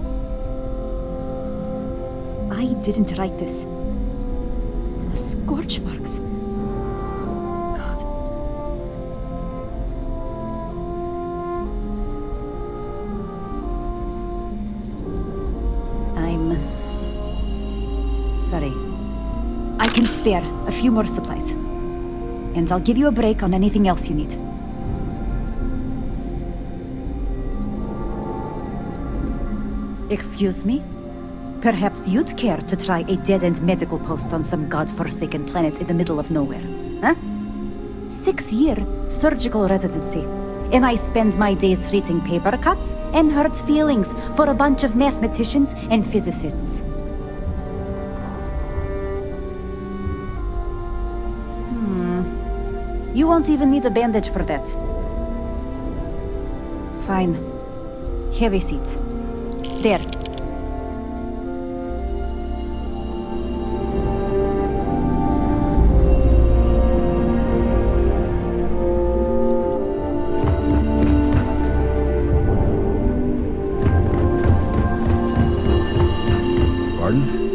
I didn't write this. The scorch marks. God. I'm... sorry. I can spare a few more supplies. And I'll give you a break on anything else you need. Excuse me? Perhaps you'd care to try a dead-end medical post on some godforsaken planet in the middle of nowhere, huh? 6-year surgical residency. And I spend my days treating paper cuts and hurt feelings for a bunch of mathematicians and physicists. You won't even need a bandage for that. Fine. Have a seat. There. Pardon?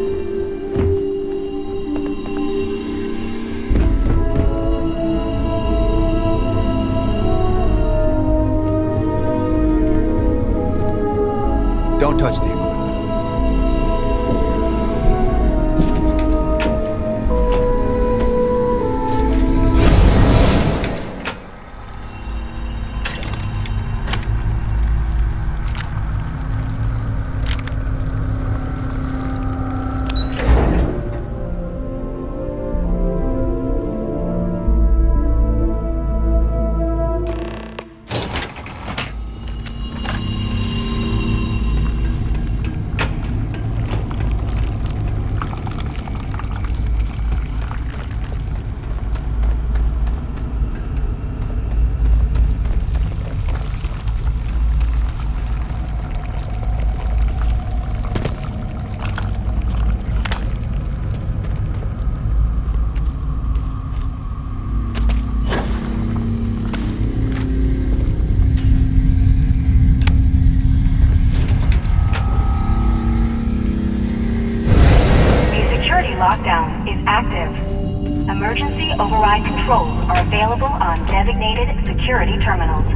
Don't touch the equipment. Lockdown is active. Emergency override controls are available on designated security terminals.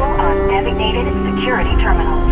available on designated security terminals.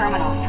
terminals.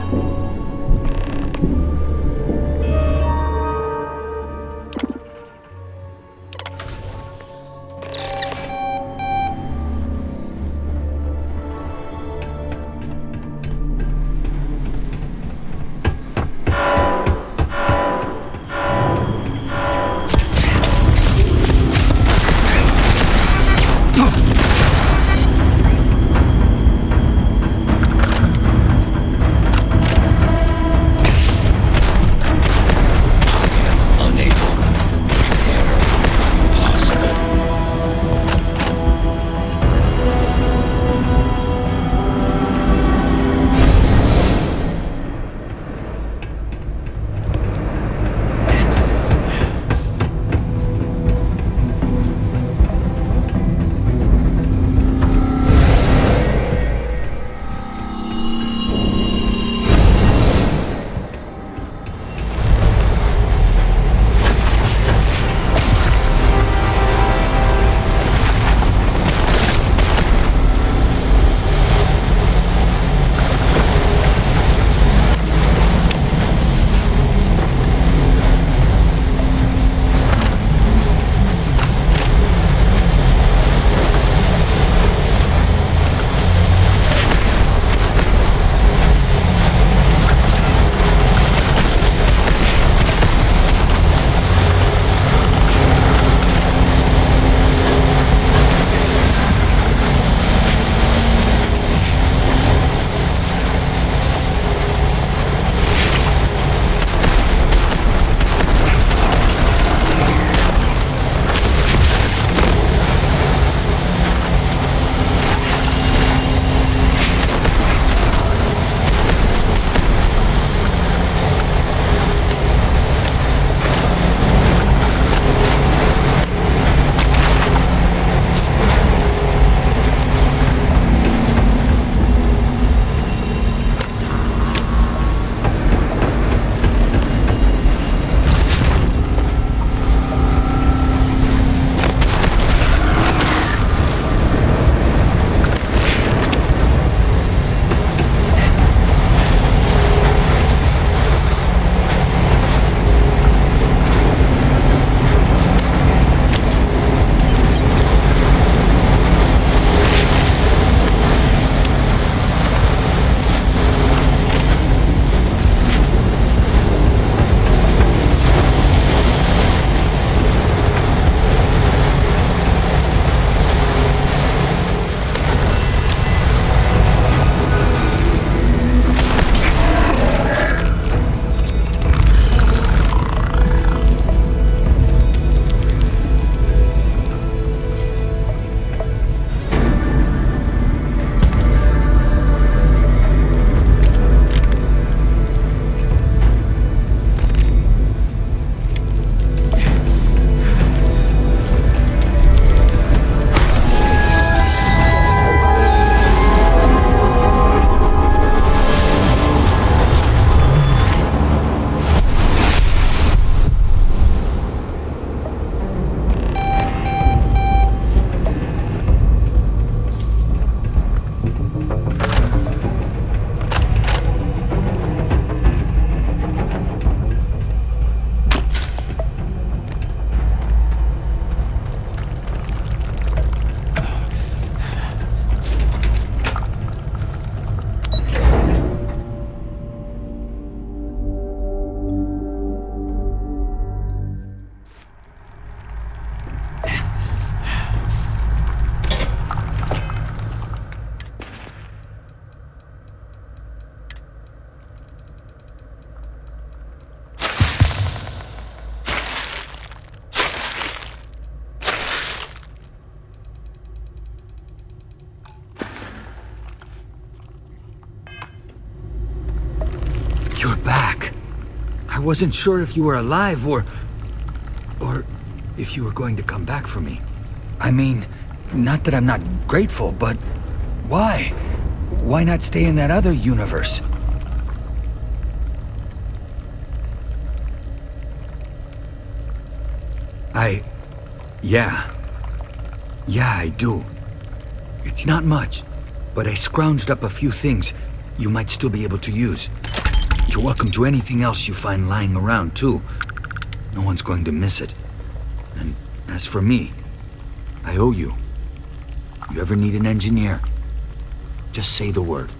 You're back. I wasn't sure if you were alive or if you were going to come back for me. I mean, not that I'm not grateful, but why? Why not stay in that other universe? Yeah, I do. It's not much, but I scrounged up a few things. you might still be able to use. You're welcome to anything else you find lying around, too. No one's going to miss it. And as for me, I owe you. You ever need an engineer, just say the word.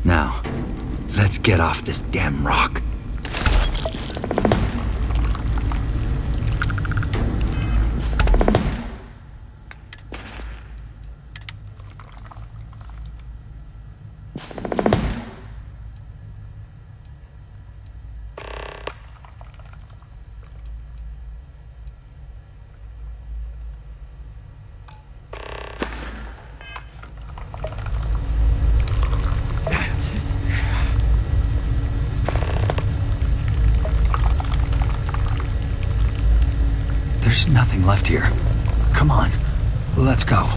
Now, let's get off this damn rock. There's nothing left here. Come on, let's go.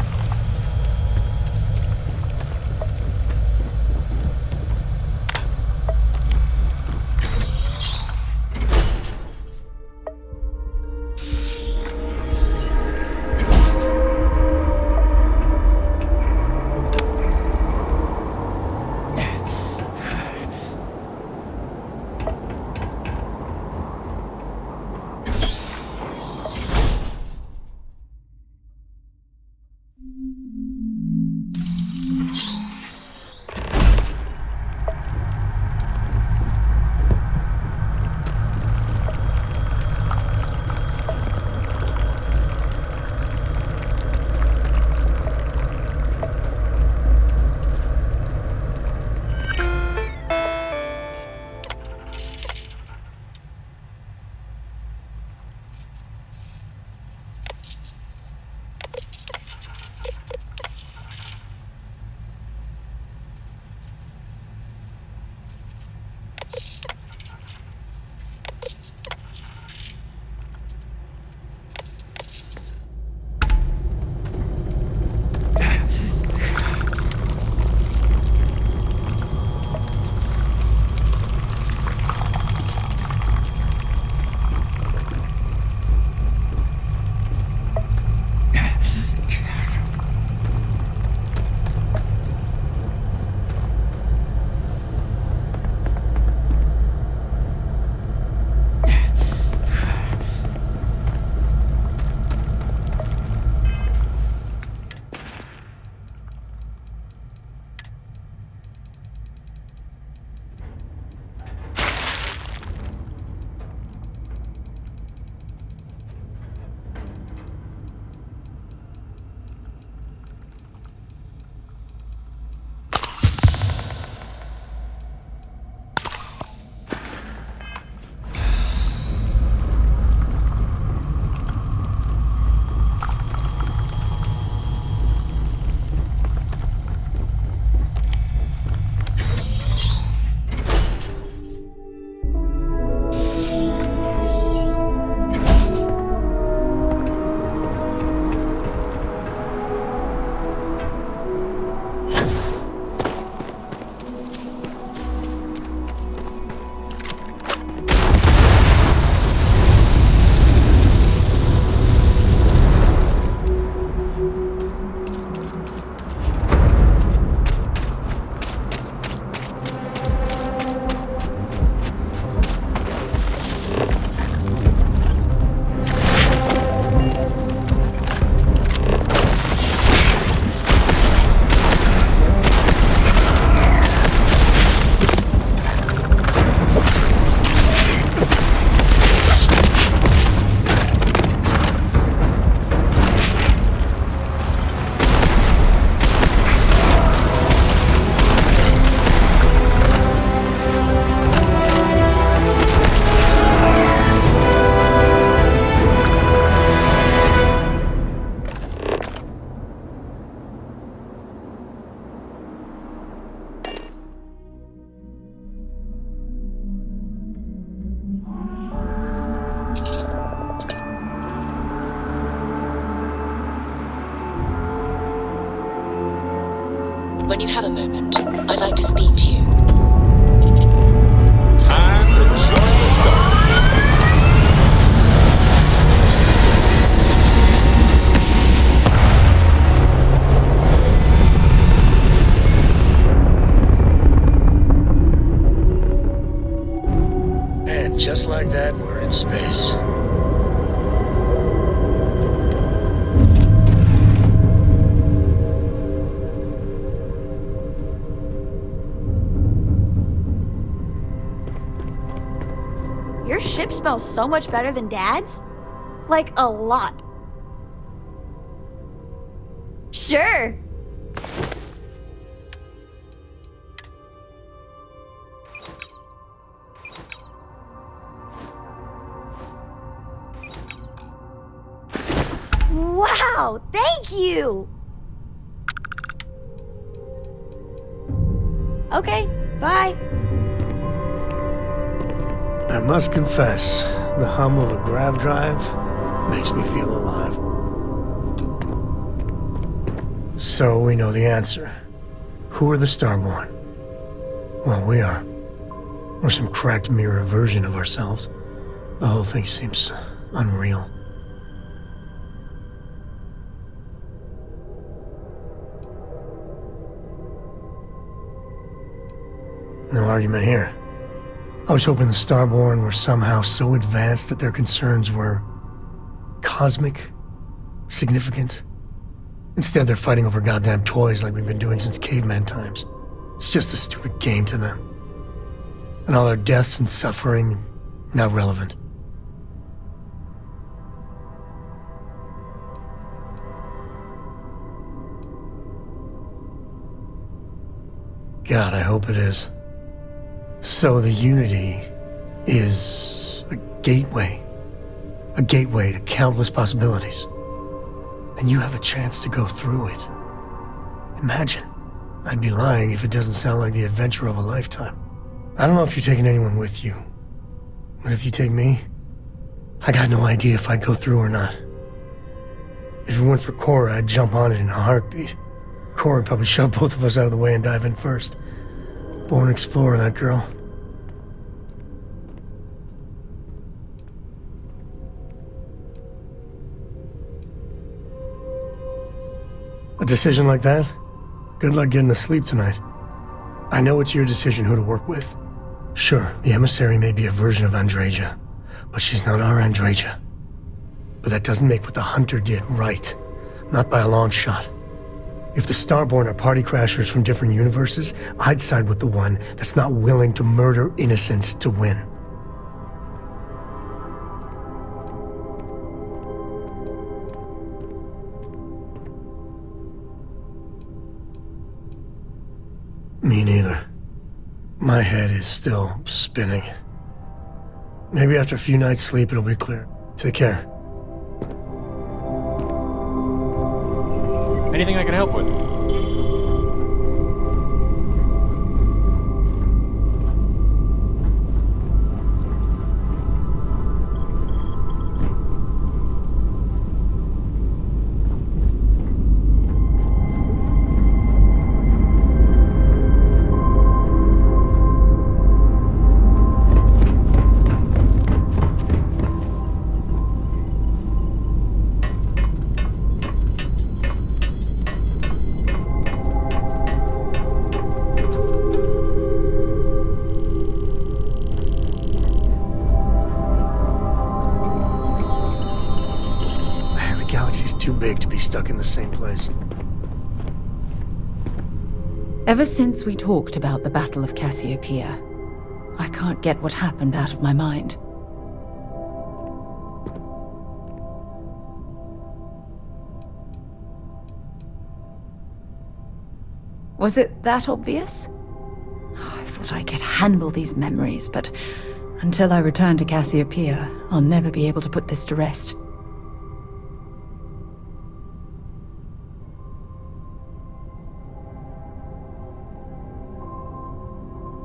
When you have a moment, I'd like to speak to you. Time to join the stars. Just like that, we're in space. Your ship smells so much better than Dad's? Like, a lot. Sure. Wow, thank you! Okay, bye. I must confess, the hum of a grav drive makes me feel alive. So we know the answer. Who are the Starborn? Well, we are. We're some cracked mirror version of ourselves. The whole thing seems unreal. No argument here. I was hoping the Starborn were somehow so advanced that their concerns were cosmic, significant. Instead, they're fighting over goddamn toys like we've been doing since caveman times. It's just a stupid game to them. And all our deaths and suffering, not relevant. God, I hope it is. So the Unity is a gateway to countless possibilities. And you have a chance to go through it. Imagine. I'd be lying if it doesn't sound like the adventure of a lifetime. I don't know if you're taking anyone with you, but if you take me, I got no idea if I'd go through or not. If it went for Cora, I'd jump on it in a heartbeat. Cora would probably shove both of us out of the way and dive in first. Born explorer, that girl. A decision like that? Good luck getting to sleep tonight. I know it's your decision who to work with. Sure, the emissary may be a version of Andreja, but she's not our Andreja. But that doesn't make what the Hunter did right. Not by a long shot. If the Starborn are party crashers from different universes, I'd side with the one that's not willing to murder innocents to win. Me neither. My head is still spinning. Maybe after a few nights' sleep it'll be clear. Take care. Anything I can help with? Too big to be stuck in the same place. Ever since we talked about the Battle of Cassiopeia, I can't get what happened out of my mind. Was it that obvious? I thought I could handle these memories, but until I return to Cassiopeia, I'll never be able to put this to rest.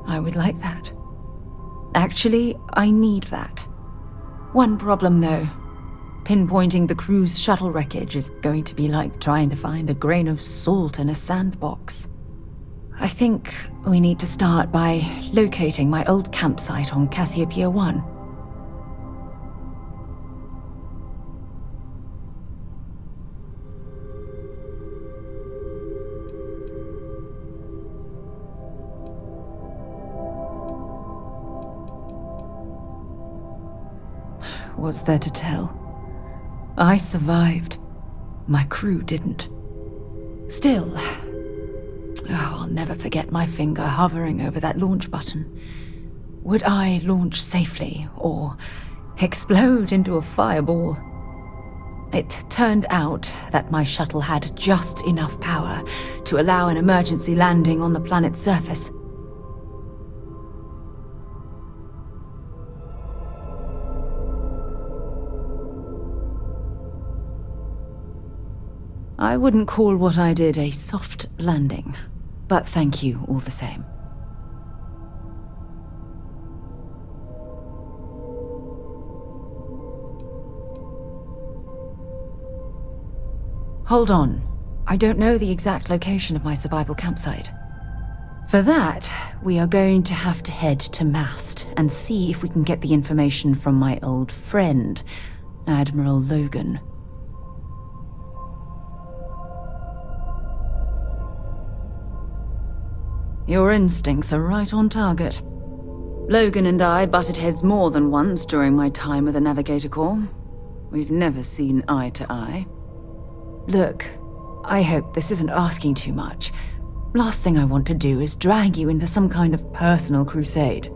I would like that. Actually, I need that. One problem, though. Pinpointing the crew's shuttle wreckage is going to be like trying to find a grain of salt in a sandbox. I think we need to start by locating my old campsite on Cassiopeia 1. was there to tell? I survived. My crew didn't. Still, I'll never forget my finger hovering over that launch button. Would I launch safely, or explode into a fireball? It turned out that my shuttle had just enough power to allow an emergency landing on the planet's surface. I wouldn't call what I did a soft landing, but thank you all the same. Hold on. I don't know the exact location of my survival campsite. For that, we are going to have to head to Mast and see if we can get the information from my old friend, Admiral Logan. Your instincts are right on target. Logan and I butted heads more than once during my time with the Navigator Corps. We've never seen eye to eye. Look, I hope this isn't asking too much. Last thing I want to do is drag you into some kind of personal crusade.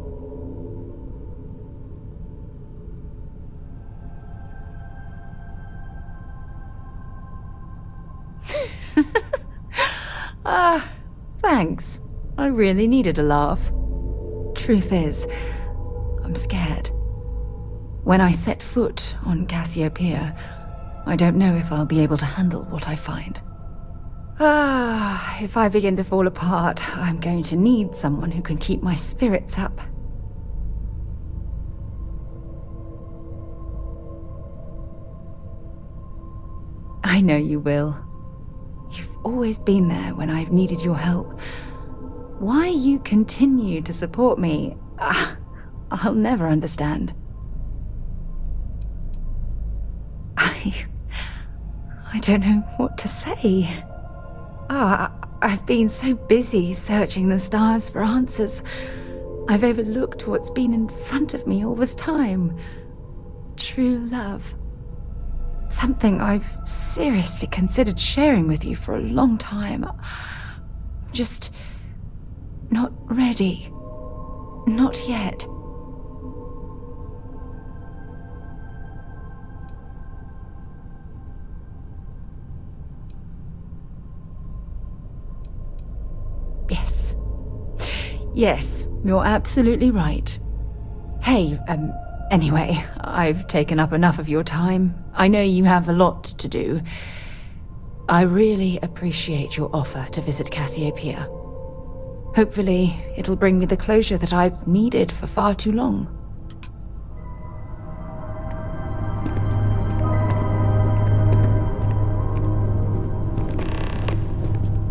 Thanks. I really needed a laugh. Truth is, I'm scared. When I set foot on Cassiopeia, I don't know if I'll be able to handle what I find. If I begin to fall apart, I'm going to need someone who can keep my spirits up. I know you will. You've always been there when I've needed your help. Why you continue to support me, I'll never understand. I don't know what to say. I've been so busy searching the stars for answers. I've overlooked what's been in front of me all this time. True love. Something I've seriously considered sharing with you for a long time. Just not ready. Not yet. Yes, you're absolutely right. Hey, anyway, I've taken up enough of your time. I know you have a lot to do. I really appreciate your offer to visit Cassiopeia. Hopefully, it'll bring me the closure that I've needed for far too long.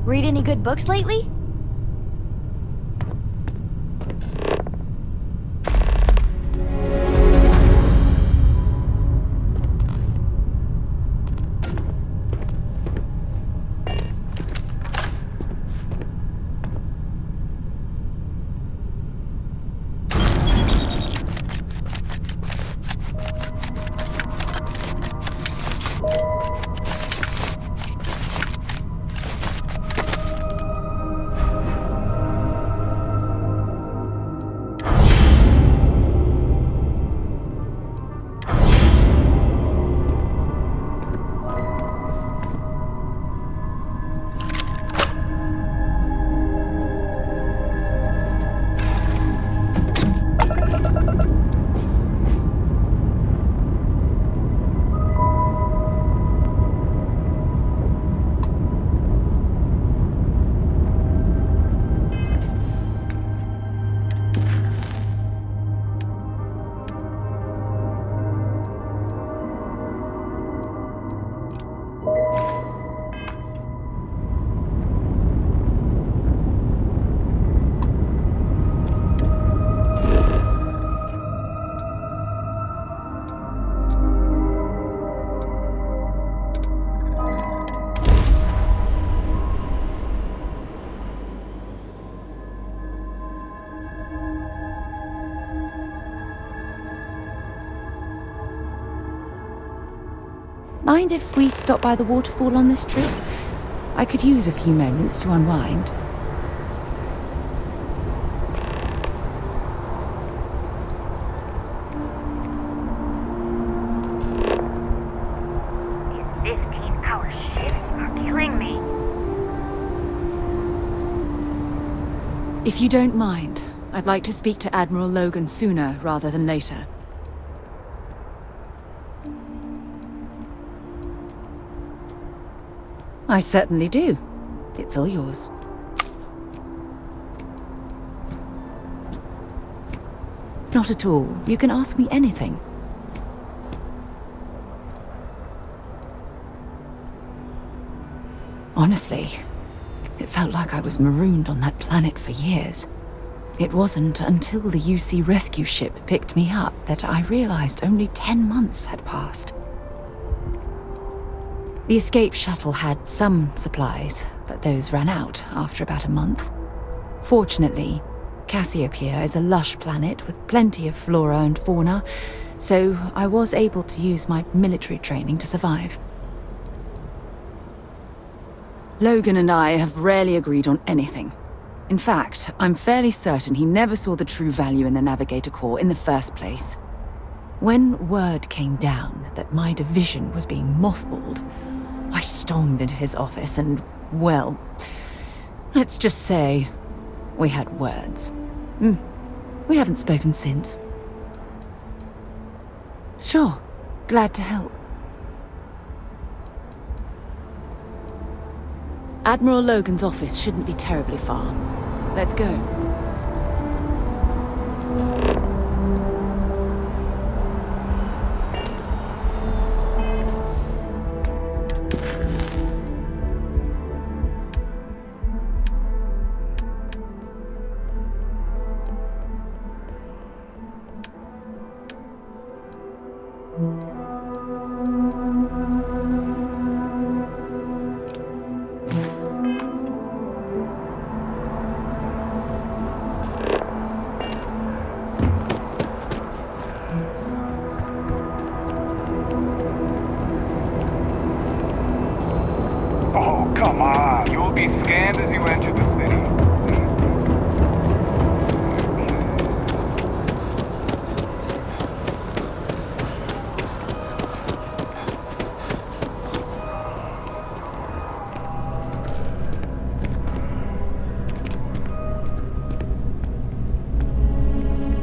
Read any good books lately? Mind if we stop by the waterfall on this trip? I could use a few moments to unwind. These 15-hour shifts are killing me. If you don't mind, I'd like to speak to Admiral Logan sooner rather than later. I certainly do. It's all yours. Not at all. You can ask me anything. Honestly, it felt like I was marooned on that planet for years. It wasn't until the UC rescue ship picked me up that I realized only 10 months had passed. The escape shuttle had some supplies, but those ran out after about a month. Fortunately, Cassiopeia is a lush planet with plenty of flora and fauna, so I was able to use my military training to survive. Logan and I have rarely agreed on anything. In fact, I'm fairly certain he never saw the true value in the Navigator Corps in the first place. When word came down that my division was being mothballed, I stormed into his office and, well, let's just say we had words. We haven't spoken since. Sure, glad to help. Admiral Logan's office shouldn't be terribly far. Let's go. Oh, come on. You will be scanned as you enter the city.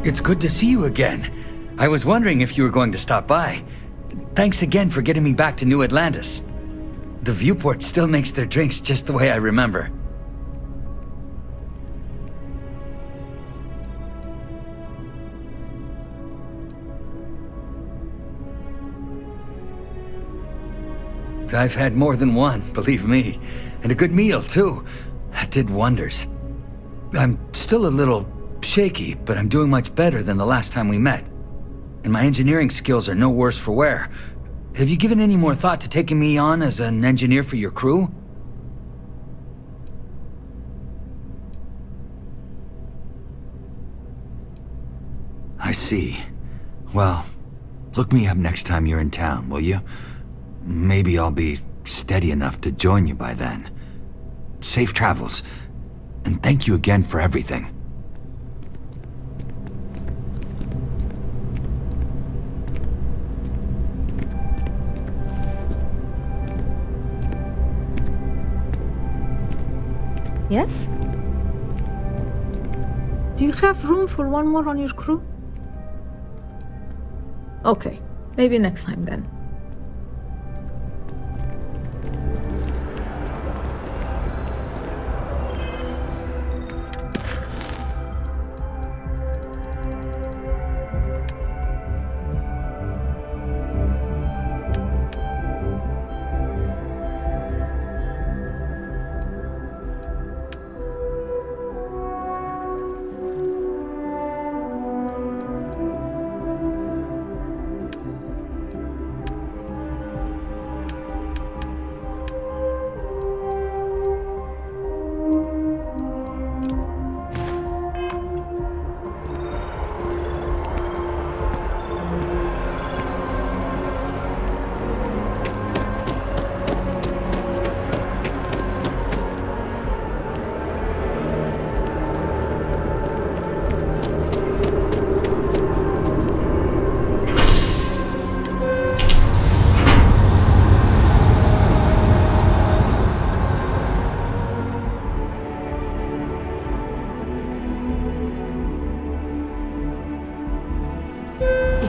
It's good to see you again. I was wondering if you were going to stop by. Thanks again for getting me back to New Atlantis. The viewport still makes their drinks just the way I remember. I've had more than one, believe me. And a good meal, too. That did wonders. I'm still a little shaky, but I'm doing much better than the last time we met. And my engineering skills are no worse for wear. Have you given any more thought to taking me on as an engineer for your crew? I see. Well, look me up next time you're in town, will you? Maybe I'll be steady enough to join you by then. Safe travels, and thank you again for everything. Yes? Do you have room for one more on your crew? Okay, maybe next time then.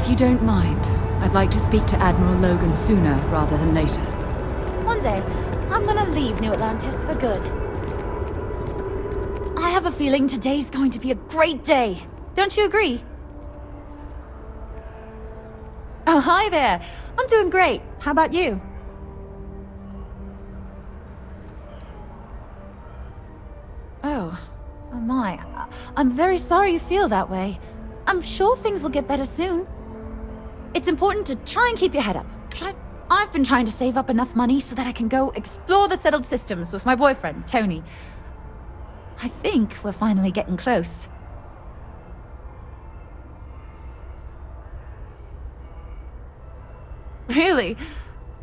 If you don't mind, I'd like to speak to Admiral Logan sooner rather than later. One day, I'm gonna leave New Atlantis for good. I have a feeling today's going to be a great day. Don't you agree? Oh, hi there. I'm doing great. How about you? Oh my. I'm very sorry you feel that way. I'm sure things will get better soon. It's important to try and keep your head up. I've been trying to save up enough money so that I can go explore the settled systems with my boyfriend, Tony. I think we're finally getting close. Really?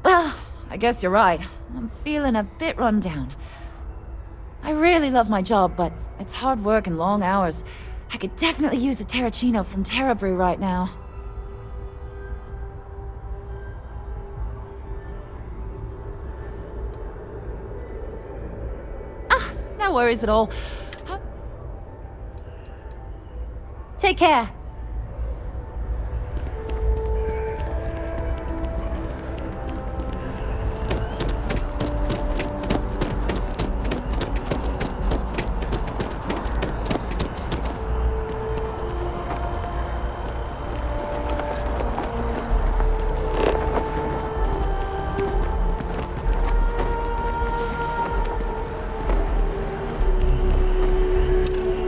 Well, I guess you're right. I'm feeling a bit run down. I really love my job, but it's hard work and long hours. I could definitely use a Terracino from Terra Brew right now. No worries at all. Take care.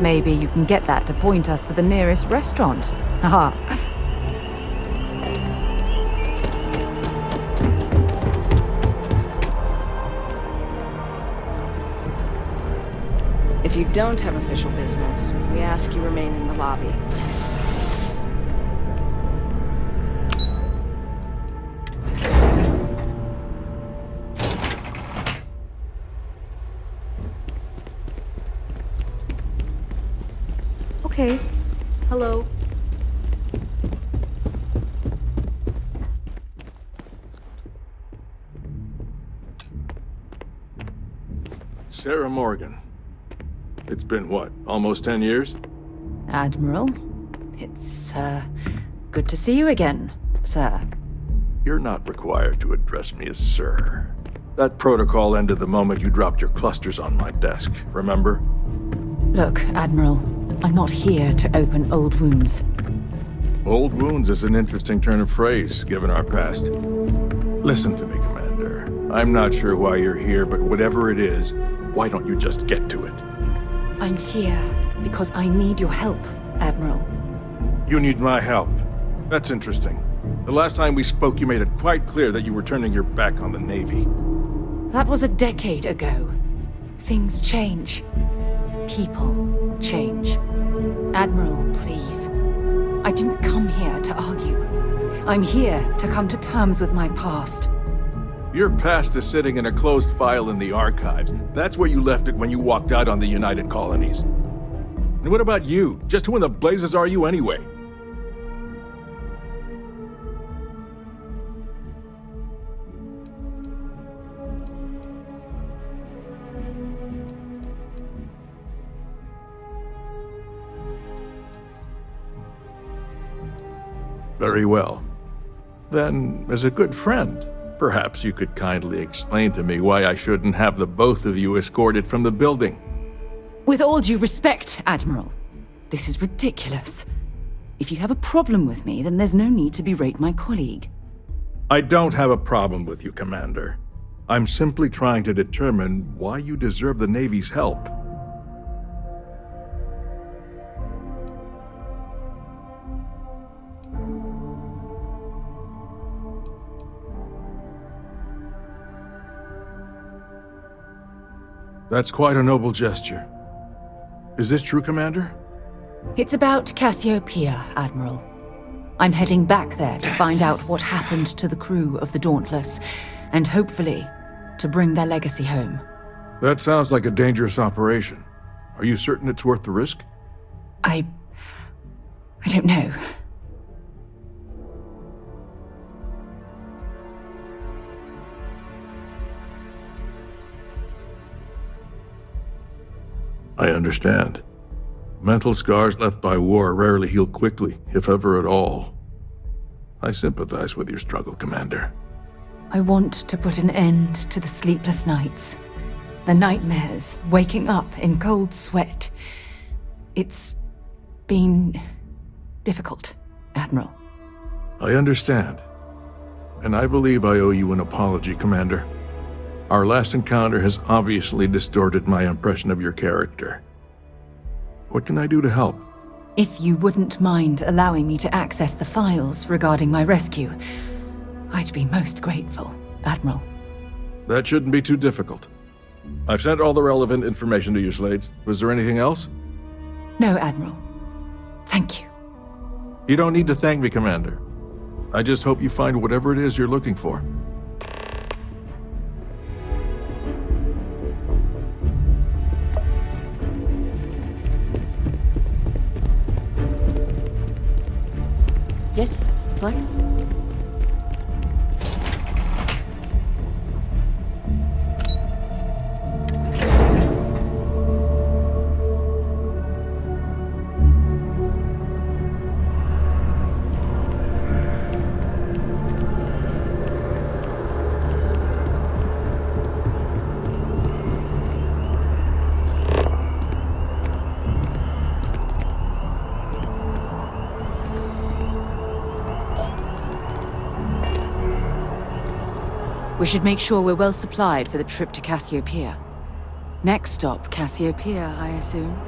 Maybe you can get that to point us to the nearest restaurant. Haha. If you don't have official business, we ask you remain in the lobby. Okay. Hello. Sarah Morgan. It's been what, almost 10 years? Admiral, it's, good to see you again, sir. You're not required to address me as sir. That protocol ended the moment you dropped your clusters on my desk, remember? Look, Admiral, I'm not here to open old wounds. Old wounds is an interesting turn of phrase, given our past. Listen to me, Commander. I'm not sure why you're here, but whatever it is, why don't you just get to it? I'm here because I need your help, Admiral. You need my help. That's interesting. The last time we spoke, you made it quite clear that you were turning your back on the Navy. That was a decade ago. Things change. People change. Admiral, please. I didn't come here to argue. I'm here to come to terms with my past. Your past is sitting in a closed file in the archives. That's where you left it when you walked out on the United Colonies. And what about you? Just who in the blazes are you anyway? Very well. Then, as a good friend, perhaps you could kindly explain to me why I shouldn't have the both of you escorted from the building. With all due respect, Admiral, this is ridiculous. If you have a problem with me, then there's no need to berate my colleague. I don't have a problem with you, Commander. I'm simply trying to determine why you deserve the Navy's help. That's quite a noble gesture. Is this true, Commander? It's about Cassiopeia, Admiral. I'm heading back there to find out what happened to the crew of the Dauntless, and hopefully, to bring their legacy home. That sounds like a dangerous operation. Are you certain it's worth the risk? I don't know. I understand. Mental scars left by war rarely heal quickly, if ever at all. I sympathize with your struggle, Commander. I want to put an end to the sleepless nights, the nightmares, waking up in cold sweat. It's been difficult, Admiral. I understand. And I believe I owe you an apology, Commander. Our last encounter has obviously distorted my impression of your character. What can I do to help? If you wouldn't mind allowing me to access the files regarding my rescue, I'd be most grateful, Admiral. That shouldn't be too difficult. I've sent all the relevant information to you, Slades. Was there anything else? No, Admiral. Thank you. You don't need to thank me, Commander. I just hope you find whatever it is you're looking for. Yes, what? We should make sure we're well supplied for the trip to Cassiopeia. Next stop, Cassiopeia, I assume.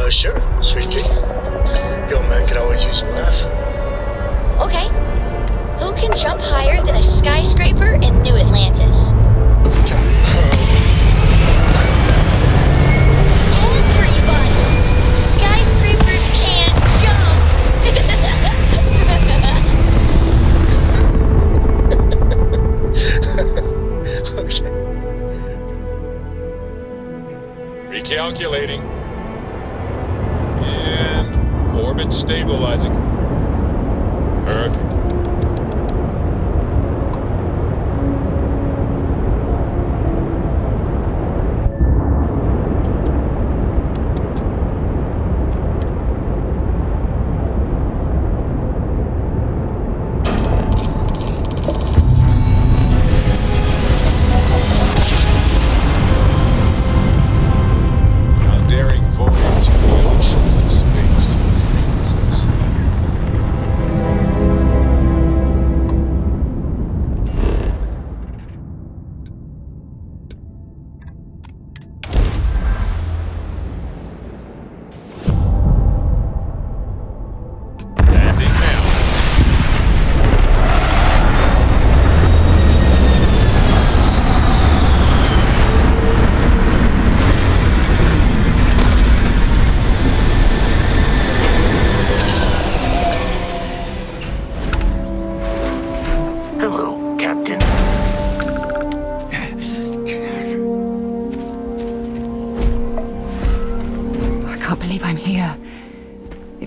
Sure, sweet pea. Your man can always use a laugh. Okay. Who can jump higher than a skyscraper in New Atlantis? Everybody! Skyscrapers can't jump! Okay. Recalculating. And orbit stabilizing. Perfect.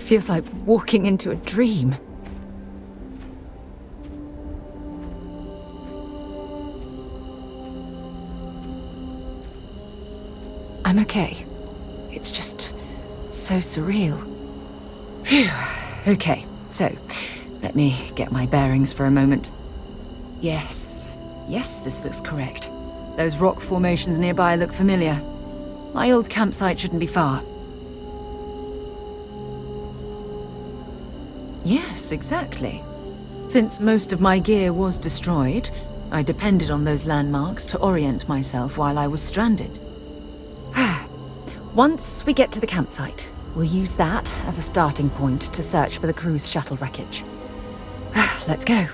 feels like walking into a dream. I'm okay. It's just so surreal. Phew. Okay, so let me get my bearings for a moment. Yes, this looks correct. Those rock formations nearby look familiar. My old campsite shouldn't be far. Yes, exactly. Since most of my gear was destroyed, I depended on those landmarks to orient myself while I was stranded. Once we get to the campsite, we'll use that as a starting point to search for the cruise shuttle wreckage. Let's go.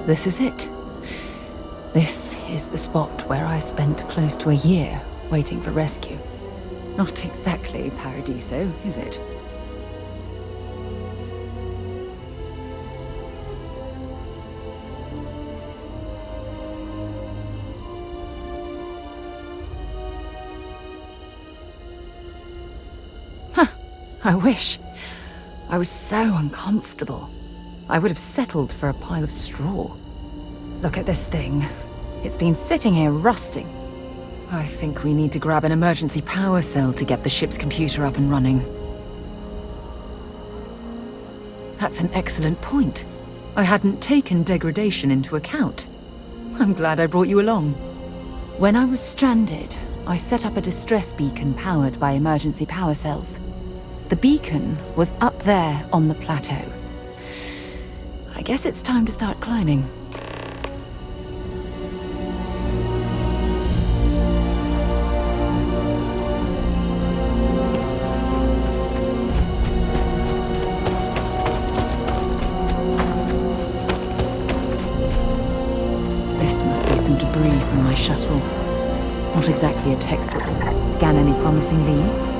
This is it. This is the spot where I spent close to a year waiting for rescue. Not exactly Paradiso, is it? I wish. I was so uncomfortable. I would have settled for a pile of straw. Look at this thing. It's been sitting here rusting. I think we need to grab an emergency power cell to get the ship's computer up and running. That's an excellent point. I hadn't taken degradation into account. I'm glad I brought you along. When I was stranded, I set up a distress beacon powered by emergency power cells. The beacon was up there on the plateau. I guess it's time to start climbing. This must be some debris from my shuttle. Not exactly a textbook. Scan any promising leads?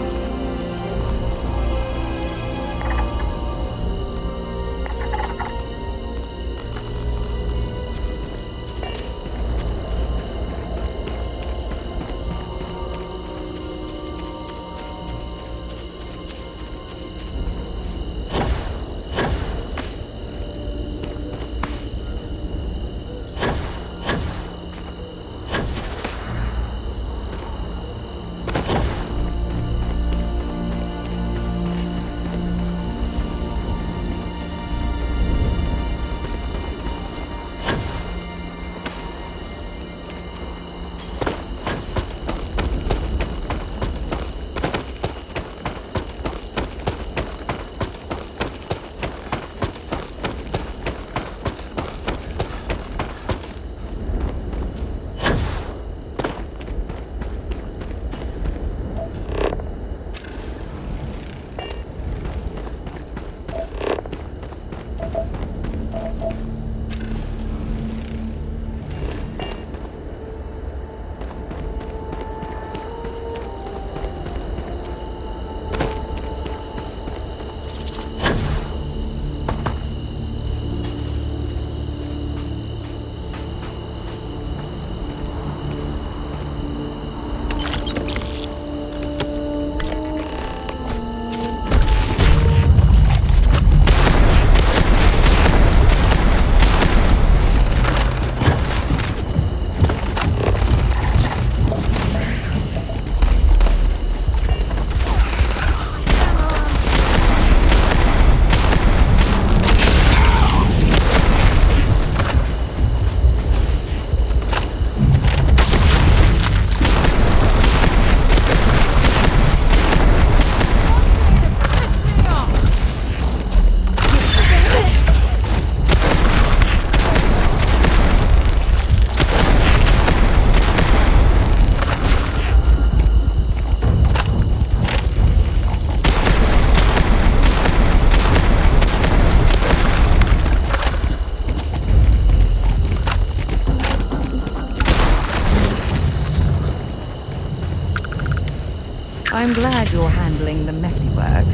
I'm glad you're handling the messy work.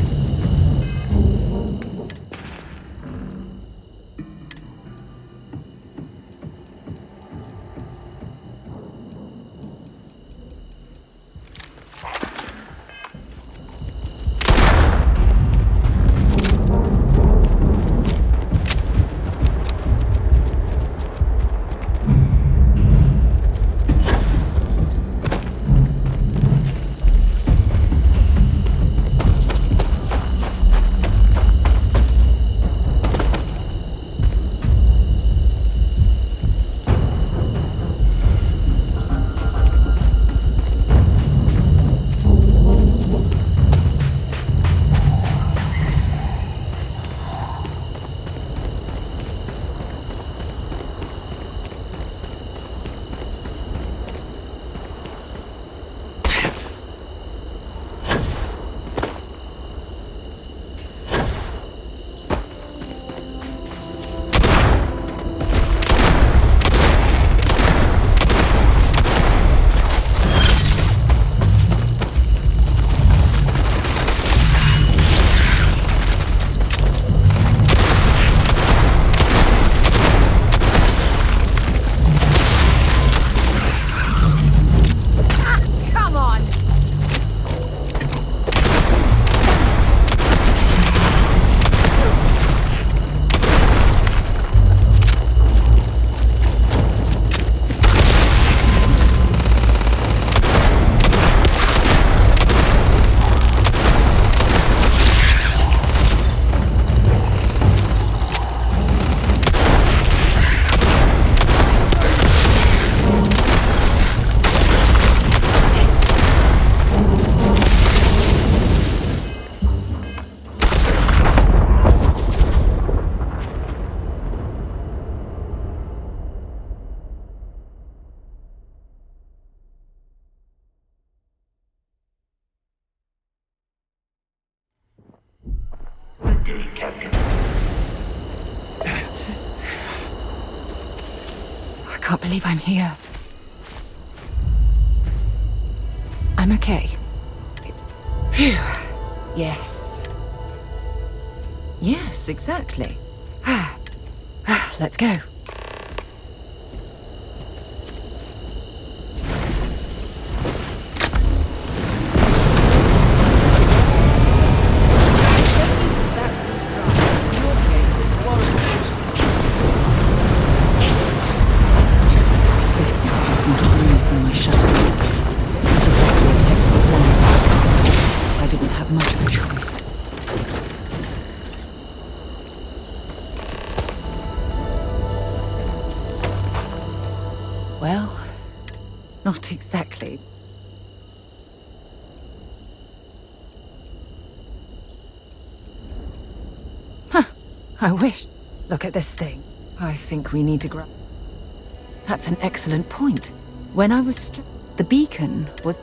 I can't believe I'm here. I'm okay. It's... Phew. Yes. Yes, exactly. Let's go. This must be some clue from my shuttle. Not exactly a textbook one, so I didn't have much of a choice. Well, not exactly. Huh, I wish. Look at this thing. I think we need to grab... That's an excellent point. When I was the beacon was...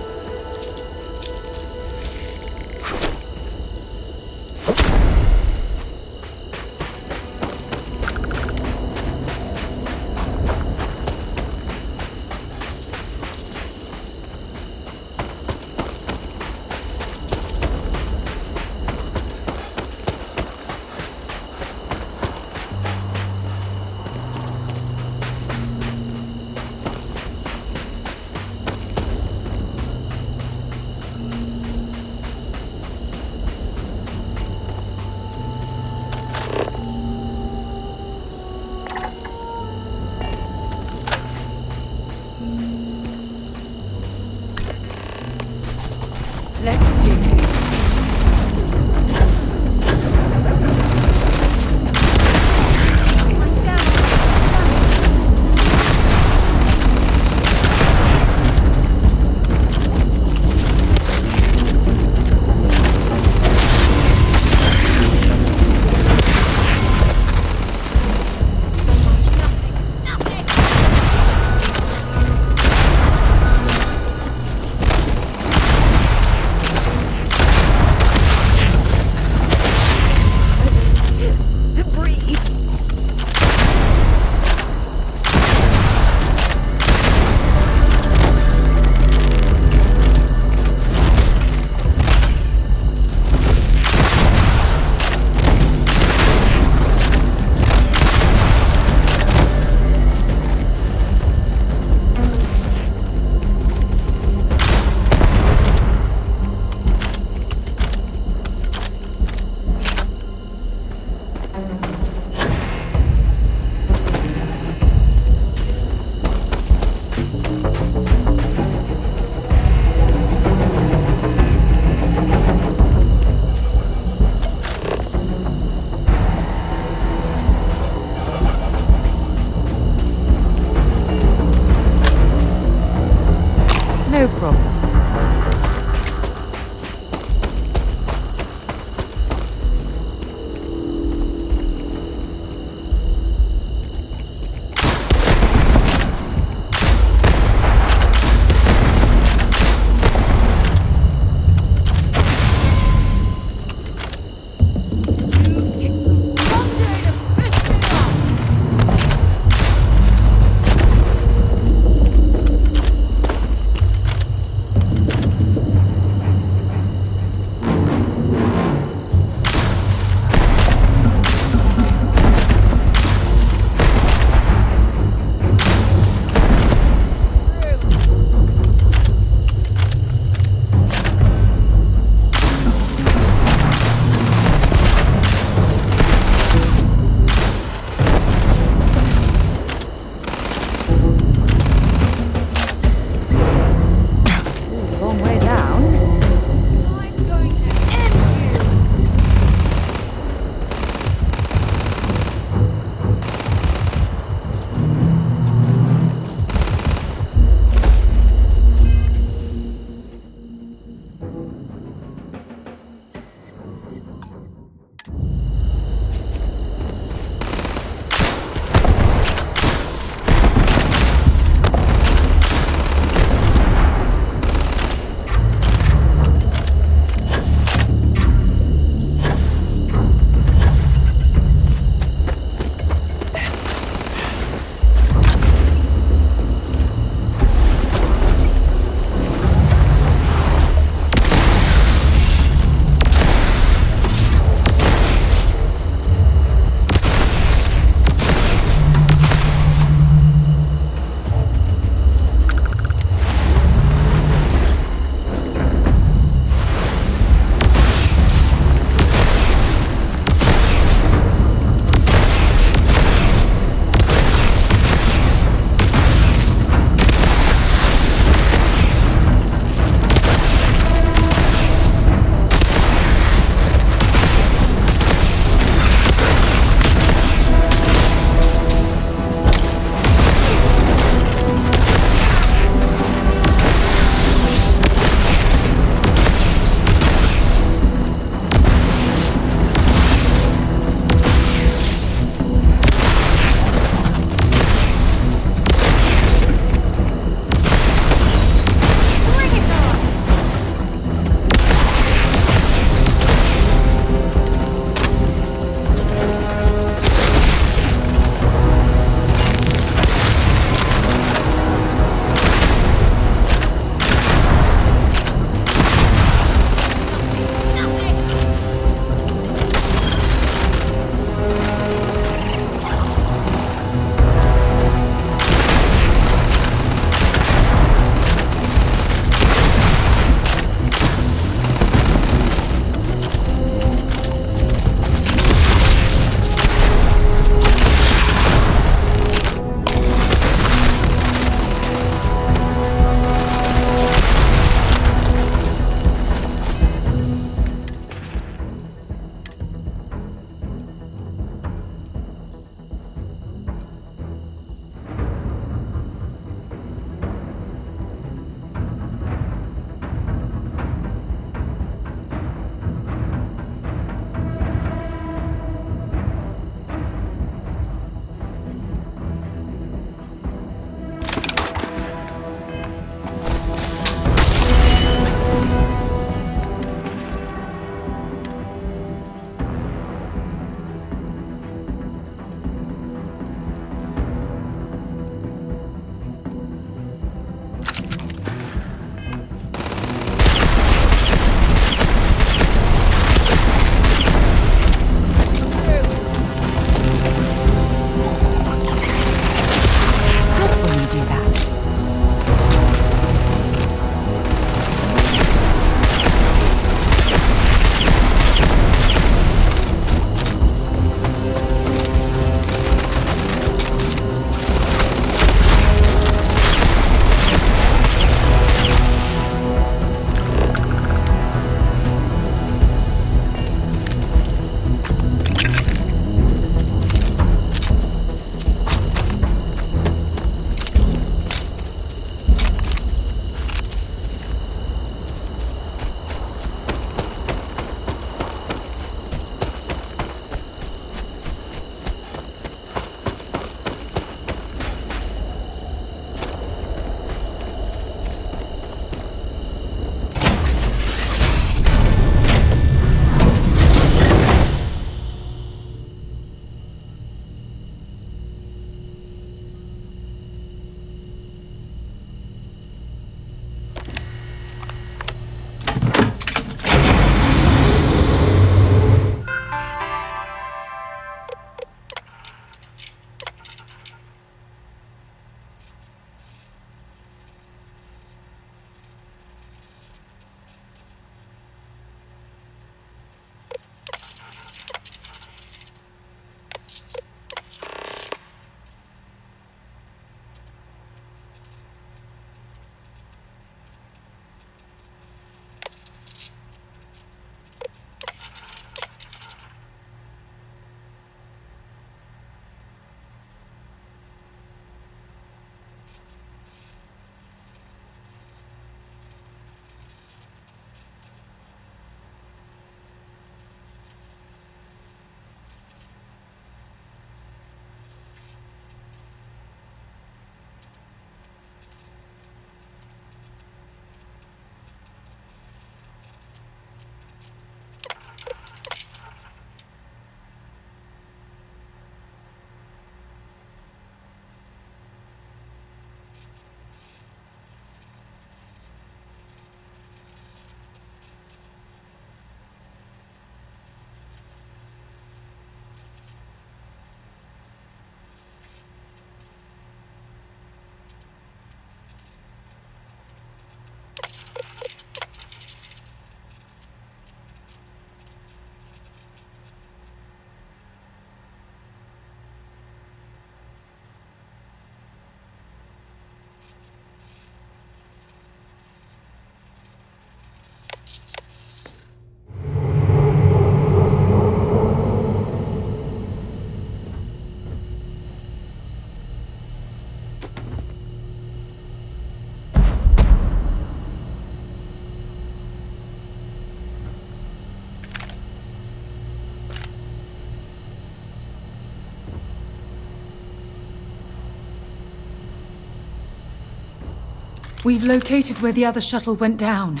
We've located where the other shuttle went down.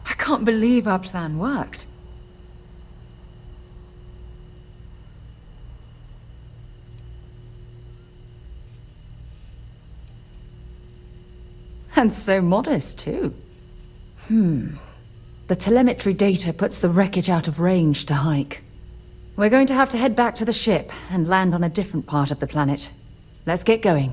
I can't believe our plan worked. And so modest, too. The telemetry data puts the wreckage out of range to hike. We're going to have to head back to the ship and land on a different part of the planet. Let's get going.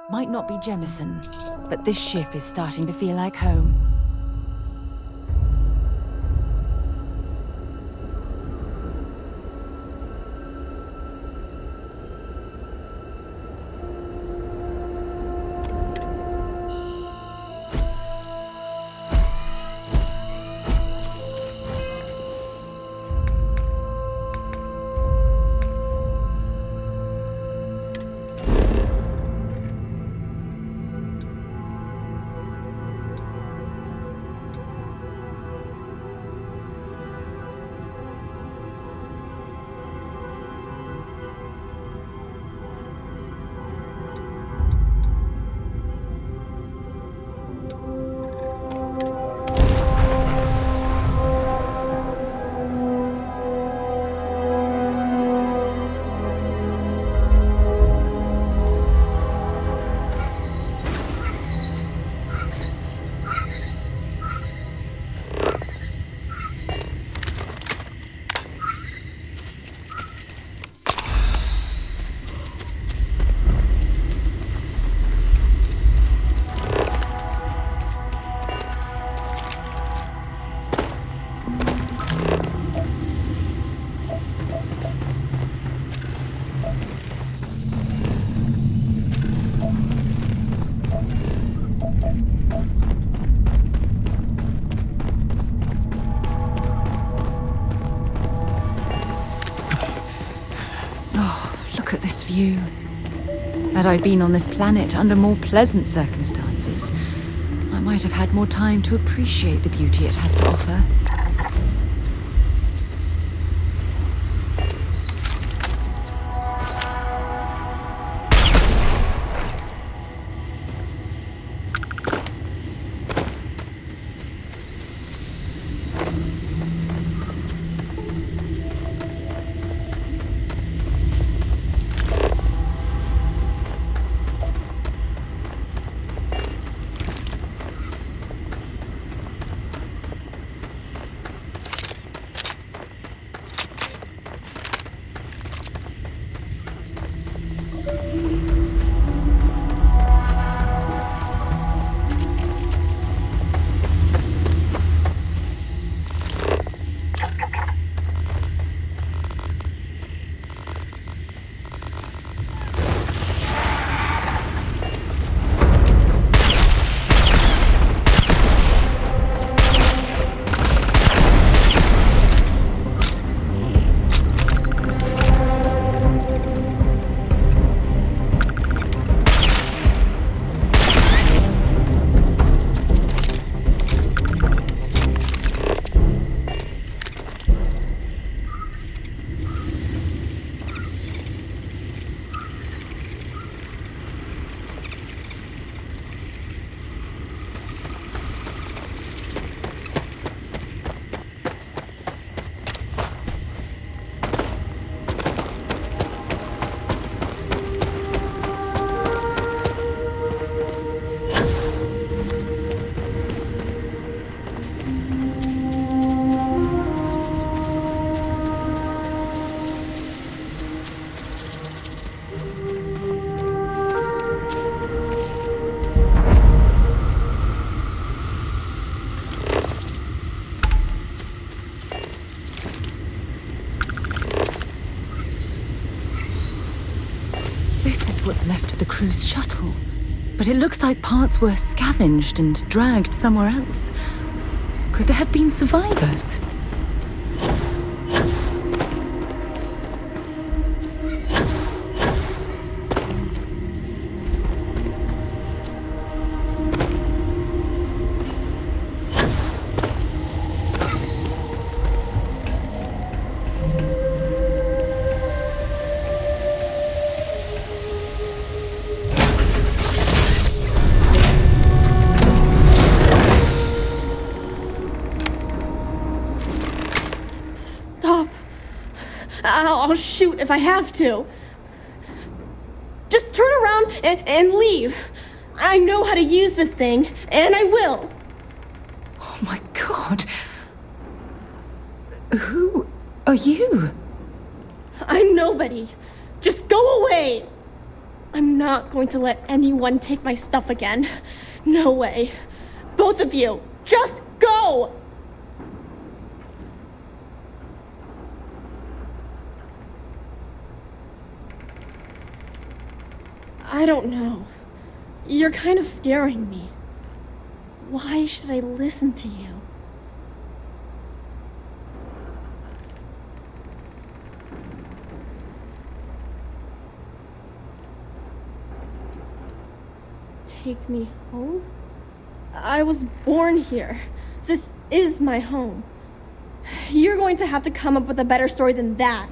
Might not be Jemison, but this ship is starting to feel like home. View. Had I been on this planet under more pleasant circumstances, I might have had more time to appreciate the beauty it has to offer. What's left of the cruise shuttle. But it looks like parts were scavenged and dragged somewhere else. Could there have been survivors? I'll shoot if I have to. Just turn around and leave. I know how to use this thing, and I will. Oh my god. Who are you? I'm nobody. Just go away. I'm not going to let anyone take my stuff again. No way. Both of you, just go! I don't know. You're kind of scaring me. Why should I listen to you? Take me home? I was born here. This is my home. You're going to have to come up with a better story than that.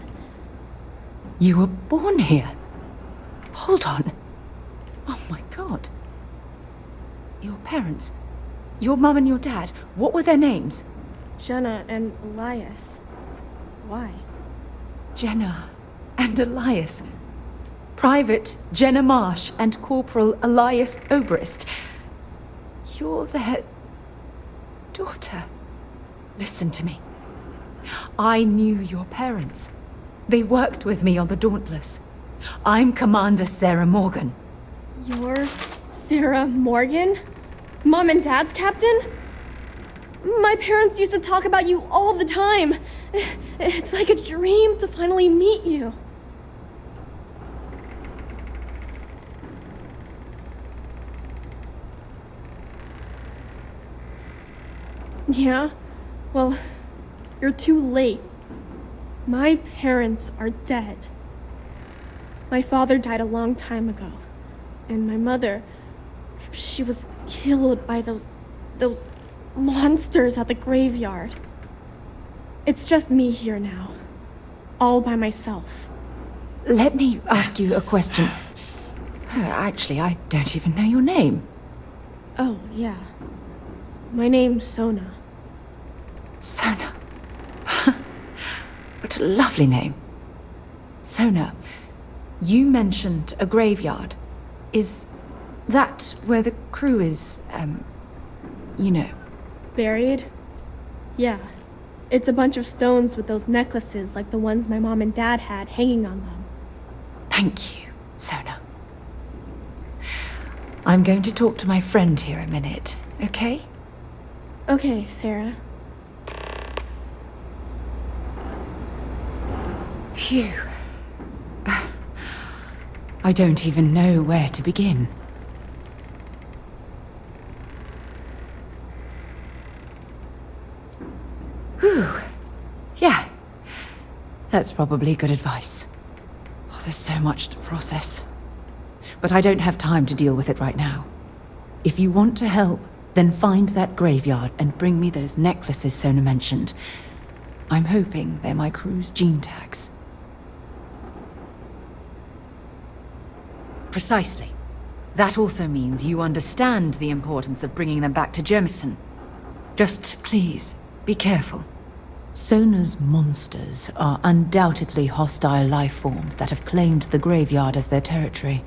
You were born here? Hold on. Oh my god. Your parents, your mum and your dad, what were their names? Jenna and Elias. Why? Jenna and Elias. Private Jenna Marsh and Corporal Elias Obrist. You're their daughter. Listen to me. I knew your parents. They worked with me on the Dauntless. I'm Commander Sarah Morgan. You're Sarah Morgan? Mom and Dad's captain? My parents used to talk about you all the time. It's like a dream to finally meet you. Yeah? Well, you're too late. My parents are dead. My father died a long time ago. And my mother, she was killed by those monsters at the graveyard. It's just me here now. All by myself. Let me ask you a question. Actually, I don't even know your name. Oh, yeah. My name's Sona. Sona. What a lovely name. Sona, you mentioned a graveyard. Is that where the crew is, you know? Buried? Yeah. It's a bunch of stones with those necklaces like the ones my mom and dad had hanging on them. Thank you, Sona. I'm going to talk to my friend here a minute, okay? Okay, Sarah. Phew. I don't even know where to begin. Whew. Yeah. That's probably good advice. Oh, there's so much to process. But I don't have time to deal with it right now. If you want to help, then find that graveyard and bring me those necklaces Sona mentioned. I'm hoping they're my crew's gene tags. Precisely. That also means you understand the importance of bringing them back to Jemison. Just please, be careful. Sona's monsters are undoubtedly hostile life forms that have claimed the graveyard as their territory.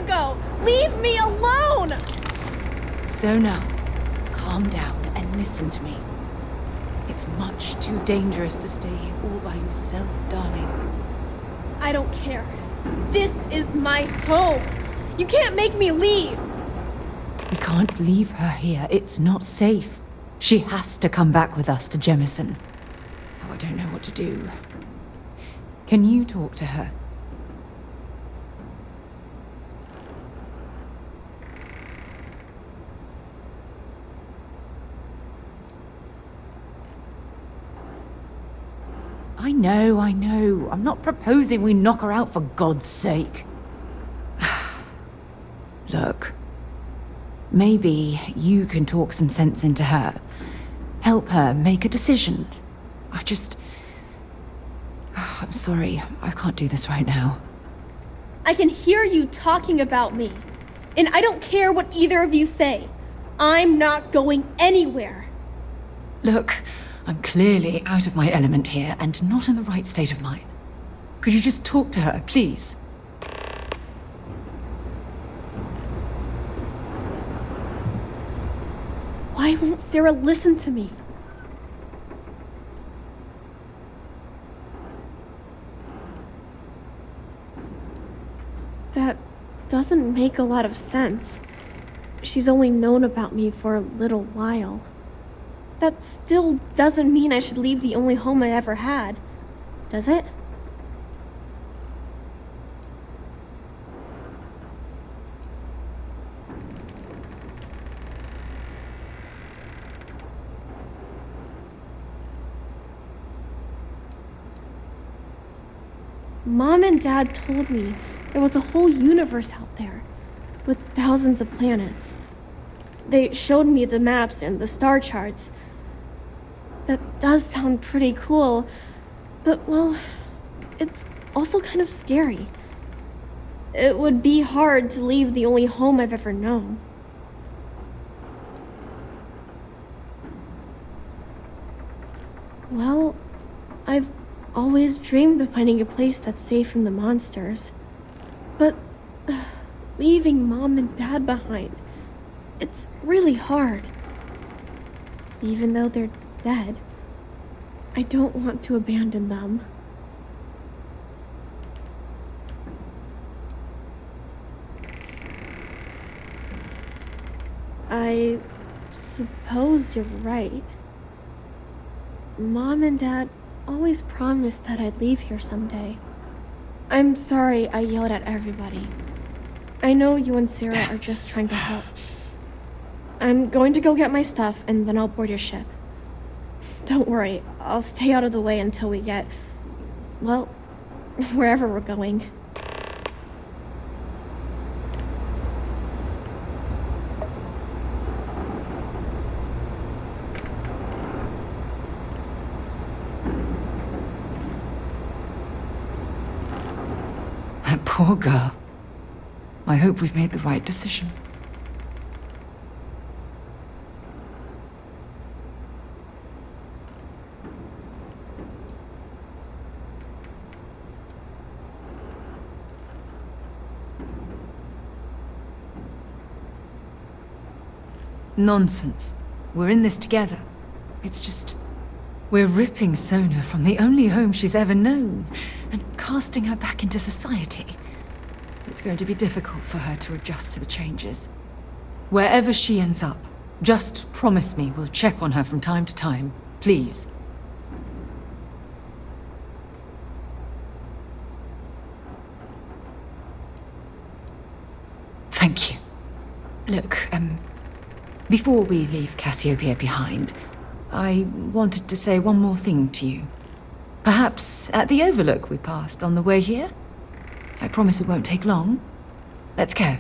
ago! Leave me alone! Sona, calm down and listen to me. It's much too dangerous to stay here all by yourself, darling. I don't care. This is my home. You can't make me leave. We can't leave her here. It's not safe. She has to come back with us to Jemison. Oh, I don't know what to do. Can you talk to her? I know. I'm not proposing we knock her out for God's sake. Look, maybe you can talk some sense into her. Help her make a decision. I'm sorry, I can't do this right now. I can hear you talking about me. And I don't care what either of you say. I'm not going anywhere. Look, I'm clearly out of my element here and not in the right state of mind. Could you just talk to her, please? Why won't Sarah listen to me? That doesn't make a lot of sense. She's only known about me for a little while. That still doesn't mean I should leave the only home I ever had, does it? Mom and Dad told me there was a whole universe out there, with thousands of planets. They showed me the maps and the star charts. That does sound pretty cool, but, well, it's also kind of scary. It would be hard to leave the only home I've ever known. Well, I've always dreamed of finding a place that's safe from the monsters. But leaving Mom and Dad behind, it's really hard. Even though they're dead, I don't want to abandon them. I suppose you're right. Mom and Dad always promised that I'd leave here someday. I'm sorry I yelled at everybody. I know you and Sarah are just trying to help. I'm going to go get my stuff and then I'll board your ship. Don't worry, I'll stay out of the way until we get, well, wherever we're going. That poor girl. I hope we've made the right decision. Nonsense. We're in this together. It's just... we're ripping Sona from the only home she's ever known and casting her back into society. It's going to be difficult for her to adjust to the changes. Wherever she ends up, just promise me we'll check on her from time to time, please. Thank you. Look, before we leave Cassiopeia behind, I wanted to say one more thing to you. Perhaps at the overlook we passed on the way here? I promise it won't take long. Let's go.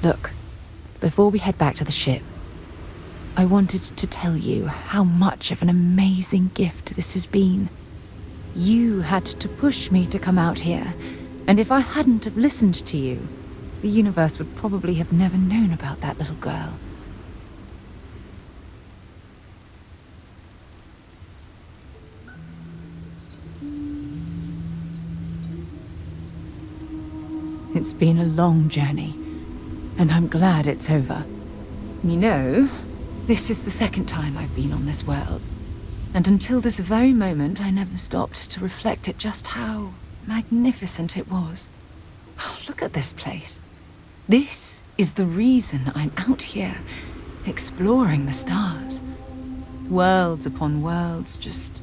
Look, before we head back to the ship, I wanted to tell you how much of an amazing gift this has been. You had to push me to come out here, and if I hadn't have listened to you, the universe would probably have never known about that little girl. It's been a long journey, and I'm glad it's over. You know, this is the second time I've been on this world, and until this very moment I never stopped to reflect at just how magnificent it was. Oh, look at this place. This is the reason I'm out here, exploring the stars. Worlds upon worlds, just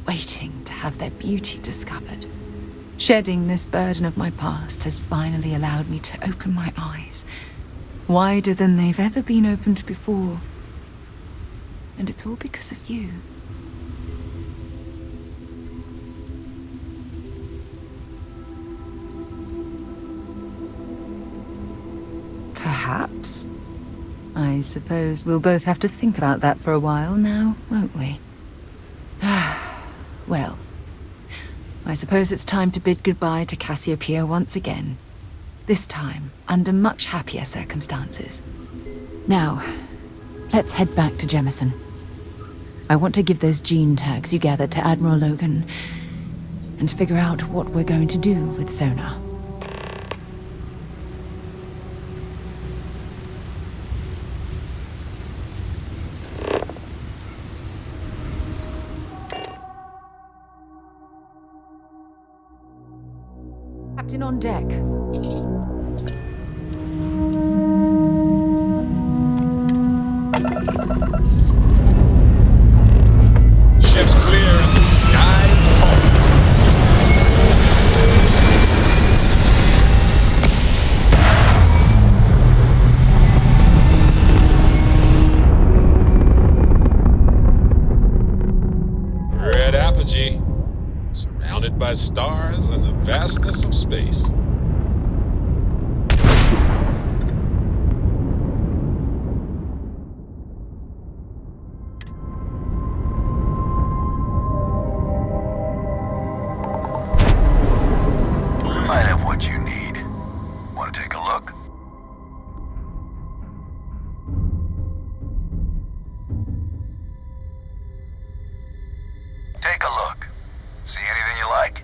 waiting to have their beauty discovered. Shedding this burden of my past has finally allowed me to open my eyes, wider than they've ever been opened before. And it's all because of you. Perhaps. I suppose we'll both have to think about that for a while now, won't we? Well, I suppose it's time to bid goodbye to Cassiopeia once again. This time, under much happier circumstances. Now, let's head back to Jemison. I want to give those gene tags you gathered to Admiral Logan, and figure out what we're going to do with Sona. Captain on deck. Ship's clear and the sky's falling. We're at Apogee, surrounded by stars and the vastness of space. Might have what you need. Want to take a look? Take a look. See anything you like?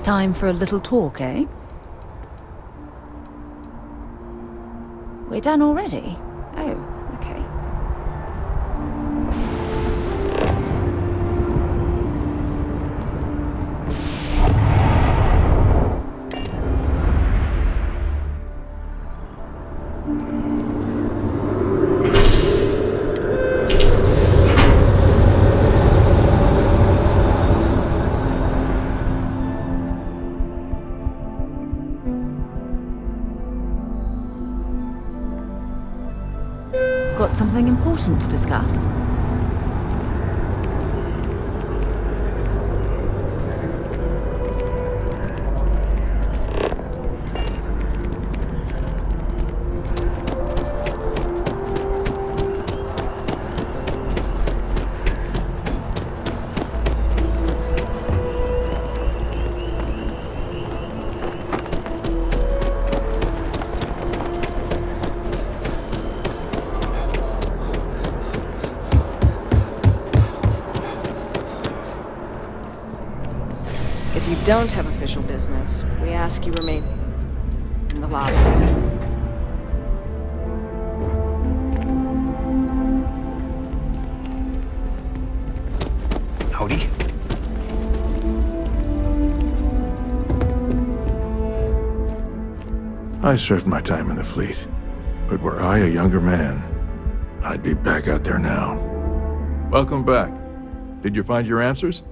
Time for a little talk, eh? We're done already? Oh, okay. Got something important to discuss? If you don't have official business, we ask you remain in the lobby. Howdy. I served my time in the fleet, but were I a younger man, I'd be back out there now. Welcome back. Did you find your answers?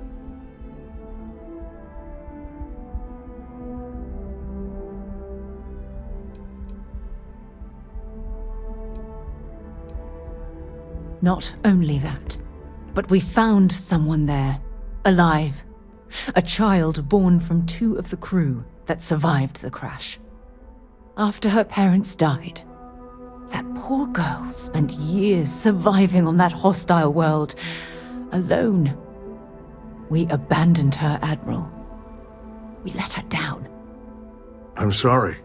Not only that, but we found someone there, alive. A child born from 2 of the crew that survived the crash. After her parents died, that poor girl spent years surviving on that hostile world, alone. We abandoned her, Admiral. We let her down. I'm sorry.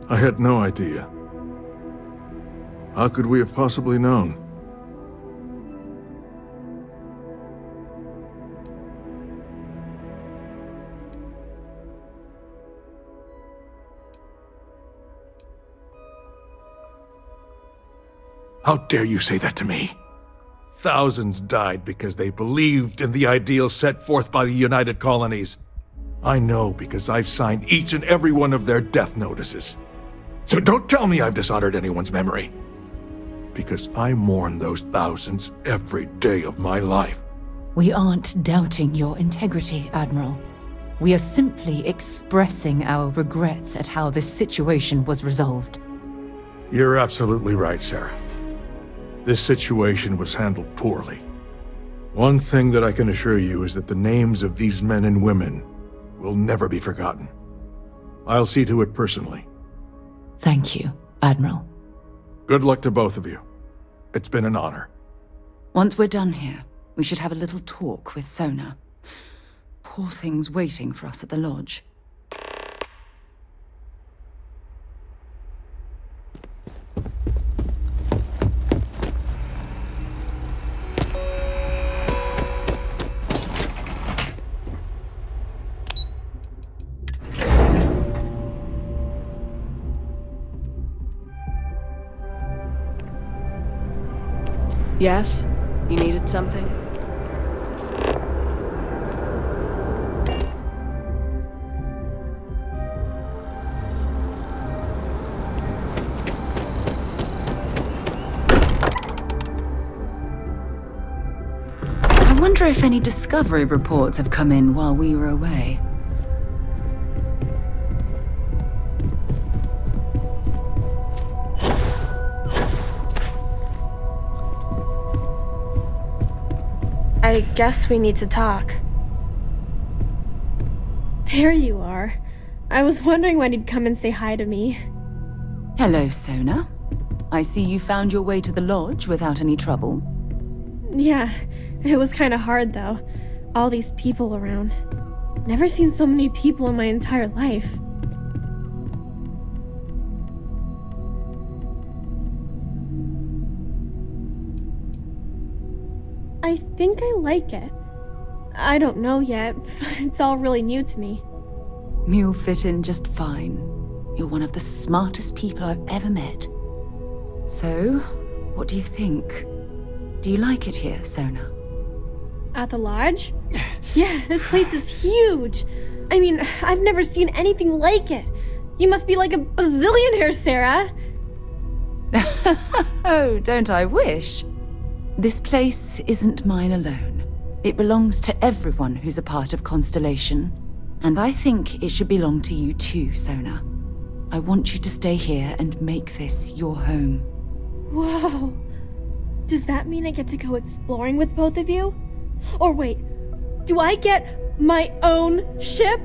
I had no idea. How could we have possibly known? How dare you say that to me? Thousands died because they believed in the ideal set forth by the United Colonies. I know because I've signed each and every one of their death notices. So don't tell me I've dishonored anyone's memory. Because I mourn those thousands every day of my life. We aren't doubting your integrity, Admiral. We are simply expressing our regrets at how this situation was resolved. You're absolutely right, Sarah. This situation was handled poorly. One thing that I can assure you is that the names of these men and women will never be forgotten. I'll see to it personally. Thank you, Admiral. Good luck to both of you. It's been an honor. Once we're done here, we should have a little talk with Sona. Poor thing's waiting for us at the lodge. Yes? You needed something? I wonder if any discovery reports have come in while we were away. I guess we need to talk. There you are. I was wondering when you'd come and say hi to me. Hello, Sona. I see you found your way to the lodge without any trouble. Yeah, it was kind of hard though. All these people around. Never seen so many people in my entire life. I think I like it. I don't know yet. It's all really new to me. You'll fit in just fine. You're one of the smartest people I've ever met. So, what do you think? Do you like it here, Sona? At the lodge? Yeah, this place is huge. I mean, I've never seen anything like it. You must be like a bazillionaire, Sarah. Oh, don't I wish? This place isn't mine alone. It belongs to everyone who's a part of Constellation. And I think it should belong to you too, Sona. I want you to stay here and make this your home. Whoa. Does that mean I get to go exploring with both of you? Or wait, do I get my own ship?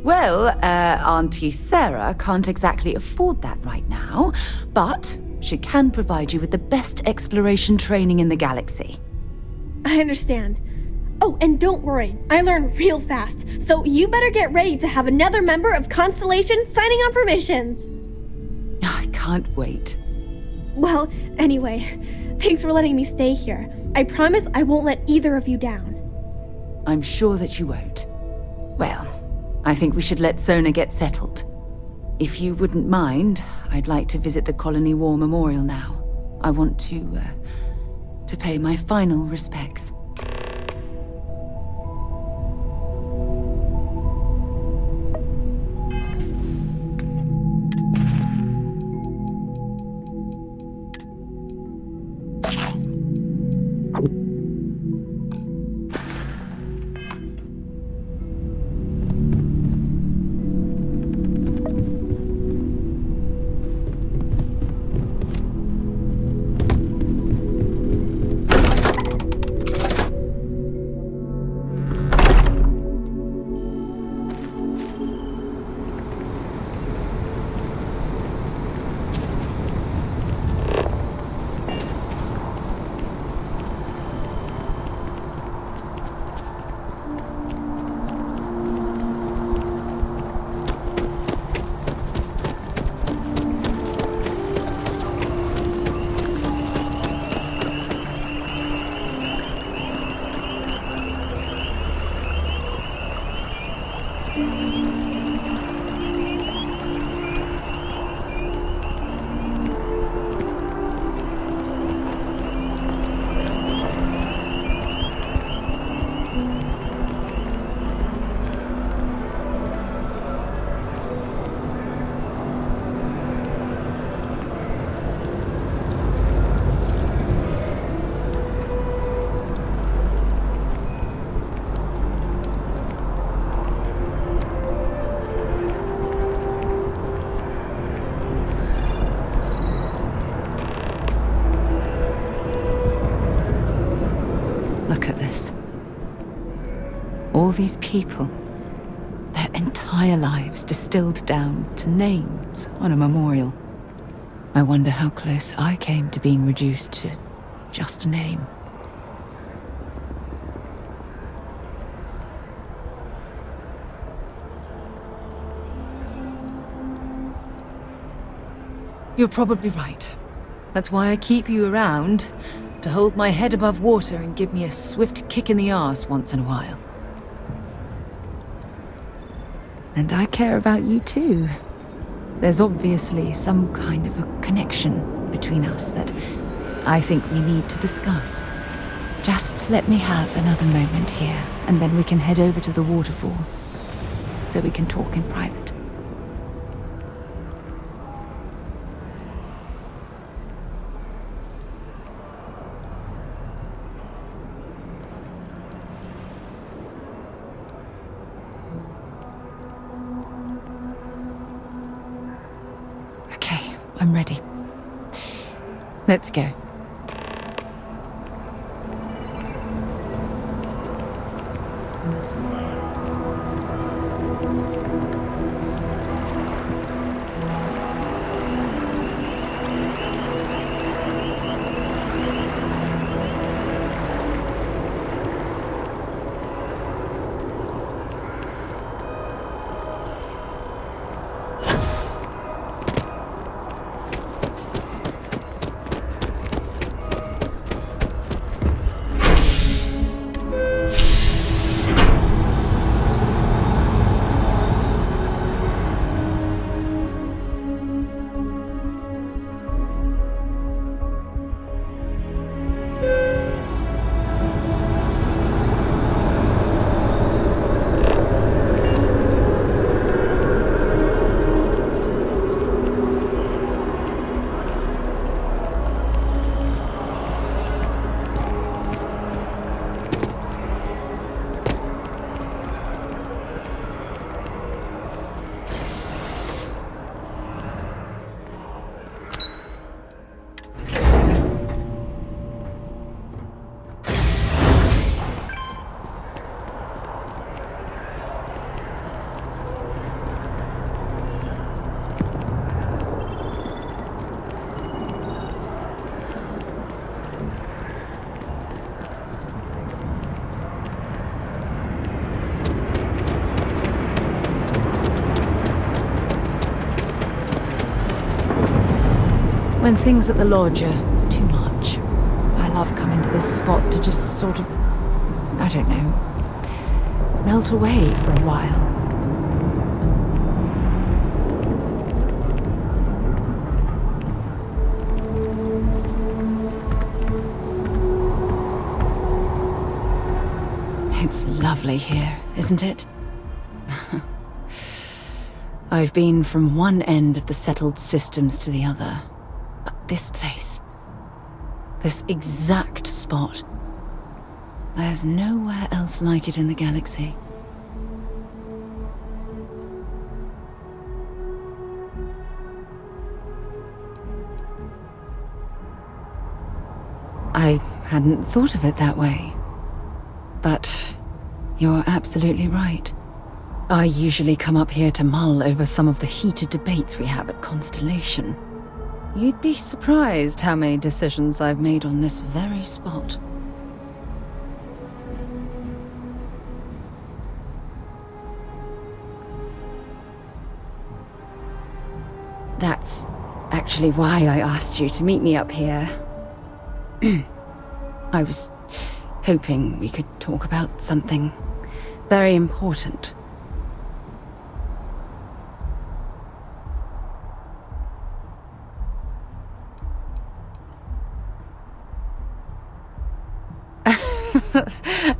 Well, Auntie Sarah can't exactly afford that right now, but she can provide you with the best exploration training in the galaxy. I understand. Oh, and don't worry, I learn real fast, so you better get ready to have another member of Constellation signing on for missions. I can't wait. Well, anyway, thanks for letting me stay here. I promise I won't let either of you down. I'm sure that you won't. Well, I think we should let Sona get settled. If you wouldn't mind, I'd like to visit the Colony War Memorial now. I want to pay my final respects. All these people, their entire lives distilled down to names on a memorial. I wonder how close I came to being reduced to just a name. You're probably right. That's why I keep you around, to hold my head above water and give me a swift kick in the arse once in a while. And I care about you too. There's obviously some kind of a connection between us that I think we need to discuss. Just let me have another moment here, and then we can head over to the waterfall, so we can talk in private. I'm ready. Let's go. When things at the lodge are too much, I love coming to this spot to just sort of, I don't know, melt away for a while. It's lovely here, isn't it? I've been from one end of the settled systems to the other. But this place, this exact spot, there's nowhere else like it in the galaxy. I hadn't thought of it that way. But you're absolutely right. I usually come up here to mull over some of the heated debates we have at Constellation. You'd be surprised how many decisions I've made on this very spot. That's actually why I asked you to meet me up here. I was hoping we could talk about something very important.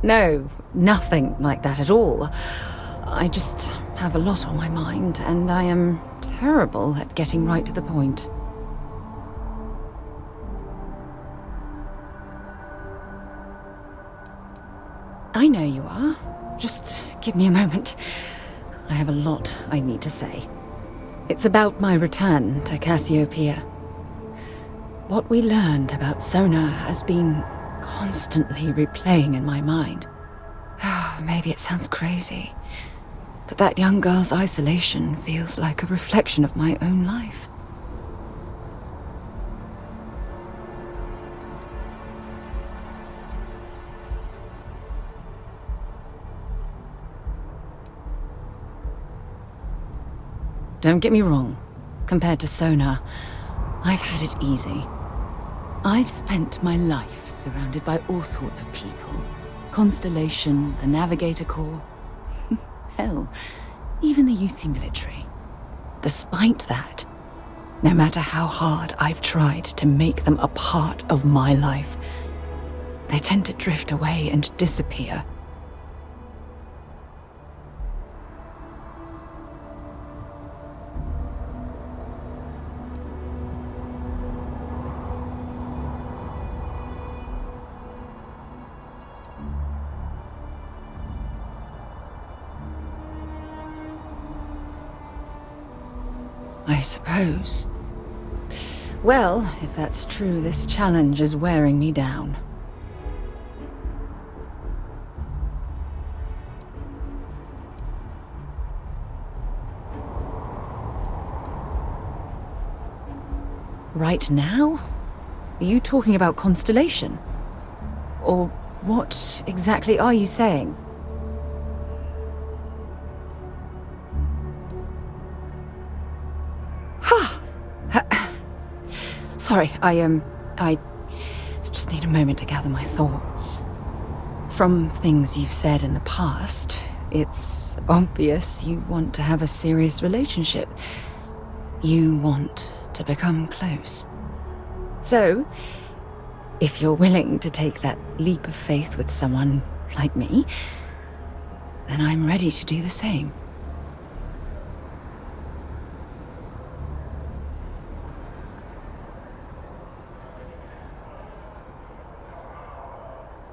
No, nothing like that at all. I just have a lot on my mind, and I am terrible at getting right to the point. I know you are. Just give me a moment. I have a lot I need to say. It's about my return to Cassiopeia. What we learned about Sona has been constantly replaying in my mind. Maybe it sounds crazy, but that young girl's isolation feels like a reflection of my own life. Don't get me wrong, compared to Sona, I've had it easy. I've spent my life surrounded by all sorts of people. Constellation, the Navigator Corps, hell, even the UC military. Despite that, no matter how hard I've tried to make them a part of my life, they tend to drift away and disappear. I suppose. Well, if that's true, this challenge is wearing me down. Right now? Are you talking about Constellation? Or what exactly are you saying? Sorry, I just need a moment to gather my thoughts. From things you've said in the past, it's obvious you want to have a serious relationship. You want to become close. So, if you're willing to take that leap of faith with someone like me, then I'm ready to do the same.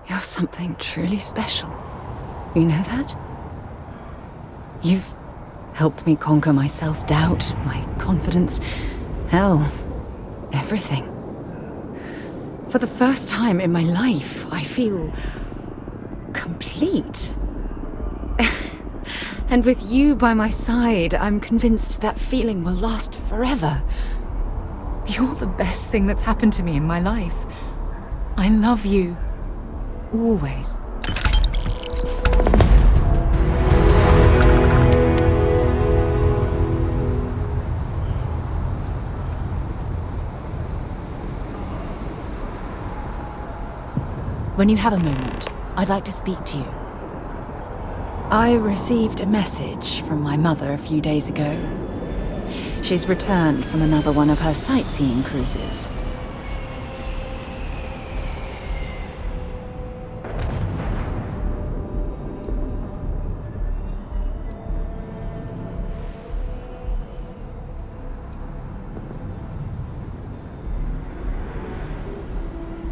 You're something truly special. You know that? You've helped me conquer my self-doubt, my confidence, hell, everything. For the first time in my life, I feel complete. And with you by my side, I'm convinced that feeling will last forever. You're the best thing that's happened to me in my life. I love you. Always. When you have a moment, I'd like to speak to you. I received a message from my mother a few days ago. She's returned from another one of her sightseeing cruises.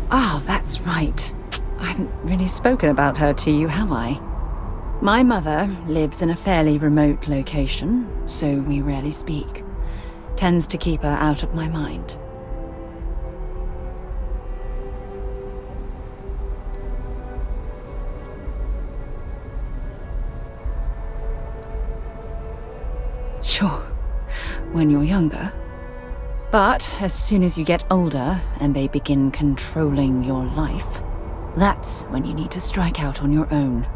Oh, that's right. I haven't really spoken about her to you, have I? My mother lives in a fairly remote location, so we rarely speak. Tends to keep her out of my mind. Sure, when you're younger. But as soon as you get older and they begin controlling your life, that's when you need to strike out on your own.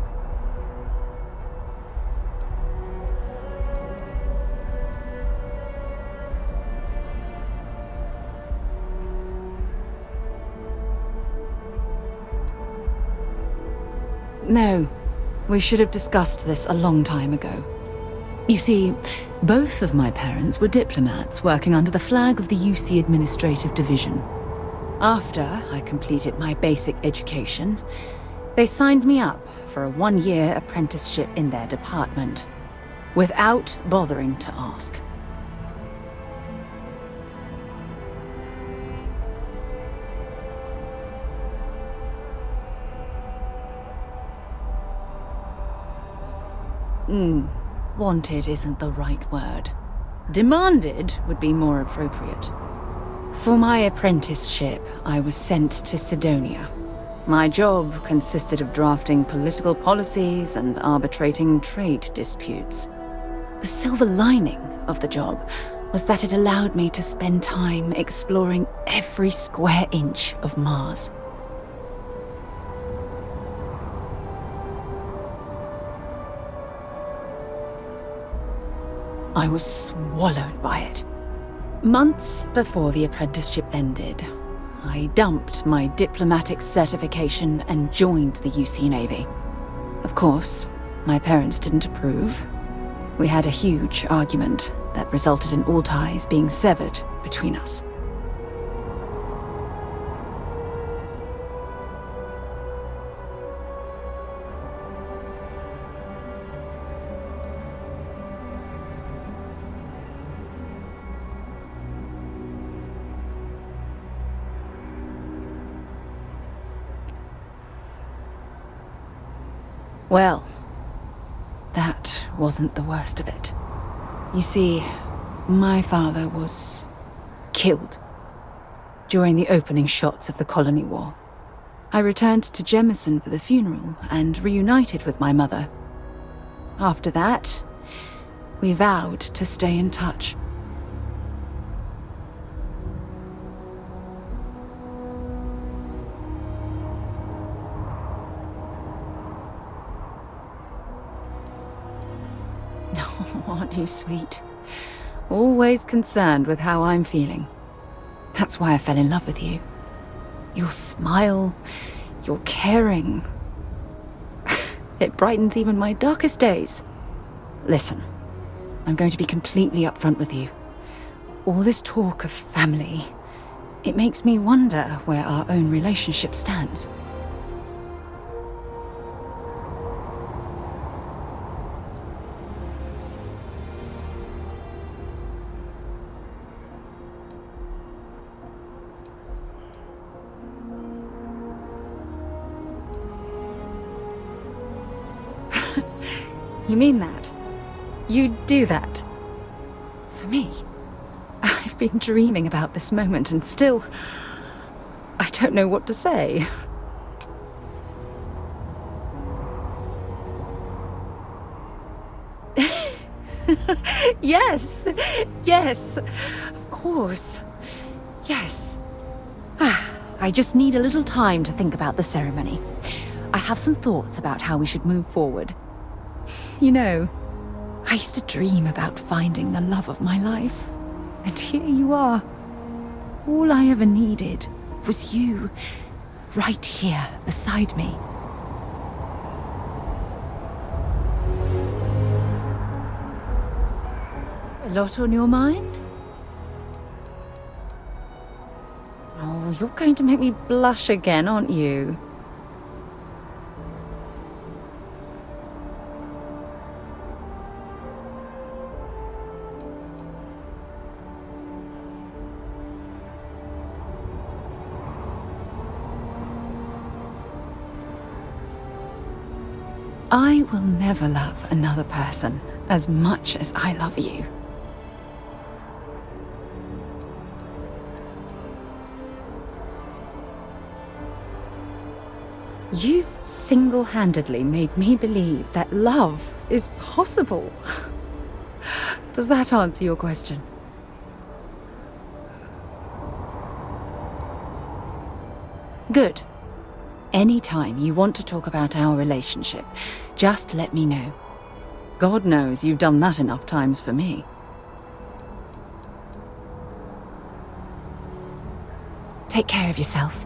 No, we should have discussed this a long time ago. You see, both of my parents were diplomats working under the flag of the UC Administrative Division. After I completed my basic education, they signed me up for a 1-year apprenticeship in their department, without bothering to ask. Wanted isn't the right word. Demanded would be more appropriate. For my apprenticeship, I was sent to Cydonia. My job consisted of drafting political policies and arbitrating trade disputes. The silver lining of the job was that it allowed me to spend time exploring every square inch of Mars. I was swallowed by it. Months before the apprenticeship ended, I dumped my diplomatic certification and joined the UC Navy. Of course, my parents didn't approve. We had a huge argument that resulted in all ties being severed between us. Well, that wasn't the worst of it. You see, my father was killed during the opening shots of the Colony War. I returned to Jemison for the funeral and reunited with my mother. After that, we vowed to stay in touch. Aren't you sweet? Always concerned with how I'm feeling. That's why I fell in love with you. Your smile, your caring. It brightens even my darkest days. Listen, I'm going to be completely upfront with you. All this talk of family, it makes me wonder where our own relationship stands. You mean that? You'd do that? For me? I've been dreaming about this moment and still... I don't know what to say. Yes! Yes! Of course. Yes. I just need a little time to think about the ceremony. I have some thoughts about how we should move forward. You know, I used to dream about finding the love of my life. And here you are. All I ever needed was you. right here, beside me. A lot on your mind? Oh, you're going to make me blush again, aren't you? I will never love another person as much as I love you. You've single-handedly made me believe that love is possible. Does that answer your question? Good. Anytime you want to talk about our relationship, just let me know. God knows you've done that enough times for me. Take care of yourself.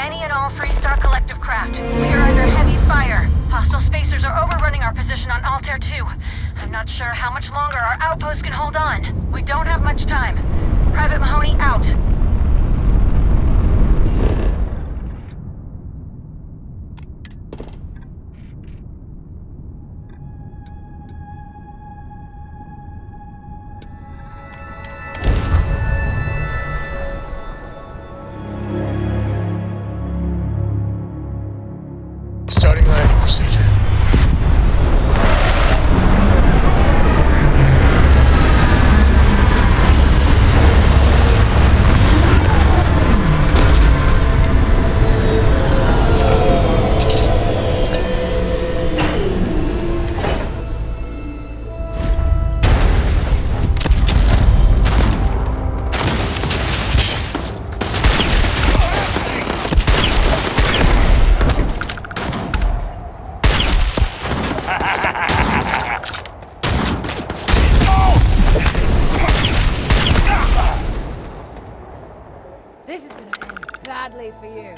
any and all Freestar Collective craft. We are under heavy fire. Hostile spacers are overrunning our position on Altair 2. I'm not sure how much longer our outpost can hold on. We don't have much time. Private Mahoney out. Starting landing procedure. This is gonna end badly for you.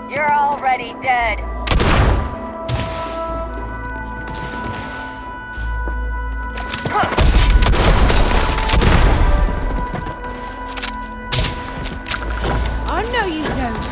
You're already dead. Oh no, you don't.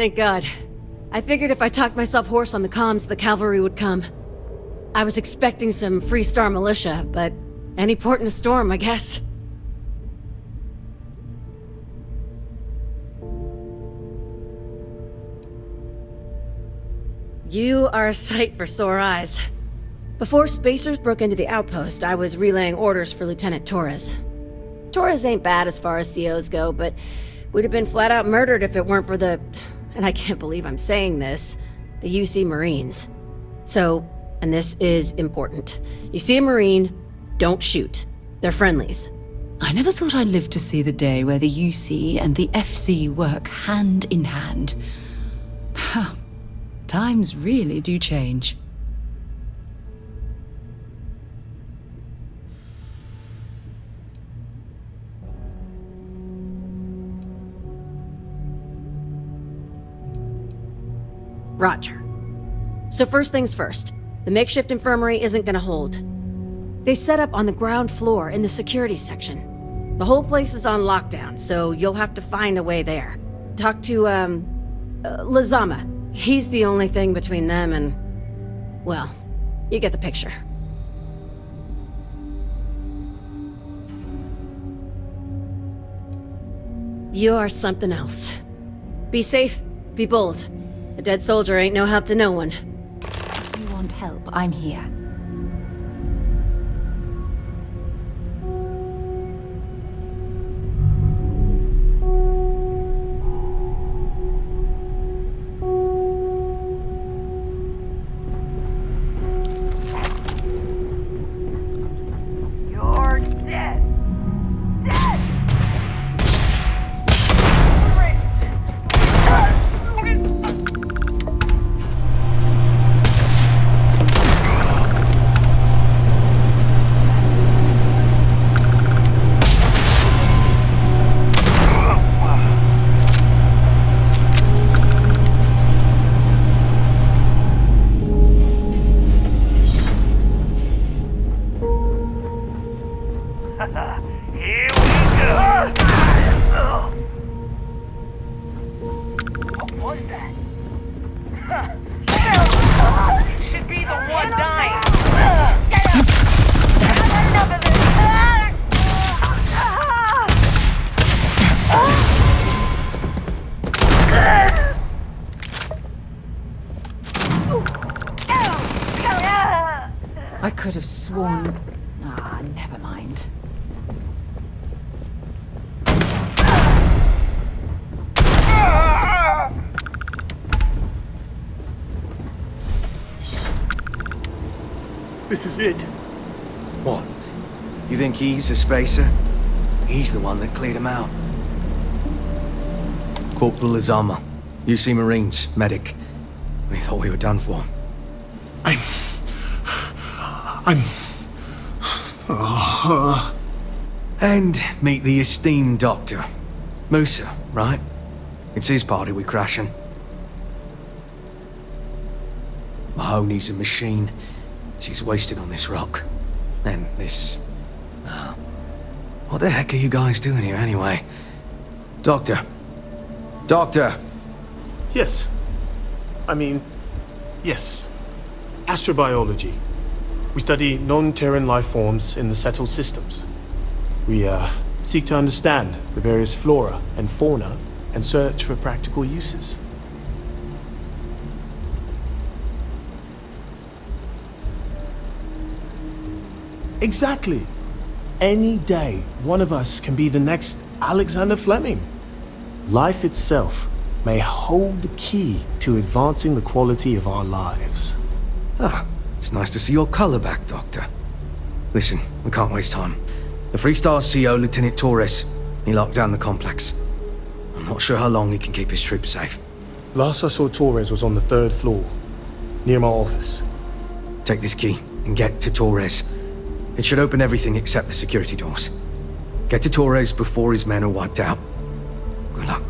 Thank God. I figured if I talked myself hoarse on the comms, the cavalry would come. I was expecting some Free Star militia, but any port in a storm, I guess. You are a sight for sore eyes. Before Spacers broke into the outpost, I was relaying orders for Lieutenant Torres. Torres ain't bad as far as COs go, but we'd have been flat out murdered if it weren't for the... and I can't believe I'm saying this, the UC Marines. So, and this is important. You see a Marine, don't shoot. They're friendlies. I never thought I'd live to see the day where the UC and the FC work hand in hand. Times really do change. Roger. So first things first, the makeshift infirmary isn't gonna hold. They set up on the ground floor in the security section. The whole place is on lockdown, so you'll have to find a way there. Talk to, Lazama. He's the only thing between them and... well, you get the picture. You are something else. Be safe, be bold. A dead soldier ain't no help to no one. If you want help, I'm here. You're dead. Dead! Here we go! What was that? Should be the one dying. Enough of this. I could have sworn... never mind. This is it. What? You think he's a spacer? He's the one that cleared him out. Corporal Azama, UC Marines, medic. We thought we were done for. And meet the esteemed doctor. Musa, right? It's his party we're crashing. Mahoney's a machine. She's wasted on this rock. And this... what the heck are you guys doing here anyway? Doctor. Doctor! Yes. Yes. Astrobiology. We study non-Terran life forms in the settled systems. We, seek to understand the various flora and fauna and search for practical uses. Exactly. Any day, one of us can be the next Alexander Fleming. Life itself may hold the key to advancing the quality of our lives. It's nice to see your color back, Doctor. Listen, we can't waste time. The Free Star's CO, Lieutenant Torres, he locked down the complex. I'm not sure how long he can keep his troops safe. Last I saw Torres was on the 3rd floor, near my office. Take this key and get to Torres. It should open everything except the security doors. Get to Torres before his men are wiped out. Good luck.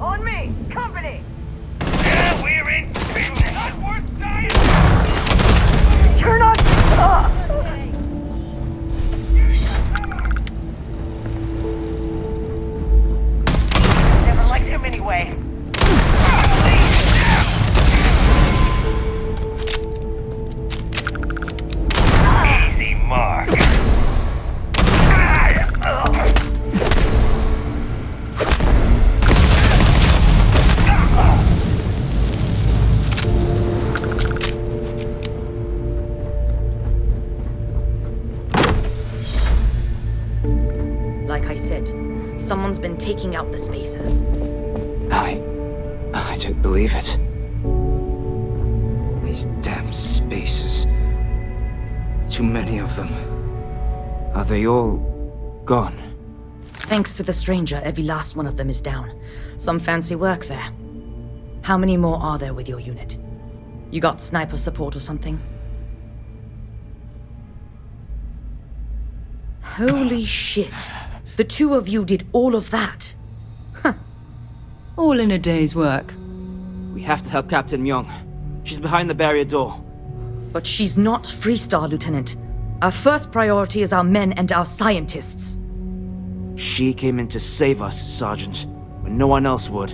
On me! Company! Yeah, we're in business! Not worth dying! You're not stuck! Never liked him anyway. Easy mark. Like I said, someone's been taking out the spacers. I don't believe it. These damn spacers. Too many of them. Are they all gone? Thanks to the stranger, every last one of them is down. Some fancy work there. How many more are there with your unit? You got sniper support or something? Holy shit. The two of you did all of that. Huh. All in a day's work. We have to help Captain Myung. She's behind the barrier door. But she's not Freestar, Lieutenant. Our first priority is our men and our scientists. She came in to save us, Sergeant, when no one else would.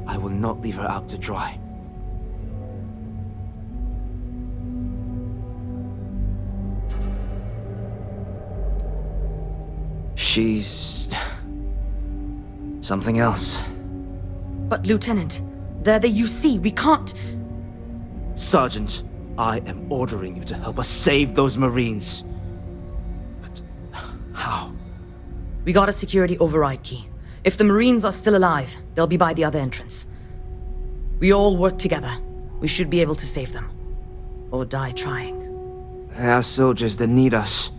I will not leave her out to dry. She's... something else. But Lieutenant, they're the UC. We can't... Sergeant, I am ordering you to help us save those Marines. But how? We got a security override key. If the Marines are still alive, they'll be by the other entrance. We all work together. We should be able to save them. Or die trying. There are soldiers that need us.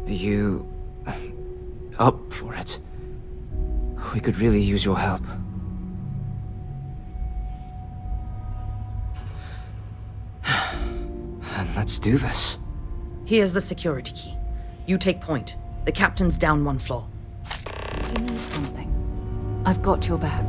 Are you... up for it? We could really use your help. And let's do this. Here's the security key. You take point. The captain's down one floor. You need something. I've got your back.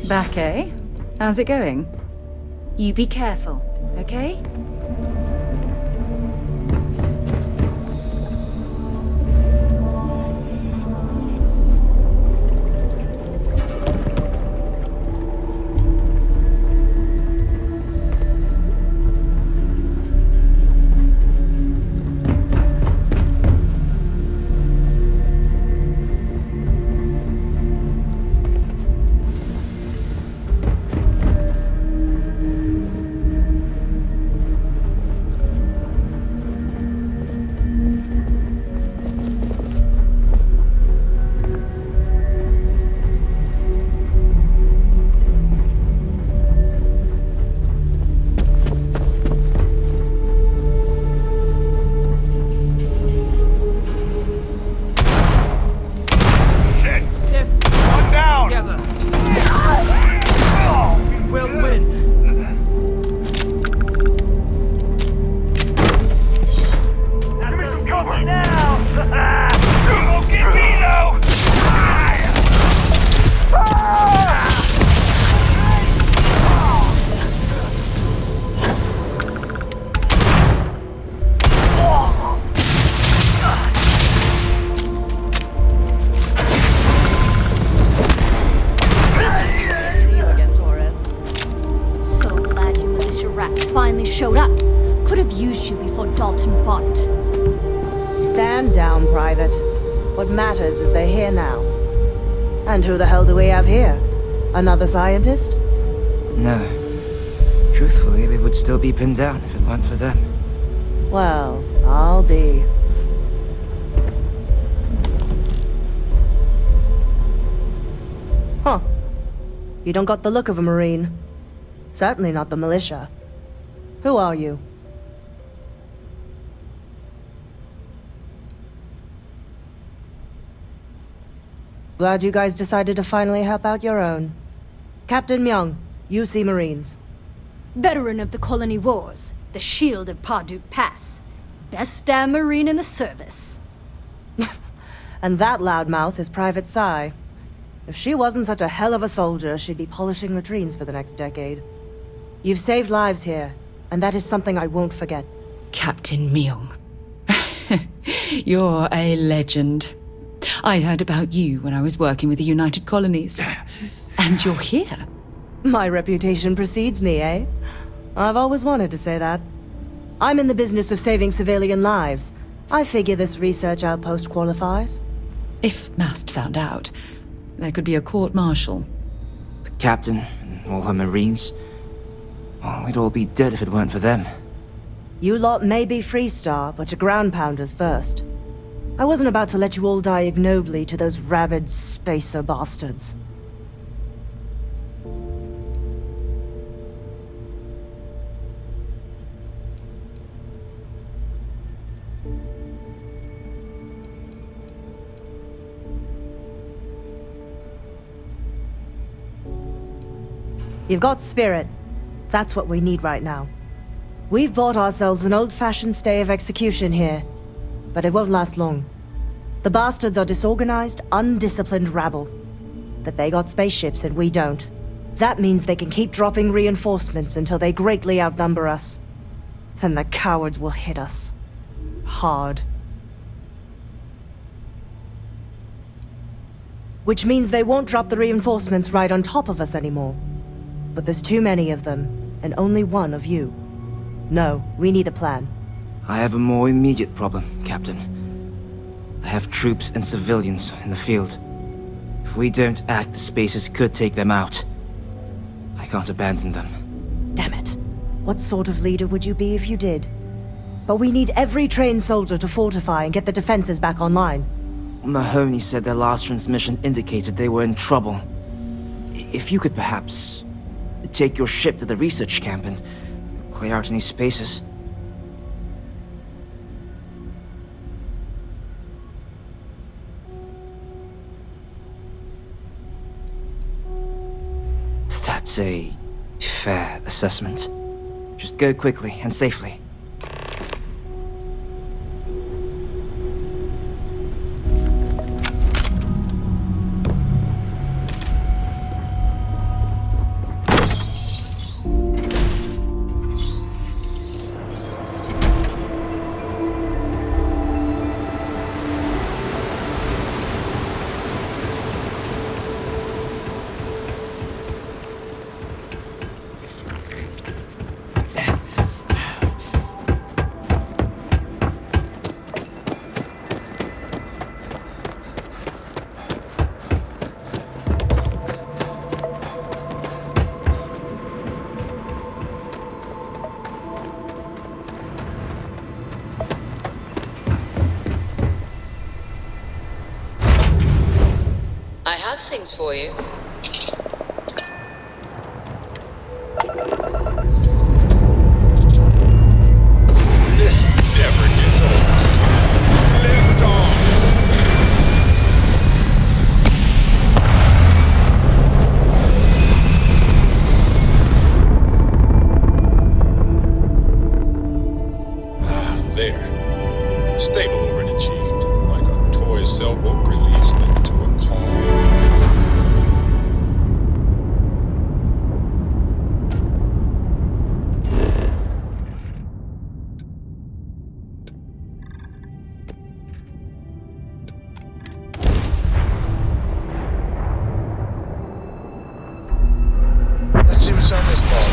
Back, eh? How's it going? You be careful, okay? showed up. Could have used you before Dalton bought it. Stand down, Private. What matters is they're here now. And who the hell do we have here? Another scientist? No. Truthfully, we would still be pinned down if it weren't for them. Well, I'll be. Huh. You don't got the look of a Marine. Certainly not the militia. Who are you? Glad you guys decided to finally help out your own. Captain Myung, UC Marines. Veteran of the Colony Wars, the Shield of Parduk Pass. Best damn Marine in the service. And that loudmouth is Private Psy. If she wasn't such a hell of a soldier, she'd be polishing latrines for the next decade. You've saved lives here, and that is something I won't forget. Captain Myung. You're a legend. I heard about you when I was working with the United Colonies. And you're here. My reputation precedes me, eh? I've always wanted to say that. I'm in the business of saving civilian lives. I figure this research outpost qualifies. If Mast found out, there could be a court-martial. The captain and all her Marines. Well, we'd all be dead if it weren't for them. You lot may be Freestar, but you're ground pounders first. I wasn't about to let you all die ignobly to those rabid spacer bastards. You've got spirit. That's what we need right now. We've bought ourselves an old-fashioned stay of execution here, but it won't last long. The bastards are disorganized, undisciplined rabble. But they got spaceships and we don't. That means they can keep dropping reinforcements until they greatly outnumber us. Then the cowards will hit us. Hard. Which means they won't drop the reinforcements right on top of us anymore. But there's too many of them, and only one of you. No, we need a plan. I have a more immediate problem, Captain. I have troops and civilians in the field. If we don't act, the Spacers could take them out. I can't abandon them. Damn it. What sort of leader would you be if you did? But we need every trained soldier to fortify and get the defenses back online. Mahoney said their last transmission indicated they were in trouble. If you could perhaps take your ship to the research camp and clear out any Spacers. That's a fair assessment. Just go quickly and safely. I have things for you. This never gets old. Lift off! There. Stable overachieved, like a toy sailboat released into a calm. Let's see what's on this ball.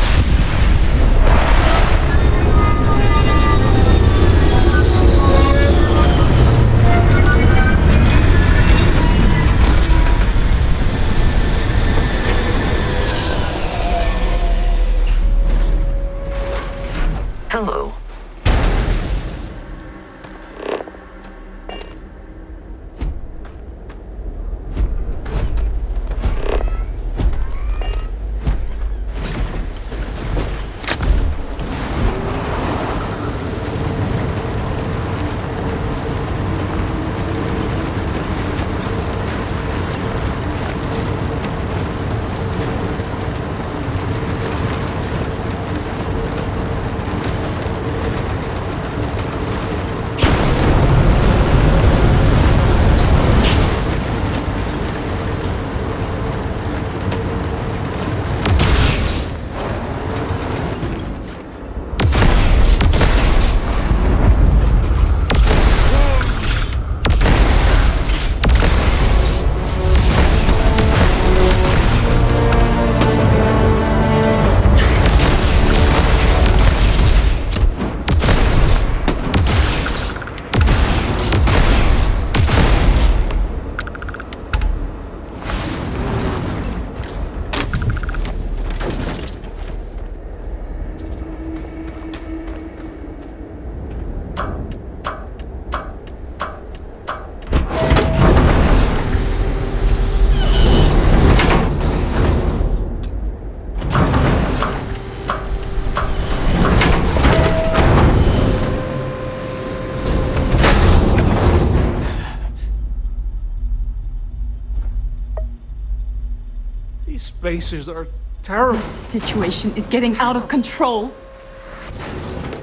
spacers are terrible. This situation is getting out of control.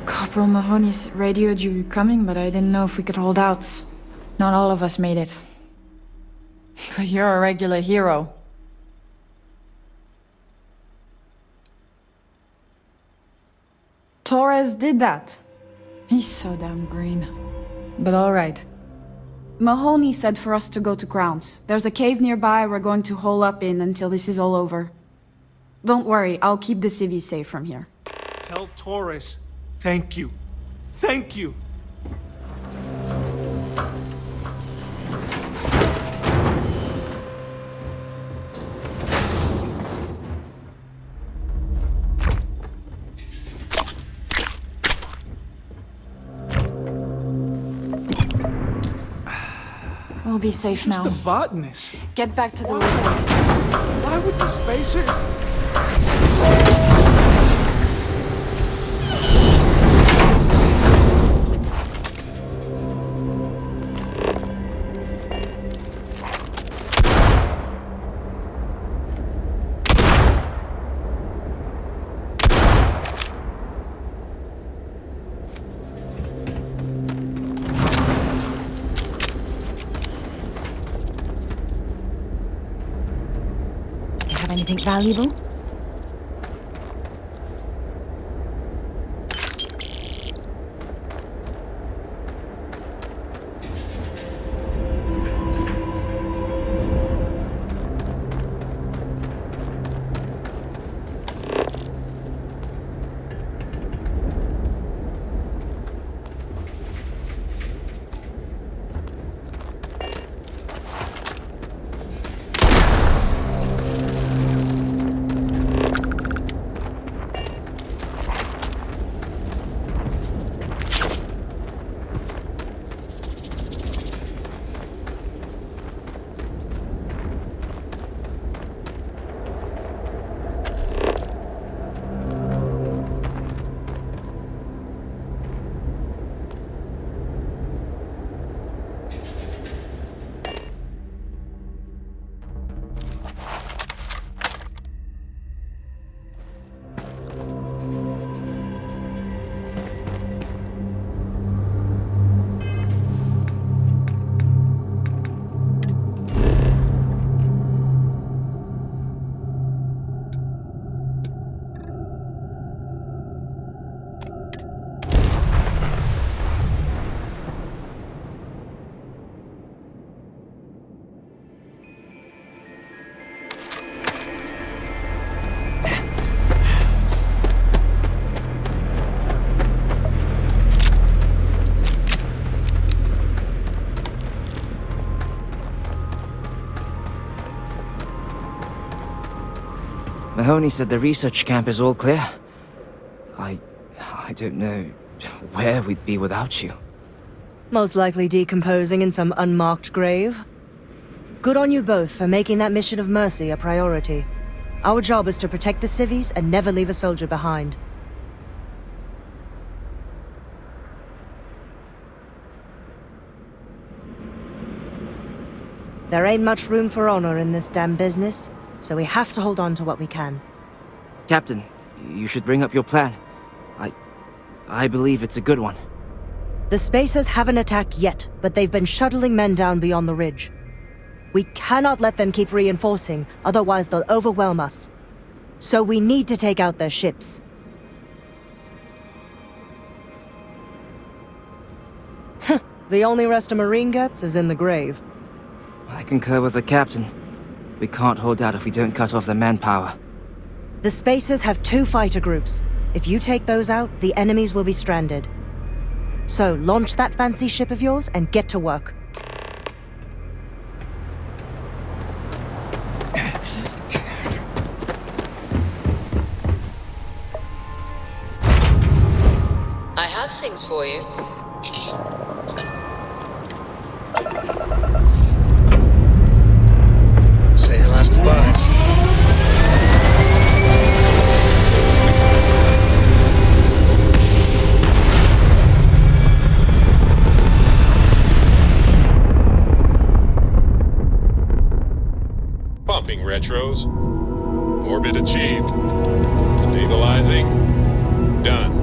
Corporal Mahoney's radioed you coming, but I didn't know if we could hold out. Not all of us made it. But you're a regular hero. Torres did that. He's so damn green. But alright. Mahoney said for us to go to ground. There's a cave nearby we're going to hole up in until this is all over. Don't worry, I'll keep the civvies safe from here. Tell Torres, thank you. Thank you. We'll be safe Just now. a botanist. Get back to the lieutenant. Why would the spacers? Anything valuable? Mahoney said the research camp is all clear. I don't know where we'd be without you. Most likely decomposing in some unmarked grave. Good on you both for making that mission of mercy a priority. Our job is to protect the civvies and never leave a soldier behind. There ain't much room for honor in this damn business, so we have to hold on to what we can. Captain, you should bring up your plan. I believe it's a good one. The Spacers haven't attacked yet, but they've been shuttling men down beyond the ridge. We cannot let them keep reinforcing, otherwise they'll overwhelm us. So we need to take out their ships. The only rest a Marine gets is in the grave. I concur with the captain. We can't hold out if we don't cut off their manpower. The Spacers have 2 fighter groups. If you take those out, the enemies will be stranded. So, launch that fancy ship of yours and get to work. I have things for you. Say your last goodbyes. Pumping retros. Orbit achieved. Stabilizing. Done.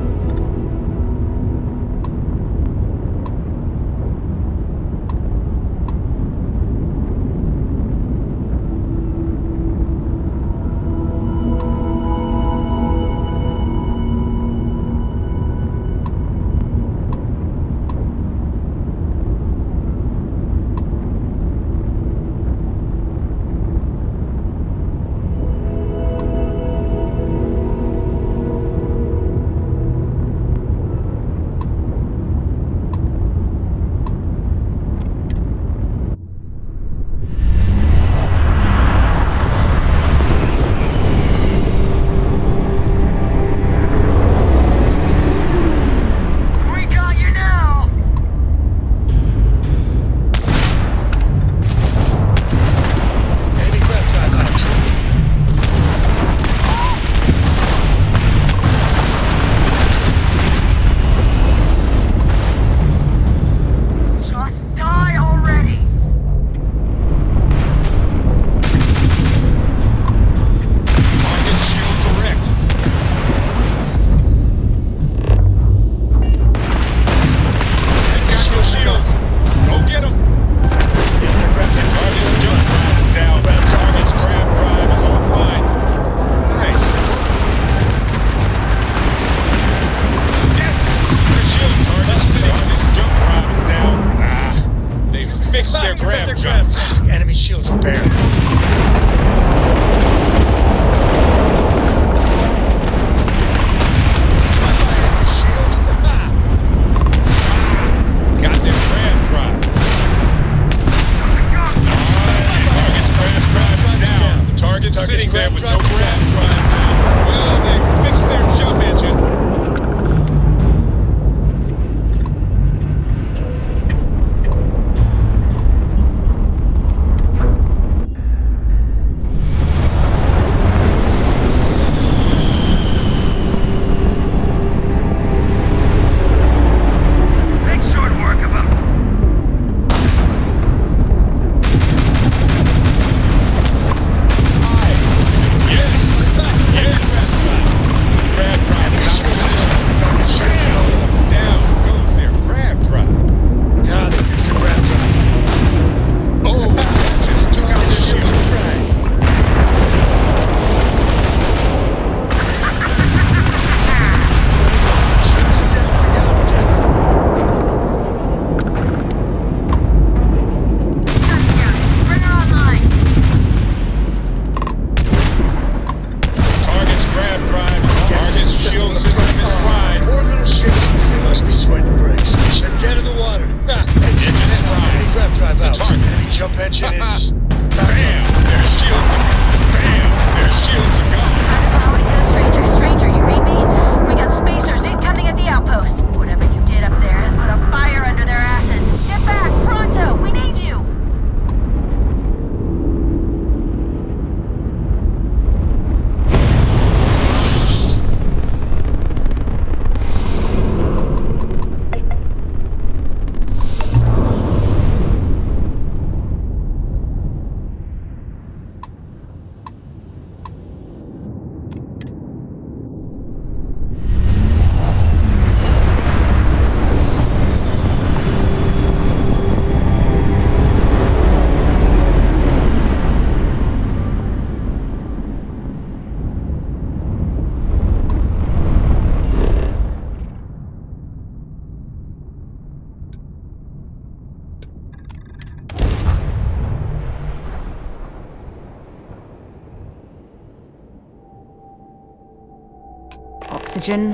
Oxygen,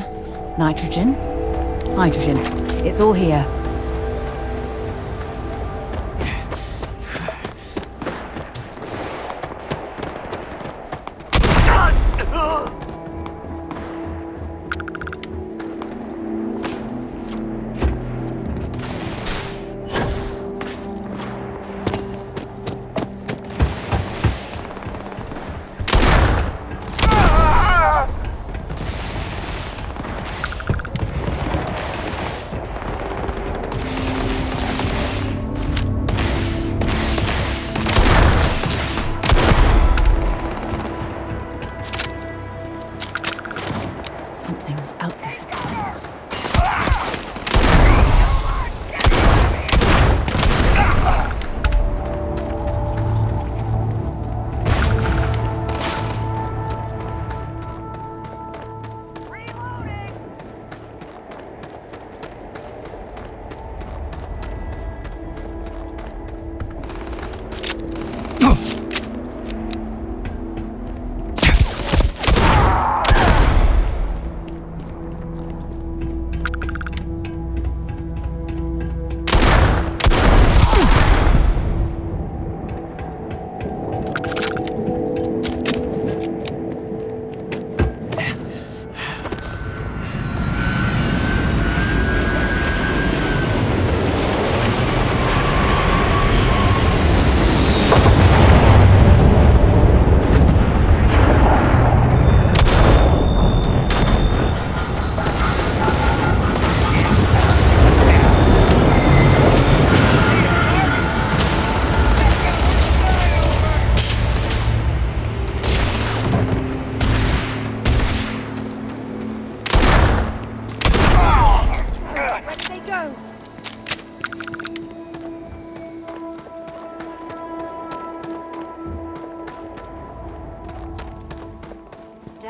nitrogen, hydrogen. It's all here.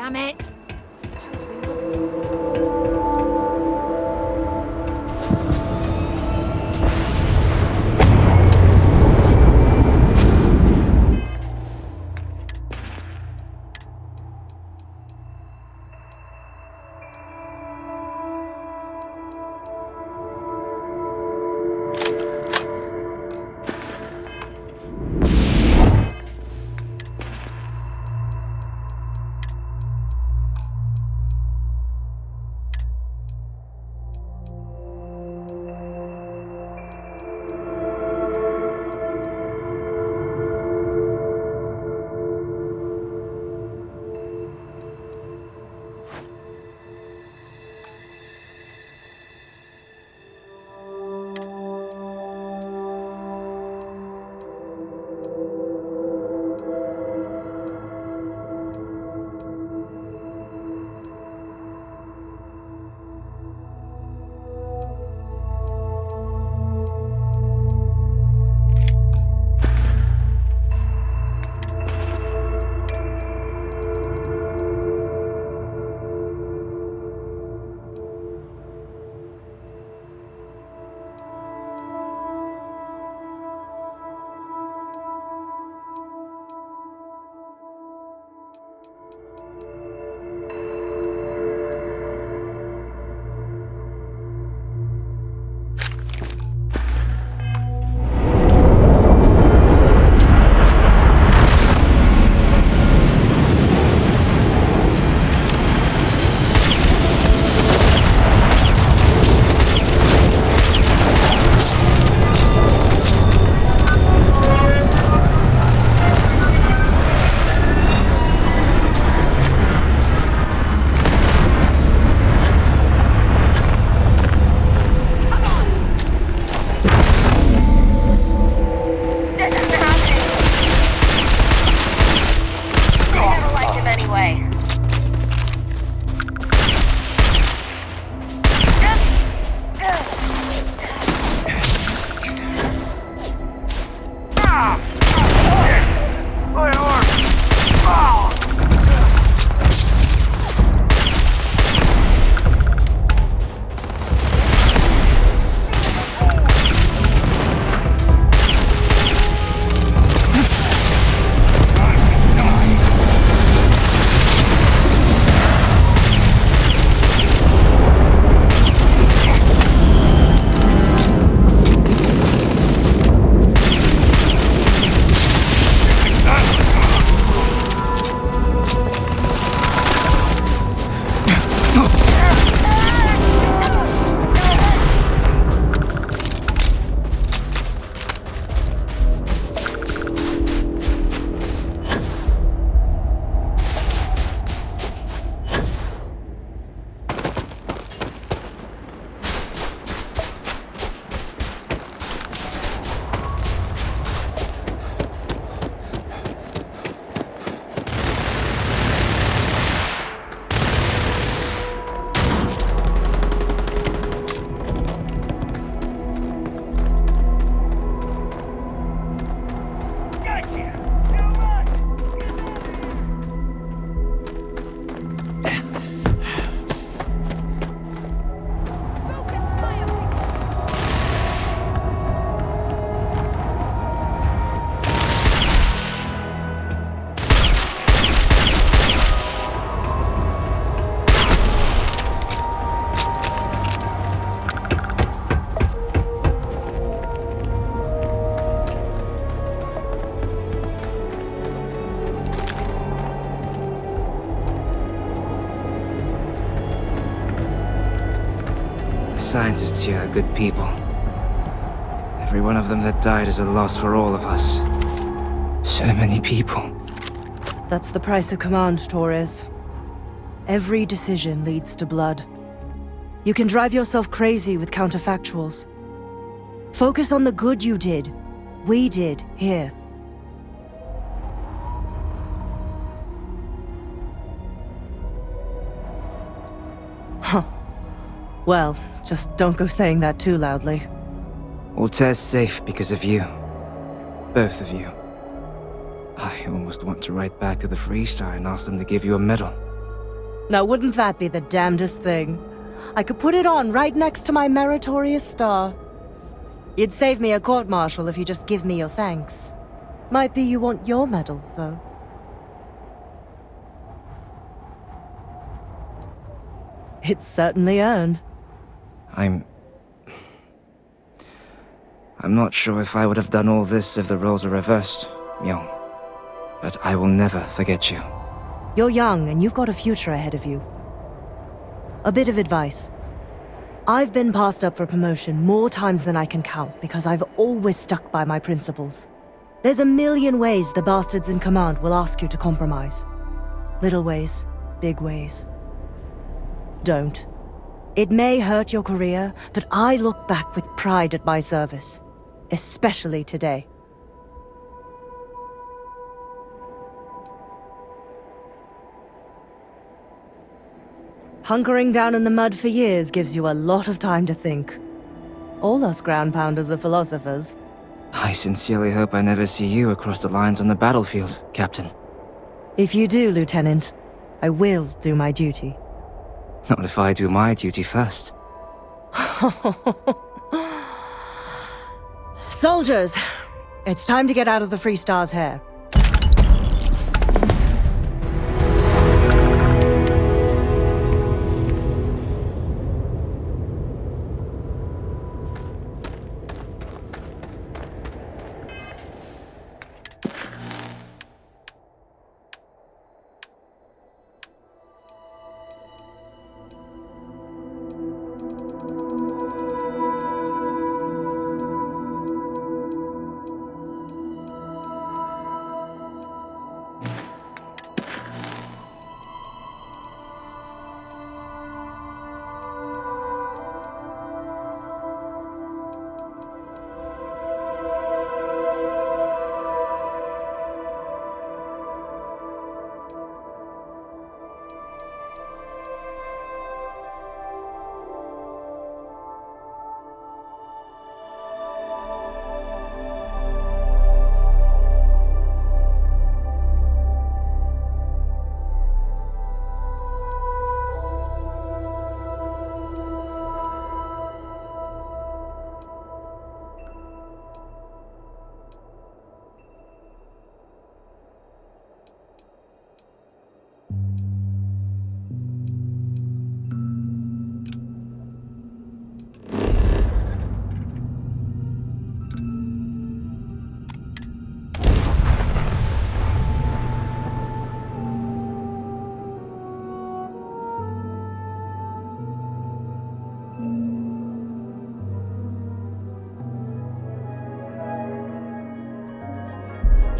Damn it! scientists here are good people. Every one of them that died is a loss for all of us. So many people. That's the price of command, Torres. Every decision leads to blood. You can drive yourself crazy with counterfactuals. Focus on the good you did. We did, here. Huh. Well, just don't go saying that too loudly. Altair's safe because of you. Both of you. I almost want to write back to the Freestar and ask them to give you a medal. Now wouldn't that be the damnedest thing? I could put it on right next to my meritorious star. You'd save me a court-martial if you just give me your thanks. Might be you want your medal, though. It's certainly earned. I'm not sure if I would have done all this if the roles were reversed, Myung. But I will never forget you. You're young, and you've got a future ahead of you. A bit of advice. I've been passed up for promotion more times than I can count because I've always stuck by my principles. There's a million ways the bastards in command will ask you to compromise. Little ways, big ways. Don't. It may hurt your career, but I look back with pride at my service. Especially today. Hunkering down in the mud for years gives you a lot of time to think. All us ground pounders are philosophers. I sincerely hope I never see you across the lines on the battlefield, Captain. If you do, Lieutenant, I will do my duty. Not if I do my duty first. Soldiers, it's time to get out of the Free Star's hair.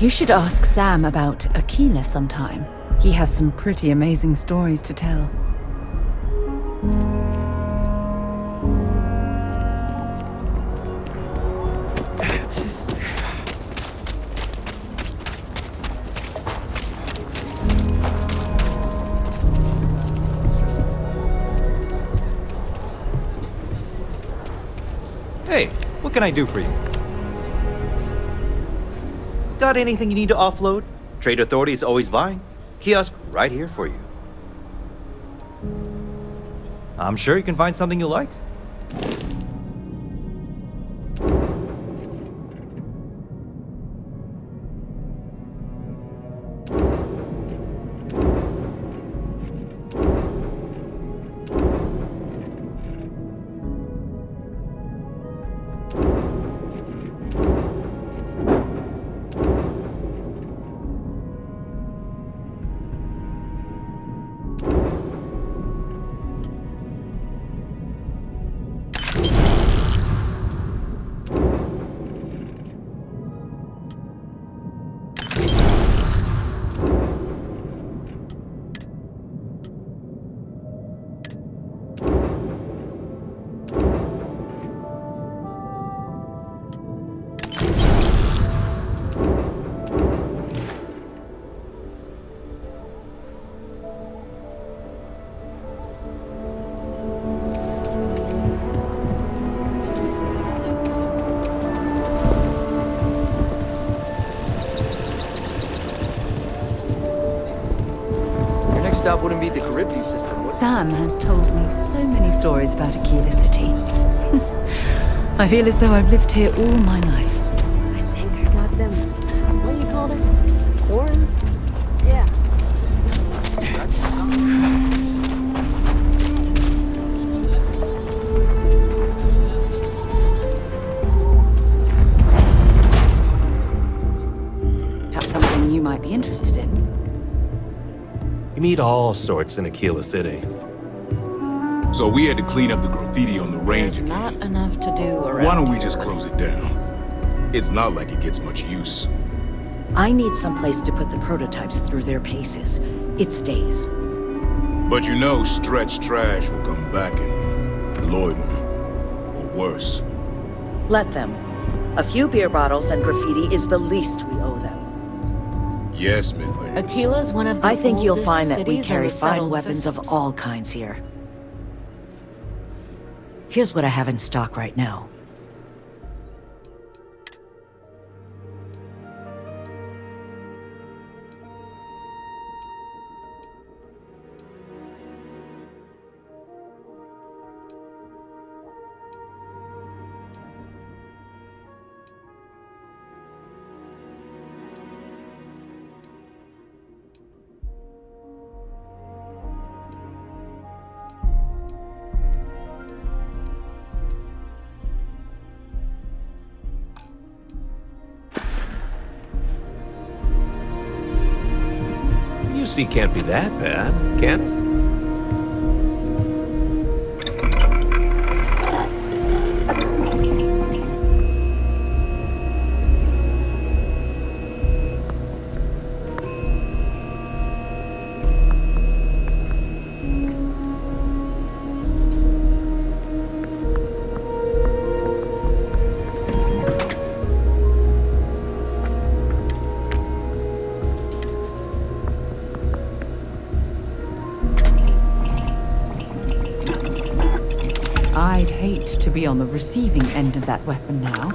You should ask Sam about Aquila sometime. He has some pretty amazing stories to tell. Hey, what can I do for you? Got anything you need to offload? Trade Authority is always buying. Kiosk right here for you. I'm sure you can find something you like. stop wouldn't be the Caribbean system, would it? Sam has told me so many stories about Aquila City. I feel as though I've lived here all my life. I think I got them. What do you call them? Horns? Yeah. Perhaps something you might be interested in. You meet all sorts in Aquila City. So we had to clean up the graffiti on the range again. Not enough to do around. Why don't we just close it down? It's not like it gets much use. I need someplace to put the prototypes through their paces. It stays. But you know Stretch Trash will come back and Lloyd me. Or worse. Let them. A few beer bottles and graffiti is the least we owe them. Yes, Miss Lance. Aquila's one of the I think you'll oldest find that we cities in carry the fine settled weapons of systems. all kinds here. Here's what I have in stock right now. UC can't be that bad, can it? I'd hate to be on the receiving end of that weapon now.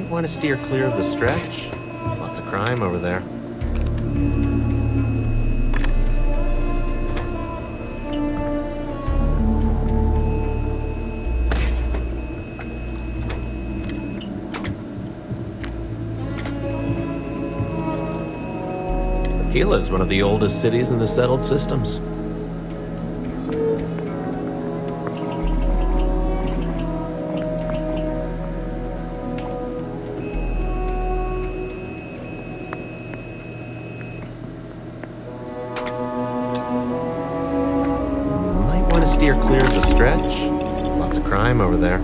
Want to steer clear of the stretch? Lots of crime over there. Aquila is one of the oldest cities in the settled systems. steer clear of the stretch. Lots of crime over there.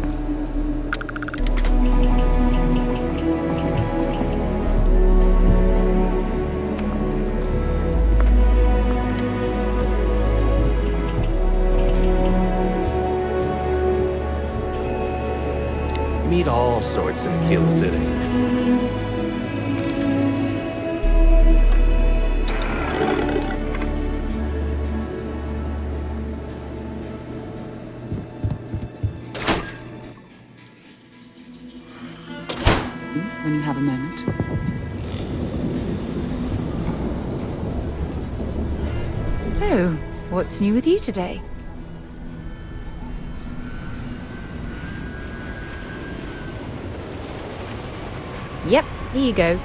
Meet all sorts in Aquila City. When you have a moment. So, what's new with you today? Yep, here you go.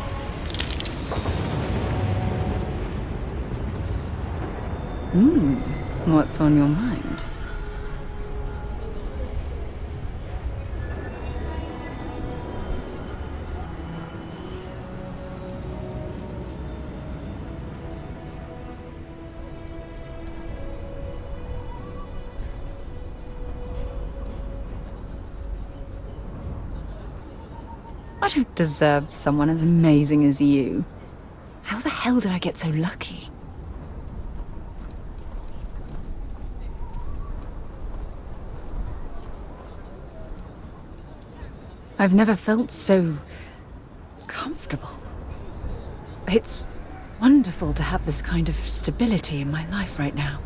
What's on your mind? I don't deserve someone as amazing as you. How the hell did I get so lucky? I've never felt so comfortable. It's wonderful to have this kind of stability in my life right now.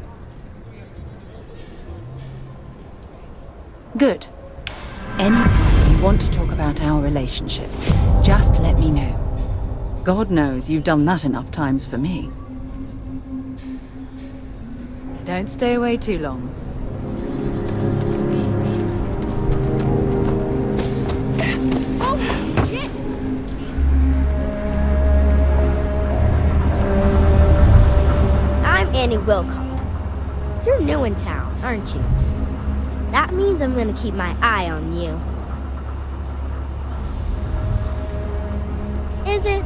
Good. Anytime you want to talk about our relationship, just let me know. God knows you've done that enough times for me. Don't stay away too long. Oh, shit! I'm Annie Wilcox. You're new in town, aren't you? That means I'm gonna keep my eye on you. Is it?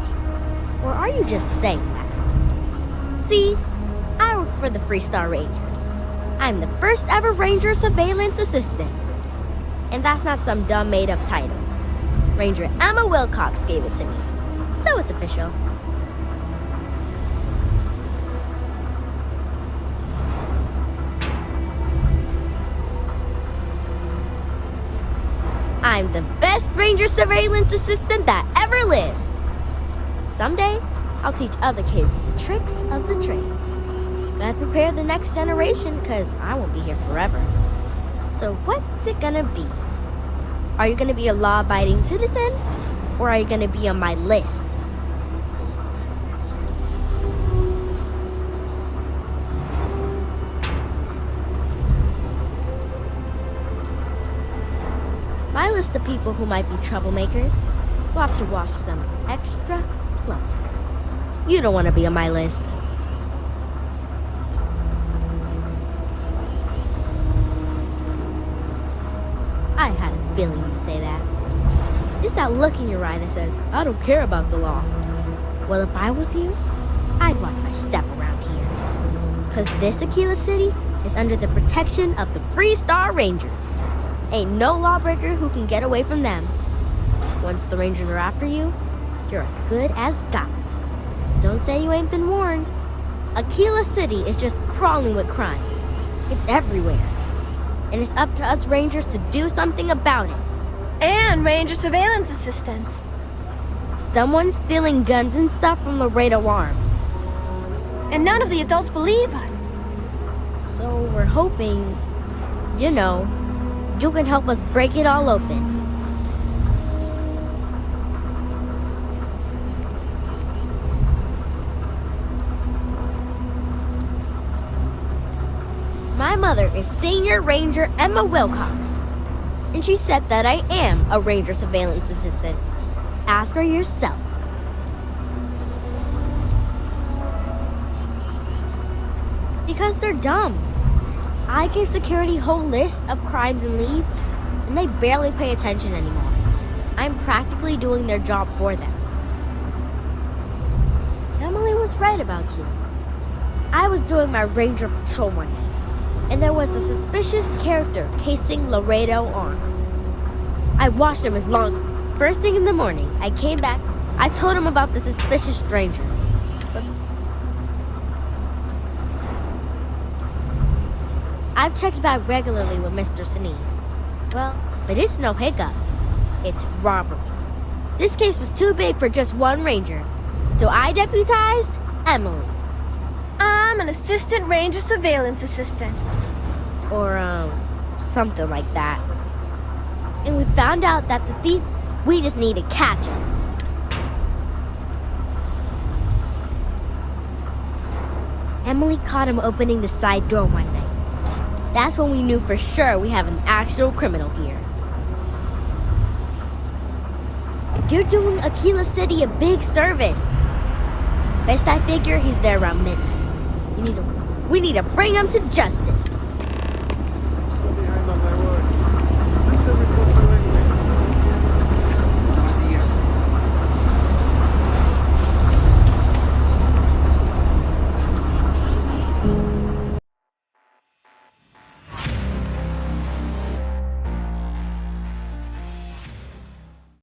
Or are you just saying that? See, I work for the Freestar Rangers. I'm the first ever Ranger Surveillance Assistant. And that's not some dumb made-up title. Ranger Emma Wilcox gave it to me. So it's official. I'm the best Ranger Surveillance Assistant that ever lived. Someday, I'll teach other kids the tricks of the trade. Gotta prepare the next generation, cause I won't be here forever. So what's it gonna be? Are you gonna be a law-abiding citizen? Or are you gonna be on my list? My list of people who might be troublemakers, so I have to watch them extra close. You don't want to be on my list. I had a feeling you'd say that. It's that look in your eye that says, I don't care about the law. Well, if I was you, I'd watch my step around here. Because this Aquila City is under the protection of the Freestar Rangers. Ain't no lawbreaker who can get away from them. Once the Rangers are after you, you're as good as got. Don't say you ain't been warned. Aquila City is just crawling with crime. It's everywhere. And it's up to us Rangers to do something about it. And Ranger Surveillance Assistants. Someone's stealing guns and stuff from Laredo Arms. And none of the adults believe us. So we're hoping, you know, you can help us break it all open. My mother is Senior Ranger Emma Wilcox, and she said that I am a Ranger Surveillance Assistant. Ask her yourself. Because they're dumb. I give security a whole list of crimes and leads, and they barely pay attention anymore. I'm practically doing their job for them. Emily was right about you. I was doing my ranger patrol one night, and there was a suspicious character casing Laredo Arms. I watched him as long. First thing in the morning, I came back. I told him about the suspicious stranger. But I've checked back regularly with Mr. Sneed. Well, but it's no hiccup. It's robbery. This case was too big for just one ranger, so I deputized Emily. I'm an assistant ranger surveillance assistant. Or, something like that. And we found out that the thief, we just need to catch him. Emily caught him opening the side door one night. That's when we knew for sure we have an actual criminal here. You're doing Aquila City a big service. Best I figure he's there around midnight. We need to bring him to justice.